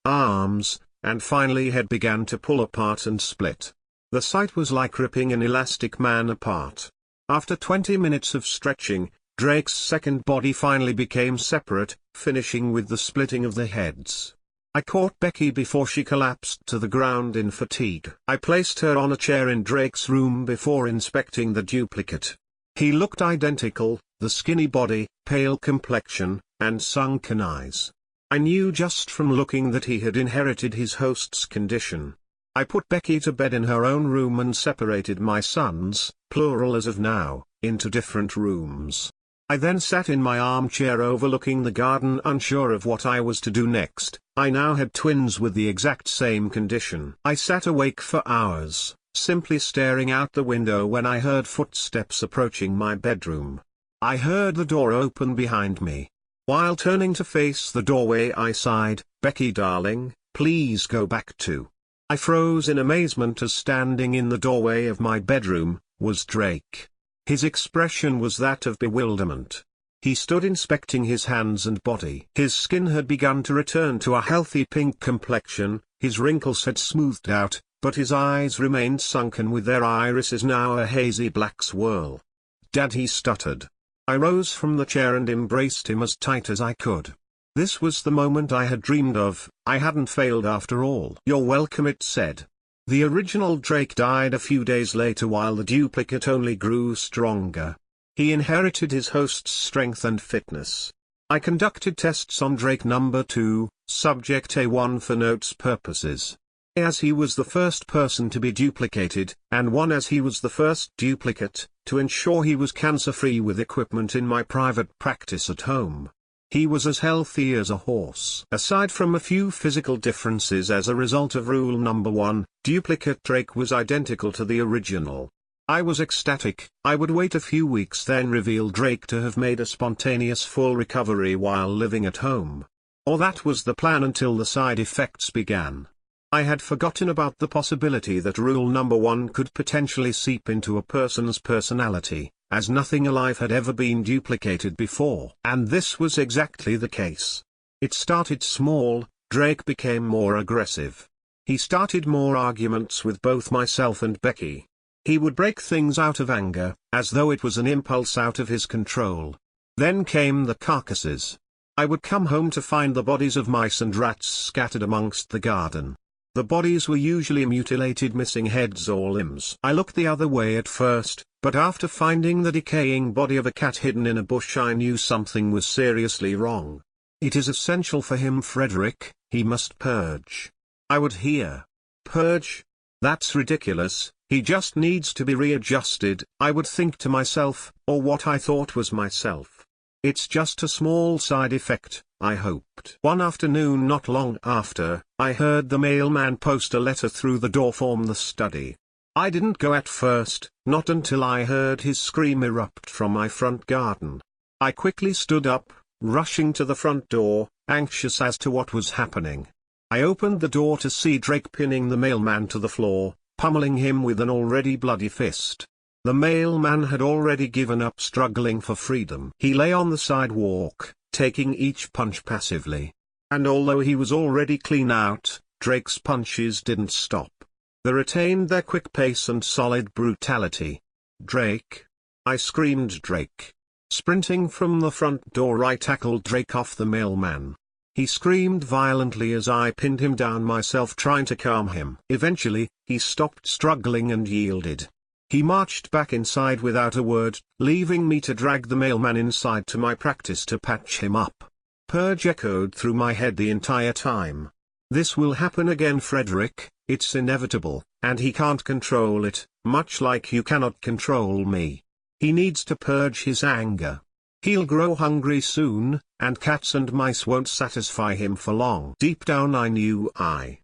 arms, and finally head began to pull apart and split. The sight was like ripping an elastic man apart. After 20 minutes of stretching, Drake's second body finally became separate, finishing with the splitting of the heads. I caught Becky before she collapsed to the ground in fatigue. I placed her on a chair in Drake's room before inspecting the duplicate. He looked identical, the skinny body, pale complexion, and sunken eyes. I knew just from looking that he had inherited his host's condition. I put Becky to bed in her own room and separated my sons, plural as of now, into different rooms. I then sat in my armchair overlooking the garden, unsure of what I was to do next. I now had twins with the exact same condition. I sat awake for hours, simply staring out the window when I heard footsteps approaching my bedroom. I heard the door open behind me. While turning to face the doorway I sighed, "Becky darling, please go back to." I froze in amazement as standing in the doorway of my bedroom, was Drake. His expression was that of bewilderment. He stood inspecting his hands and body. His skin had begun to return to a healthy pink complexion, his wrinkles had smoothed out, but his eyes remained sunken with their irises now a hazy black swirl. "Dad," he stuttered. I rose from the chair and embraced him as tight as I could. This was the moment I had dreamed of. I hadn't failed after all. "You're welcome," it said. The original Drake died a few days later while the duplicate only grew stronger. He inherited his host's strength and fitness. I conducted tests on Drake number 2, subject A1 for notes purposes. As he was the first person to be duplicated, and 1 as he was the first duplicate, to ensure he was cancer-free with equipment in my private practice at home. He was as healthy as a horse. Aside from a few physical differences as a result of rule number 1, duplicate Drake was identical to the original. I was ecstatic. I would wait a few weeks then reveal Drake to have made a spontaneous full recovery while living at home. Or that was the plan until the side effects began. I had forgotten about the possibility that rule number 1 could potentially seep into a person's personality, as nothing alive had ever been duplicated before. And this was exactly the case. It started small. Drake became more aggressive. He started more arguments with both myself and Becky. He would break things out of anger, as though it was an impulse out of his control. Then came the carcasses. I would come home to find the bodies of mice and rats scattered amongst the garden. The bodies were usually mutilated, missing heads or limbs. I looked the other way at first, but after finding the decaying body of a cat hidden in a bush I knew something was seriously wrong. "It is essential for him, Frederick, he must purge." I would hear. "Purge? That's ridiculous, he just needs to be readjusted," I would think to myself, or what I thought was myself. "It's just a small side effect," I hoped. One afternoon not long after, I heard the mailman post a letter through the door from the study. I didn't go at first, not until I heard his scream erupt from my front garden. I quickly stood up, rushing to the front door, anxious as to what was happening. I opened the door to see Drake pinning the mailman to the floor, pummeling him with an already bloody fist. The mailman had already given up struggling for freedom. He lay on the sidewalk, taking each punch passively. And although he was already clean out, Drake's punches didn't stop. They retained their quick pace and solid brutality. "Drake!" I screamed. Drake. Sprinting from the front door, I tackled Drake off the mailman. He screamed violently as I pinned him down myself, trying to calm him. Eventually, he stopped struggling and yielded. He marched back inside without a word, leaving me to drag the mailman inside to my practice to patch him up. Purge echoed through my head the entire time. This will happen again, Frederick, it's inevitable, and he can't control it, much like you cannot control me. He needs to purge his anger. He'll grow hungry soon, and cats and mice won't satisfy him for long. Deep down I knew I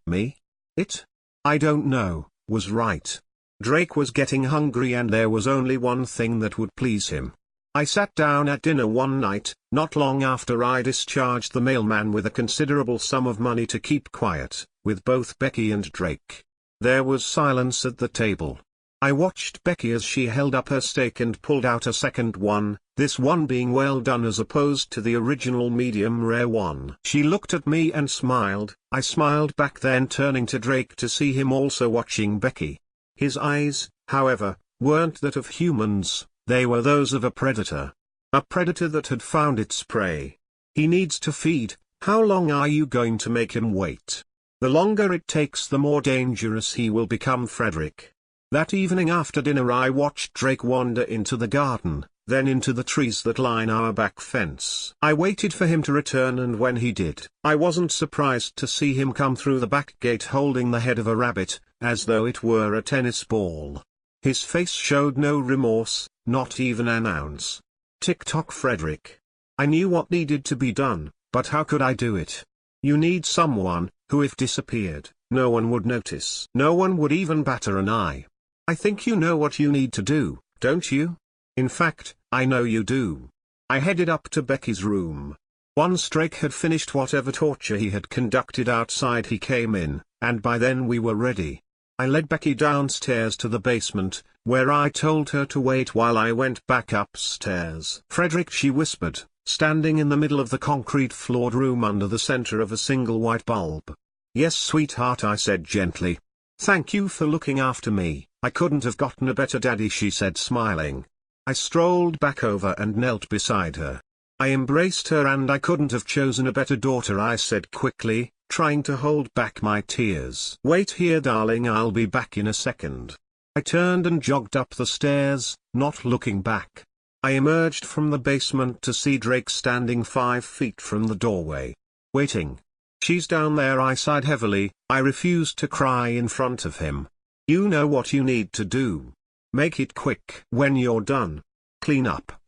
don't know, was right. Drake was getting hungry and there was only one thing that would please him. I sat down at dinner one night, not long after I discharged the mailman with a considerable sum of money to keep quiet, with both Becky and Drake. There was silence at the table. I watched Becky as she held up her steak and pulled out a second one, this one being well done as opposed to the original medium rare one. She looked at me and smiled. I smiled back, then turning to Drake to see him also watching Becky. His eyes, however, weren't that of humans, they were those of a predator. A predator that had found its prey. He needs to feed. How long are you going to make him wait? The longer it takes, the more dangerous he will become, Frederick. That evening after dinner I watched Drake wander into the garden, then into the trees that line our back fence. I waited for him to return, and when he did, I wasn't surprised to see him come through the back gate holding the head of a rabbit, as though it were a tennis ball. His face showed no remorse, not even an ounce. Tick-tock, Frederick. I knew what needed to be done, but how could I do it? You need someone, who if disappeared, no one would notice. No one would even batter an eye. I think you know what you need to do, don't you? In fact, I know you do. I headed up to Becky's room. Once Drake had finished whatever torture he had conducted outside, he came in, and by then we were ready. I led Becky downstairs to the basement, where I told her to wait while I went back upstairs. "Frederick," she whispered, standing in the middle of the concrete-floored room under the center of a single white bulb. "Yes, sweetheart," I said gently. "Thank you for looking after me. I couldn't have gotten a better daddy," she said, smiling. I strolled back over and knelt beside her. I embraced her. "And I couldn't have chosen a better daughter," I said quickly, trying to hold back my tears. "Wait here, darling, I'll be back in a second." I turned and jogged up the stairs, not looking back. I emerged from the basement to see Drake standing 5 feet from the doorway. Waiting. "She's down there," I sighed heavily. I refused to cry in front of him. "You know what you need to do. Make it quick. When you're done, clean up,"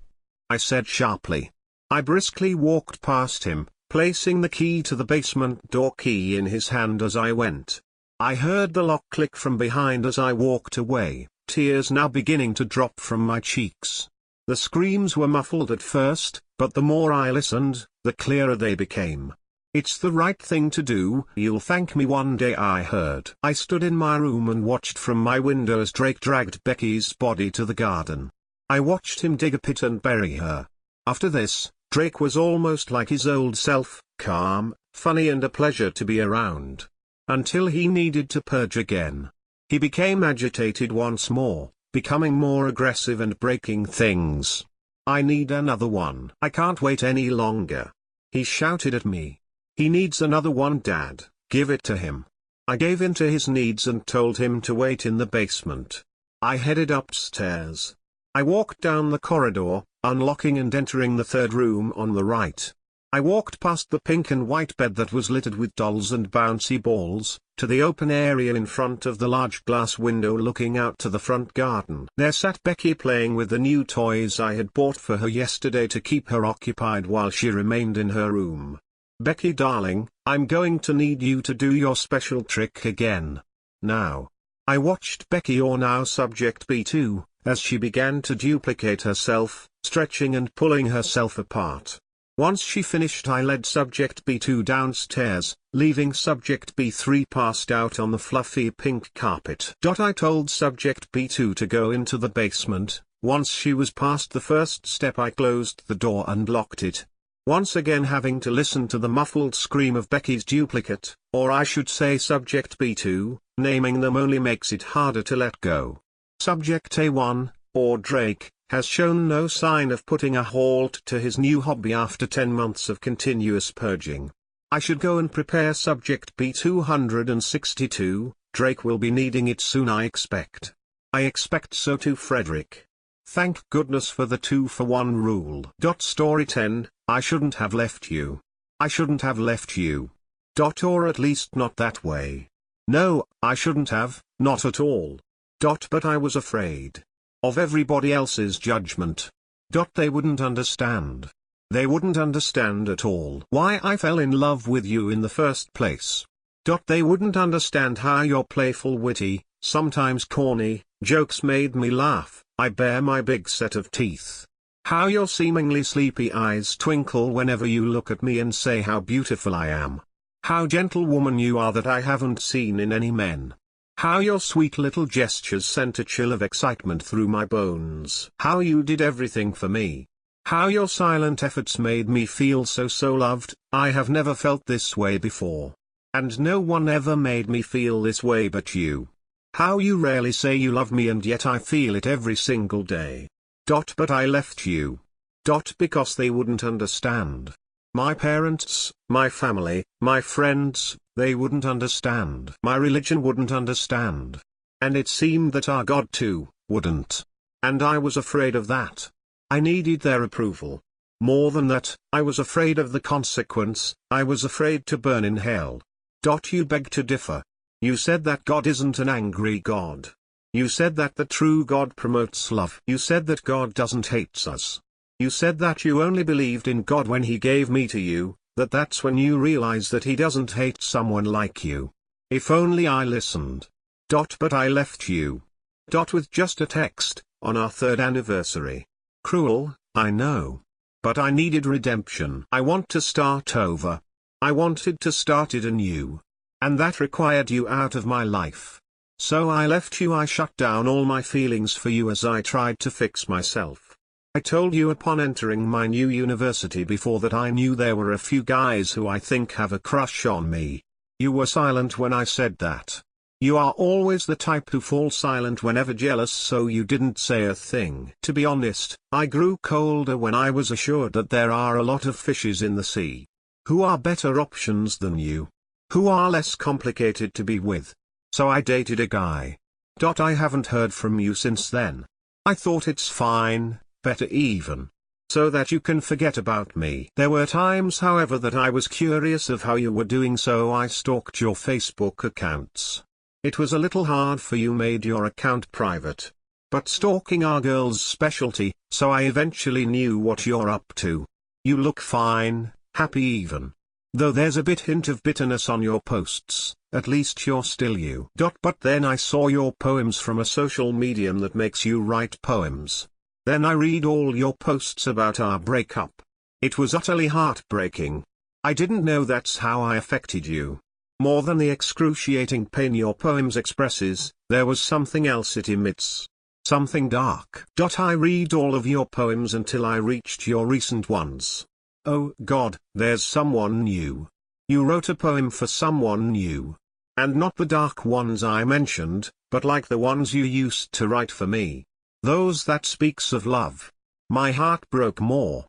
I said sharply. I briskly walked past him, placing the key to the basement door key in his hand as I went. I heard the lock click from behind as I walked away, tears now beginning to drop from my cheeks. The screams were muffled at first, but the more I listened, the clearer they became. "It's the right thing to do, you'll thank me one day," I heard. I stood in my room and watched from my window as Drake dragged Becky's body to the garden. I watched him dig a pit and bury her. After this, Drake was almost like his old self, calm, funny and a pleasure to be around. Until he needed to purge again. He became agitated once more, becoming more aggressive and breaking things. "I need another one. I can't wait any longer," he shouted at me. "He needs another one, Dad, give it to him." I gave in to his needs and told him to wait in the basement. I headed upstairs. I walked down the corridor, unlocking and entering the third room on the right. I walked past the pink and white bed that was littered with dolls and bouncy balls, to the open area in front of the large glass window looking out to the front garden. There sat Becky playing with the new toys I had bought for her yesterday to keep her occupied while she remained in her room. "Becky darling, I'm going to need you to do your special trick again. Now." I watched Becky, or now subject B2, as she began to duplicate herself, stretching and pulling herself apart. Once she finished, I led subject B2 downstairs, leaving subject B3 passed out on the fluffy pink carpet. I told subject B2 to go into the basement. Once she was past the first step, I closed the door and locked it. Once again having to listen to the muffled scream of Becky's duplicate, or I should say subject B2, naming them only makes it harder to let go. Subject A1, or Drake, has shown no sign of putting a halt to his new hobby after 10 months of continuous purging. I should go and prepare subject B262, Drake will be needing it soon, I expect. I expect so too, Frederick. Thank goodness for the 2-for-1 rule. Story 10, I shouldn't have left you. I shouldn't have left you. Or at least not that way. No, I shouldn't have, not at all. But I was afraid of everybody else's judgment. They wouldn't understand. They wouldn't understand at all why I fell in love with you in the first place. They wouldn't understand how your playful, witty, sometimes corny, jokes made me laugh, I bare my big set of teeth. How your seemingly sleepy eyes twinkle whenever you look at me and say how beautiful I am. How gentlewoman you are that I haven't seen in any men. How your sweet little gestures sent a chill of excitement through my bones. How you did everything for me. How your silent efforts made me feel so loved. I have never felt this way before. And no one ever made me feel this way but you. How you rarely say you love me and yet I feel it every single day. But I left you. Because they wouldn't understand. My parents, my family, my friends, they wouldn't understand. My religion wouldn't understand. And it seemed that our God too, wouldn't. And I was afraid of that. I needed their approval. More than that, I was afraid of the consequence, I was afraid to burn in hell. You beg to differ. You said that God isn't an angry God. You said that the true God promotes love. You said that God doesn't hate us. You said that you only believed in God when He gave me to you, that's when you realize that He doesn't hate someone like you. If only I listened. But I left you. With just a text, on our 3rd anniversary. Cruel, I know. But I needed redemption. I want to start over. I wanted to start it anew. And that required you out of my life. So I left you. I shut down all my feelings for you as I tried to fix myself. I told you upon entering my new university before that I knew there were a few guys who I think have a crush on me. You were silent when I said that. You are always the type who falls silent whenever jealous, so you didn't say a thing. To be honest, I grew colder when I was assured that there are a lot of fishes in the sea. Who are better options than you. Who are less complicated to be with. So I dated a guy. I haven't heard from you since then. I thought it's fine. Better even. So that you can forget about me. There were times, however, that I was curious of how you were doing, so I stalked your Facebook accounts. It was a little hard for you made your account private. But stalking are girls' specialty, so I eventually knew what you're up to. You look fine, happy even. Though there's a hint of bitterness on your posts, at least you're still you. But then I saw your poems from a social medium that makes you write poems. Then I read all your posts about our breakup. It was utterly heartbreaking. I didn't know that's how I affected you. More than the excruciating pain your poems expresses, there was something else it emits. Something dark. I read all of your poems until I reached your recent ones. Oh God, there's someone new. You wrote a poem for someone new. And not the dark ones I mentioned, but like the ones you used to write for me. Those that speaks of love. My heart broke more.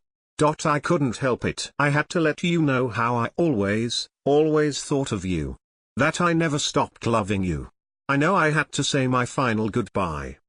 I couldn't help it. I had to let you know how I always thought of you. That I never stopped loving you. I know I had to say my final goodbye.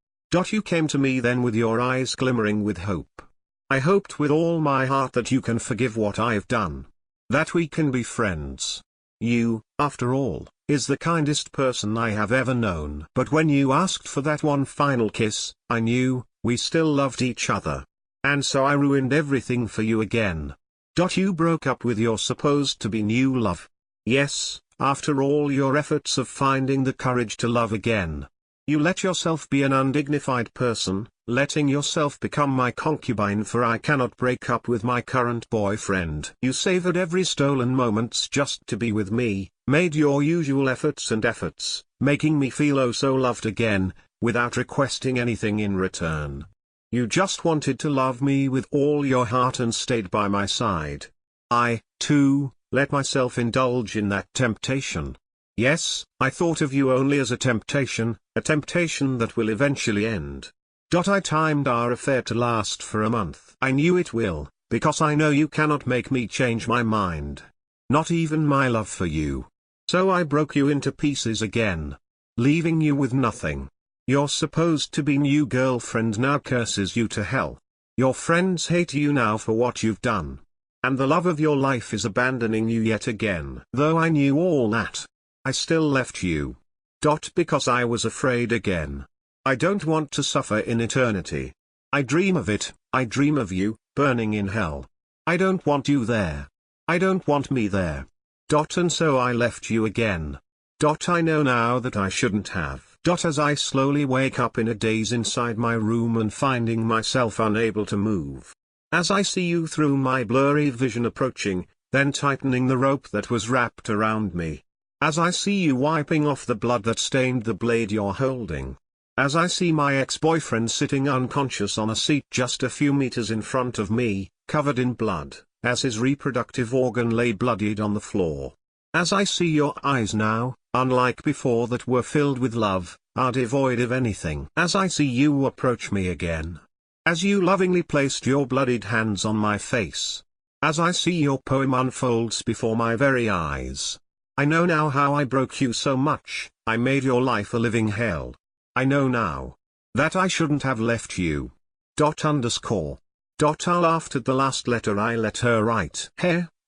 You came to me then with your eyes glimmering with hope. I hoped with all my heart that you can forgive what I've done. That we can be friends. You, after all, is the kindest person I have ever known. But when you asked for that one final kiss, I knew, we still loved each other. And so I ruined everything for you again. You broke up with your supposed-to-be new love. Yes, after all your efforts of finding the courage to love again. You let yourself be an undignified person, letting yourself become my concubine, for I cannot break up with my current boyfriend. You savored every stolen moments just to be with me, made your usual efforts, making me feel oh so loved again, without requesting anything in return. You just wanted to love me with all your heart and stayed by my side. I, too, let myself indulge in that temptation. Yes, I thought of you only as a temptation that will eventually end. I timed our affair to last for a month. I knew it will, because I know you cannot make me change my mind. Not even my love for you. So I broke you into pieces again, leaving you with nothing. Your supposed to be new girlfriend now curses you to hell. Your friends hate you now for what you've done. And the love of your life is abandoning you yet again. Though I knew all that, I still left you. Because I was afraid again. I don't want to suffer in eternity. I dream of it, I dream of you, burning in hell. I don't want you there. I don't want me there. And so I left you again. I know now that I shouldn't have. As I slowly wake up in a daze inside my room and finding myself unable to move. As I see you through my blurry vision approaching, then tightening the rope that was wrapped around me. As I see you wiping off the blood that stained the blade you're holding. As I see my ex-boyfriend sitting unconscious on a seat just a few meters in front of me, covered in blood, as his reproductive organ lay bloodied on the floor. As I see your eyes now, unlike before that were filled with love, are devoid of anything. As I see you approach me again. As you lovingly placed your bloodied hands on my face. As I see your poem unfolds before my very eyes. I know now how I broke you so much, I made your life a living hell. I know now that I shouldn't have left you. Underscore. I laughed at the last letter I let her write.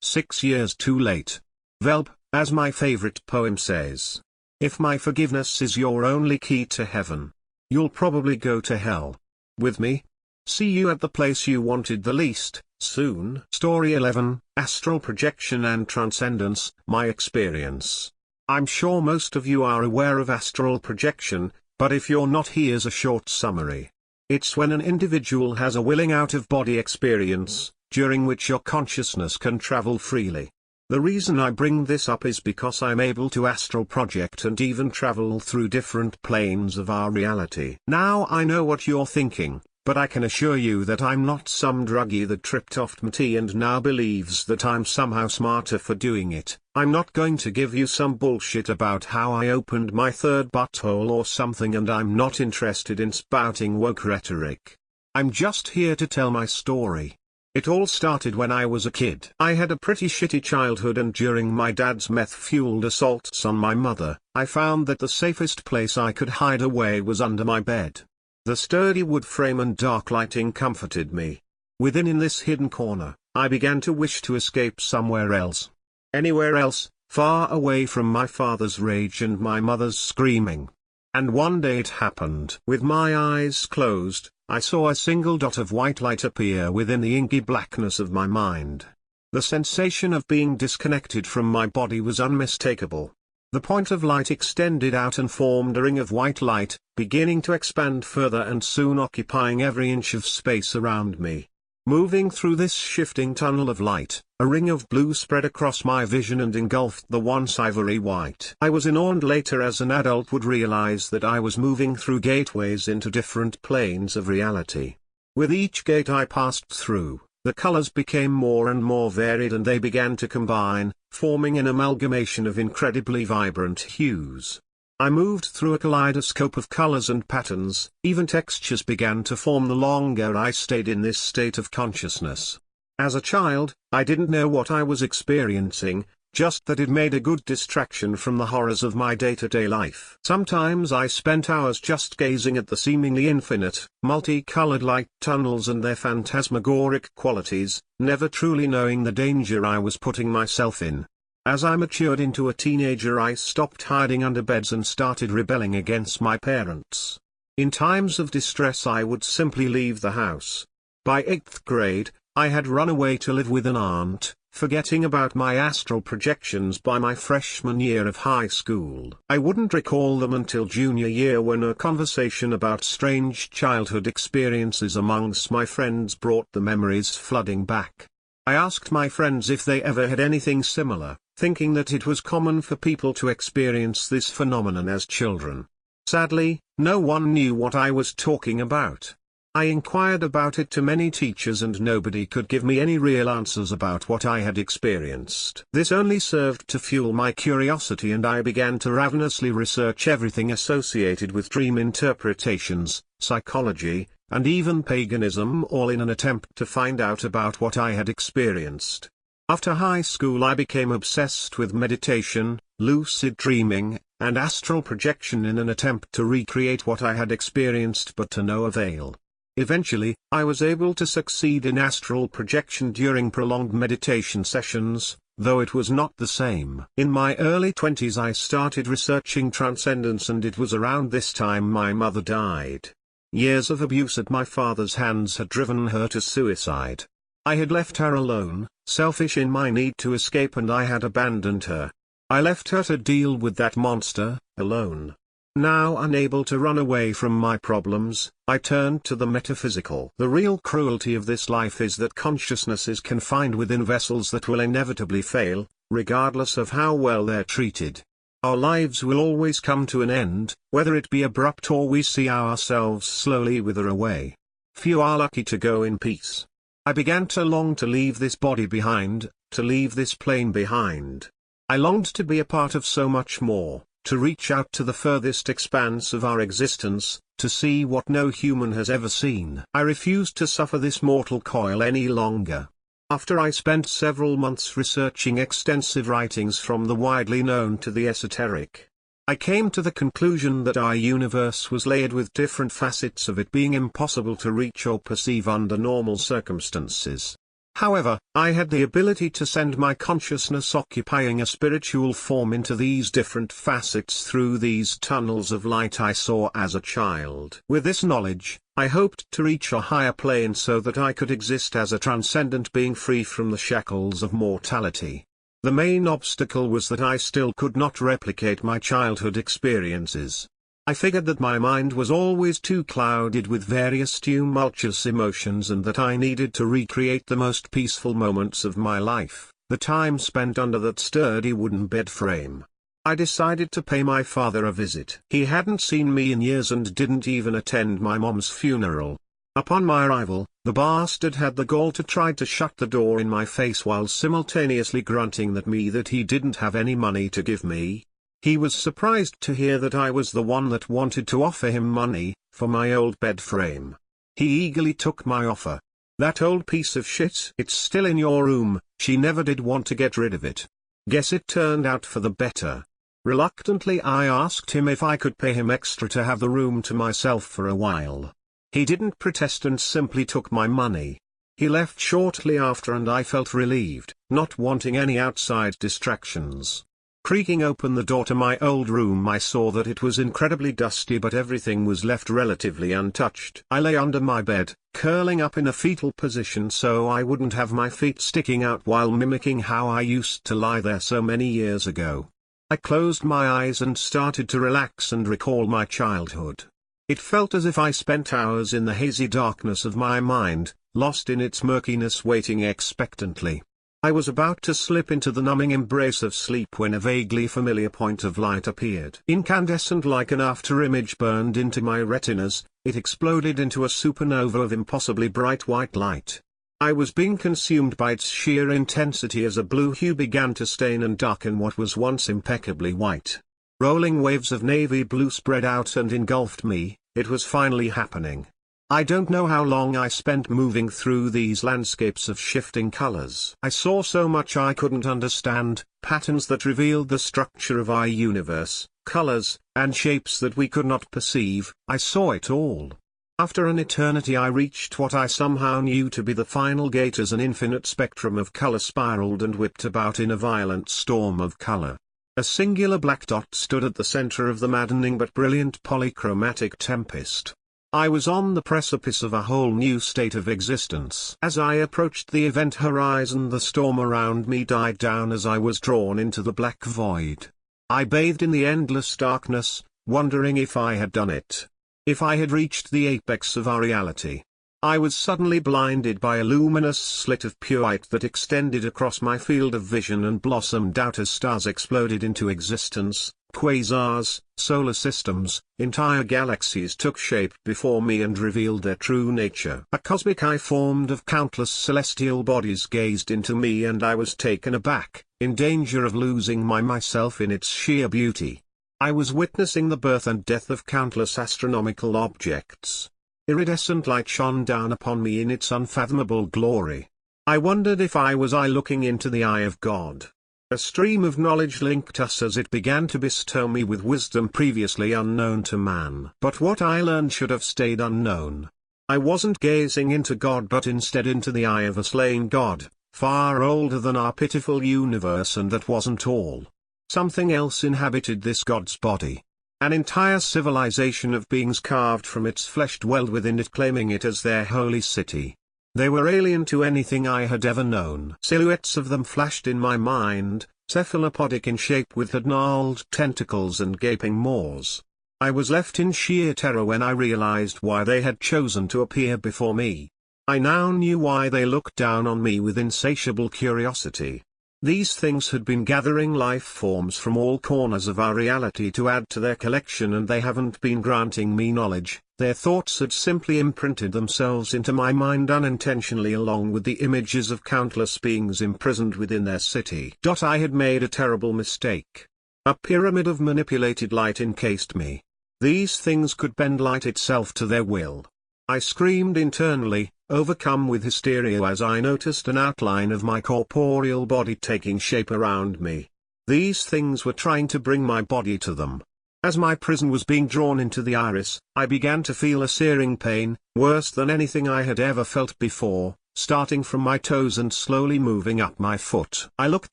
6 years too late. Velp, as my favorite poem says. If my forgiveness is your only key to heaven, you'll probably go to hell. With me? See you at the place you wanted the least, soon. Story 11, Astral Projection and Transcendence, My Experience. I'm sure most of you are aware of astral projection, but if you're not, here's a short summary. It's when an individual has a willing out-of-body experience, during which your consciousness can travel freely. The reason I bring this up is because I'm able to astral project and even travel through different planes of our reality. Now I know what you're thinking, but I can assure you that I'm not some druggie that tripped off MT and now believes that I'm somehow smarter for doing it. I'm not going to give you some bullshit about how I opened my third butthole or something, and I'm not interested in spouting woke rhetoric. I'm just here to tell my story. It all started when I was a kid. I had a pretty shitty childhood, and during my dad's meth-fueled assaults on my mother, I found that the safest place I could hide away was under my bed. The sturdy wood frame and dark lighting comforted me. In this hidden corner, I began to wish to escape somewhere else. Anywhere else, far away from my father's rage and my mother's screaming. And one day it happened. With my eyes closed, I saw a single dot of white light appear within the inky blackness of my mind. The sensation of being disconnected from my body was unmistakable. The point of light extended out and formed a ring of white light, beginning to expand further and soon occupying every inch of space around me. Moving through this shifting tunnel of light, a ring of blue spread across my vision and engulfed the once ivory white. I was in awe, and later as an adult would realize that I was moving through gateways into different planes of reality. With each gate I passed through, the colors became more and more varied, and they began to combine, forming an amalgamation of incredibly vibrant hues. I moved through a kaleidoscope of colors and patterns, even textures began to form the longer I stayed in this state of consciousness. As a child, I didn't know what I was experiencing, just that it made a good distraction from the horrors of my day-to-day life. Sometimes I spent hours just gazing at the seemingly infinite, multicolored light tunnels and their phantasmagoric qualities, never truly knowing the danger I was putting myself in. As I matured into a teenager, I stopped hiding under beds and started rebelling against my parents. In times of distress I would simply leave the house. By 8th grade, I had run away to live with an aunt, forgetting about my astral projections by my freshman year of high school. I wouldn't recall them until junior year, when a conversation about strange childhood experiences amongst my friends brought the memories flooding back. I asked my friends if they ever had anything similar, thinking that it was common for people to experience this phenomenon as children. Sadly, no one knew what I was talking about. I inquired about it to many teachers and nobody could give me any real answers about what I had experienced. This only served to fuel my curiosity, and I began to ravenously research everything associated with dream interpretations, psychology, and even paganism, all in an attempt to find out about what I had experienced. After high school I became obsessed with meditation, lucid dreaming, and astral projection in an attempt to recreate what I had experienced, but to no avail. Eventually, I was able to succeed in astral projection during prolonged meditation sessions, though it was not the same. In my early 20s I started researching transcendence, and it was around this time my mother died. Years of abuse at my father's hands had driven her to suicide. I had left her alone, selfish in my need to escape, and I had abandoned her. I left her to deal with that monster, alone. Now unable to run away from my problems, I turned to the metaphysical. The real cruelty of this life is that consciousness is confined within vessels that will inevitably fail, regardless of how well they're treated. Our lives will always come to an end, whether it be abrupt or we see ourselves slowly wither away. Few are lucky to go in peace. I began to long to leave this body behind, to leave this plane behind. I longed to be a part of so much more, to reach out to the furthest expanse of our existence, to see what no human has ever seen. I refused to suffer this mortal coil any longer. After I spent several months researching extensive writings from the widely known to the esoteric, I came to the conclusion that our universe was layered with different facets of it being impossible to reach or perceive under normal circumstances. However, I had the ability to send my consciousness occupying a spiritual form into these different facets through these tunnels of light I saw as a child. With this knowledge, I hoped to reach a higher plane so that I could exist as a transcendent being free from the shackles of mortality. The main obstacle was that I still could not replicate my childhood experiences. I figured that my mind was always too clouded with various tumultuous emotions, and that I needed to recreate the most peaceful moments of my life, the time spent under that sturdy wooden bed frame. I decided to pay my father a visit. He hadn't seen me in years and didn't even attend my mom's funeral. Upon my arrival, the bastard had the gall to try to shut the door in my face while simultaneously grunting that he didn't have any money to give me. He was surprised to hear that I was the one that wanted to offer him money for my old bed frame. He eagerly took my offer. "That old piece of shit, it's still in your room, she never did want to get rid of it." Guess it turned out for the better. Reluctantly I asked him if I could pay him extra to have the room to myself for a while. He didn't protest and simply took my money. He left shortly after, and I felt relieved, not wanting any outside distractions. Creaking open the door to my old room, I saw that it was incredibly dusty, but everything was left relatively untouched. I lay under my bed, curling up in a fetal position so I wouldn't have my feet sticking out, while mimicking how I used to lie there so many years ago. I closed my eyes and started to relax and recall my childhood. It felt as if I spent hours in the hazy darkness of my mind, lost in its murkiness, waiting expectantly. I was about to slip into the numbing embrace of sleep when a vaguely familiar point of light appeared. Incandescent like an afterimage burned into my retinas, it exploded into a supernova of impossibly bright white light. I was being consumed by its sheer intensity as a blue hue began to stain and darken what was once impeccably white. Rolling waves of navy blue spread out and engulfed me. It was finally happening. I don't know how long I spent moving through these landscapes of shifting colors. I saw so much I couldn't understand, patterns that revealed the structure of our universe, colors, and shapes that we could not perceive. I saw it all. After an eternity I reached what I somehow knew to be the final gate as an infinite spectrum of color spiraled and whipped about in a violent storm of color. A singular black dot stood at the center of the maddening but brilliant polychromatic tempest. I was on the precipice of a whole new state of existence. As I approached the event horizon, the storm around me died down as I was drawn into the black void. I bathed in the endless darkness, wondering if I had done it. If I had reached the apex of our reality. I was suddenly blinded by a luminous slit of pure light that extended across my field of vision and blossomed out as stars exploded into existence. Quasars, solar systems, entire galaxies took shape before me and revealed their true nature. A cosmic eye formed of countless celestial bodies gazed into me, and I was taken aback, in danger of losing myself in its sheer beauty. I was witnessing the birth and death of countless astronomical objects. Iridescent light shone down upon me in its unfathomable glory. I wondered if I was looking into the eye of God. A stream of knowledge linked us as it began to bestow me with wisdom previously unknown to man. But what I learned should have stayed unknown. I wasn't gazing into God, but instead into the eye of a slain God, far older than our pitiful universe. And that wasn't all. Something else inhabited this God's body. An entire civilization of beings carved from its flesh dwelled within it, claiming it as their holy city. They were alien to anything I had ever known. Silhouettes of them flashed in my mind, cephalopodic in shape with gnarled tentacles and gaping maws. I was left in sheer terror when I realized why they had chosen to appear before me. I now knew why they looked down on me with insatiable curiosity. These things had been gathering life forms from all corners of our reality to add to their collection, and they haven't been granting me knowledge. Their thoughts had simply imprinted themselves into my mind unintentionally, along with the images of countless beings imprisoned within their city. I had made a terrible mistake. A pyramid of manipulated light encased me. These things could bend light itself to their will. I screamed internally, overcome with hysteria, as I noticed an outline of my corporeal body taking shape around me. These things were trying to bring my body to them. As my prison was being drawn into the iris, I began to feel a searing pain, worse than anything I had ever felt before, starting from my toes and slowly moving up my foot. I looked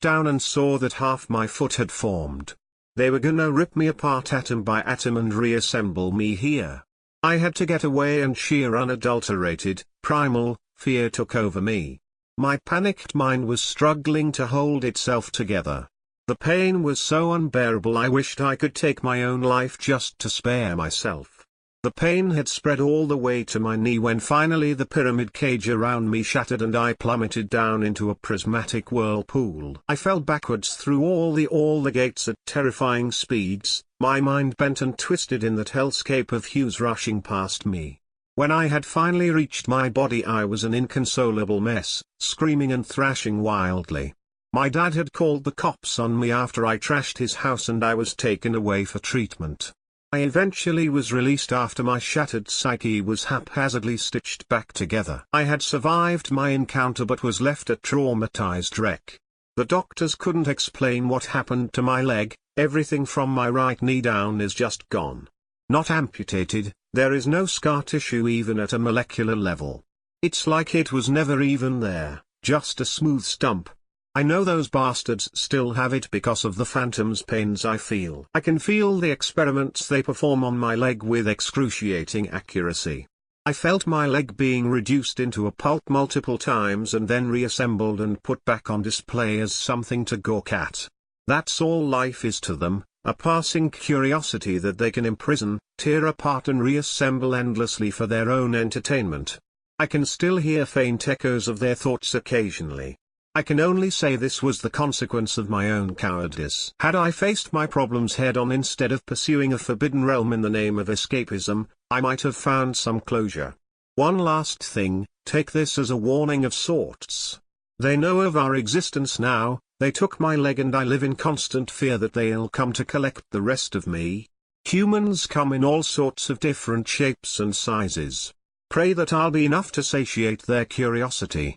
down and saw that half my foot had formed. They were gonna rip me apart atom by atom and reassemble me here. I had to get away, and sheer unadulterated, primal, fear took over me. My panicked mind was struggling to hold itself together. The pain was so unbearable I wished I could take my own life just to spare myself. The pain had spread all the way to my knee when finally the pyramid cage around me shattered and I plummeted down into a prismatic whirlpool. I fell backwards through all the gates at terrifying speeds, my mind bent and twisted in that hellscape of hues rushing past me. When I had finally reached my body, I was an inconsolable mess, screaming and thrashing wildly. My dad had called the cops on me after I trashed his house, and I was taken away for treatment. I eventually was released after my shattered psyche was haphazardly stitched back together. I had survived my encounter but was left a traumatized wreck. The doctors couldn't explain what happened to my leg. Everything from my right knee down is just gone. Not amputated, there is no scar tissue even at a molecular level. It's like it was never even there, just a smooth stump. I know those bastards still have it because of the phantom's pains I feel. I can feel the experiments they perform on my leg with excruciating accuracy. I felt my leg being reduced into a pulp multiple times and then reassembled and put back on display as something to gawk at. That's all life is to them, a passing curiosity that they can imprison, tear apart and reassemble endlessly for their own entertainment. I can still hear faint echoes of their thoughts occasionally. I can only say this was the consequence of my own cowardice. Had I faced my problems head-on instead of pursuing a forbidden realm in the name of escapism, I might have found some closure. One last thing, take this as a warning of sorts. They know of our existence now. They took my leg and I live in constant fear that they'll come to collect the rest of me. Humans come in all sorts of different shapes and sizes. Pray that I'll be enough to satiate their curiosity.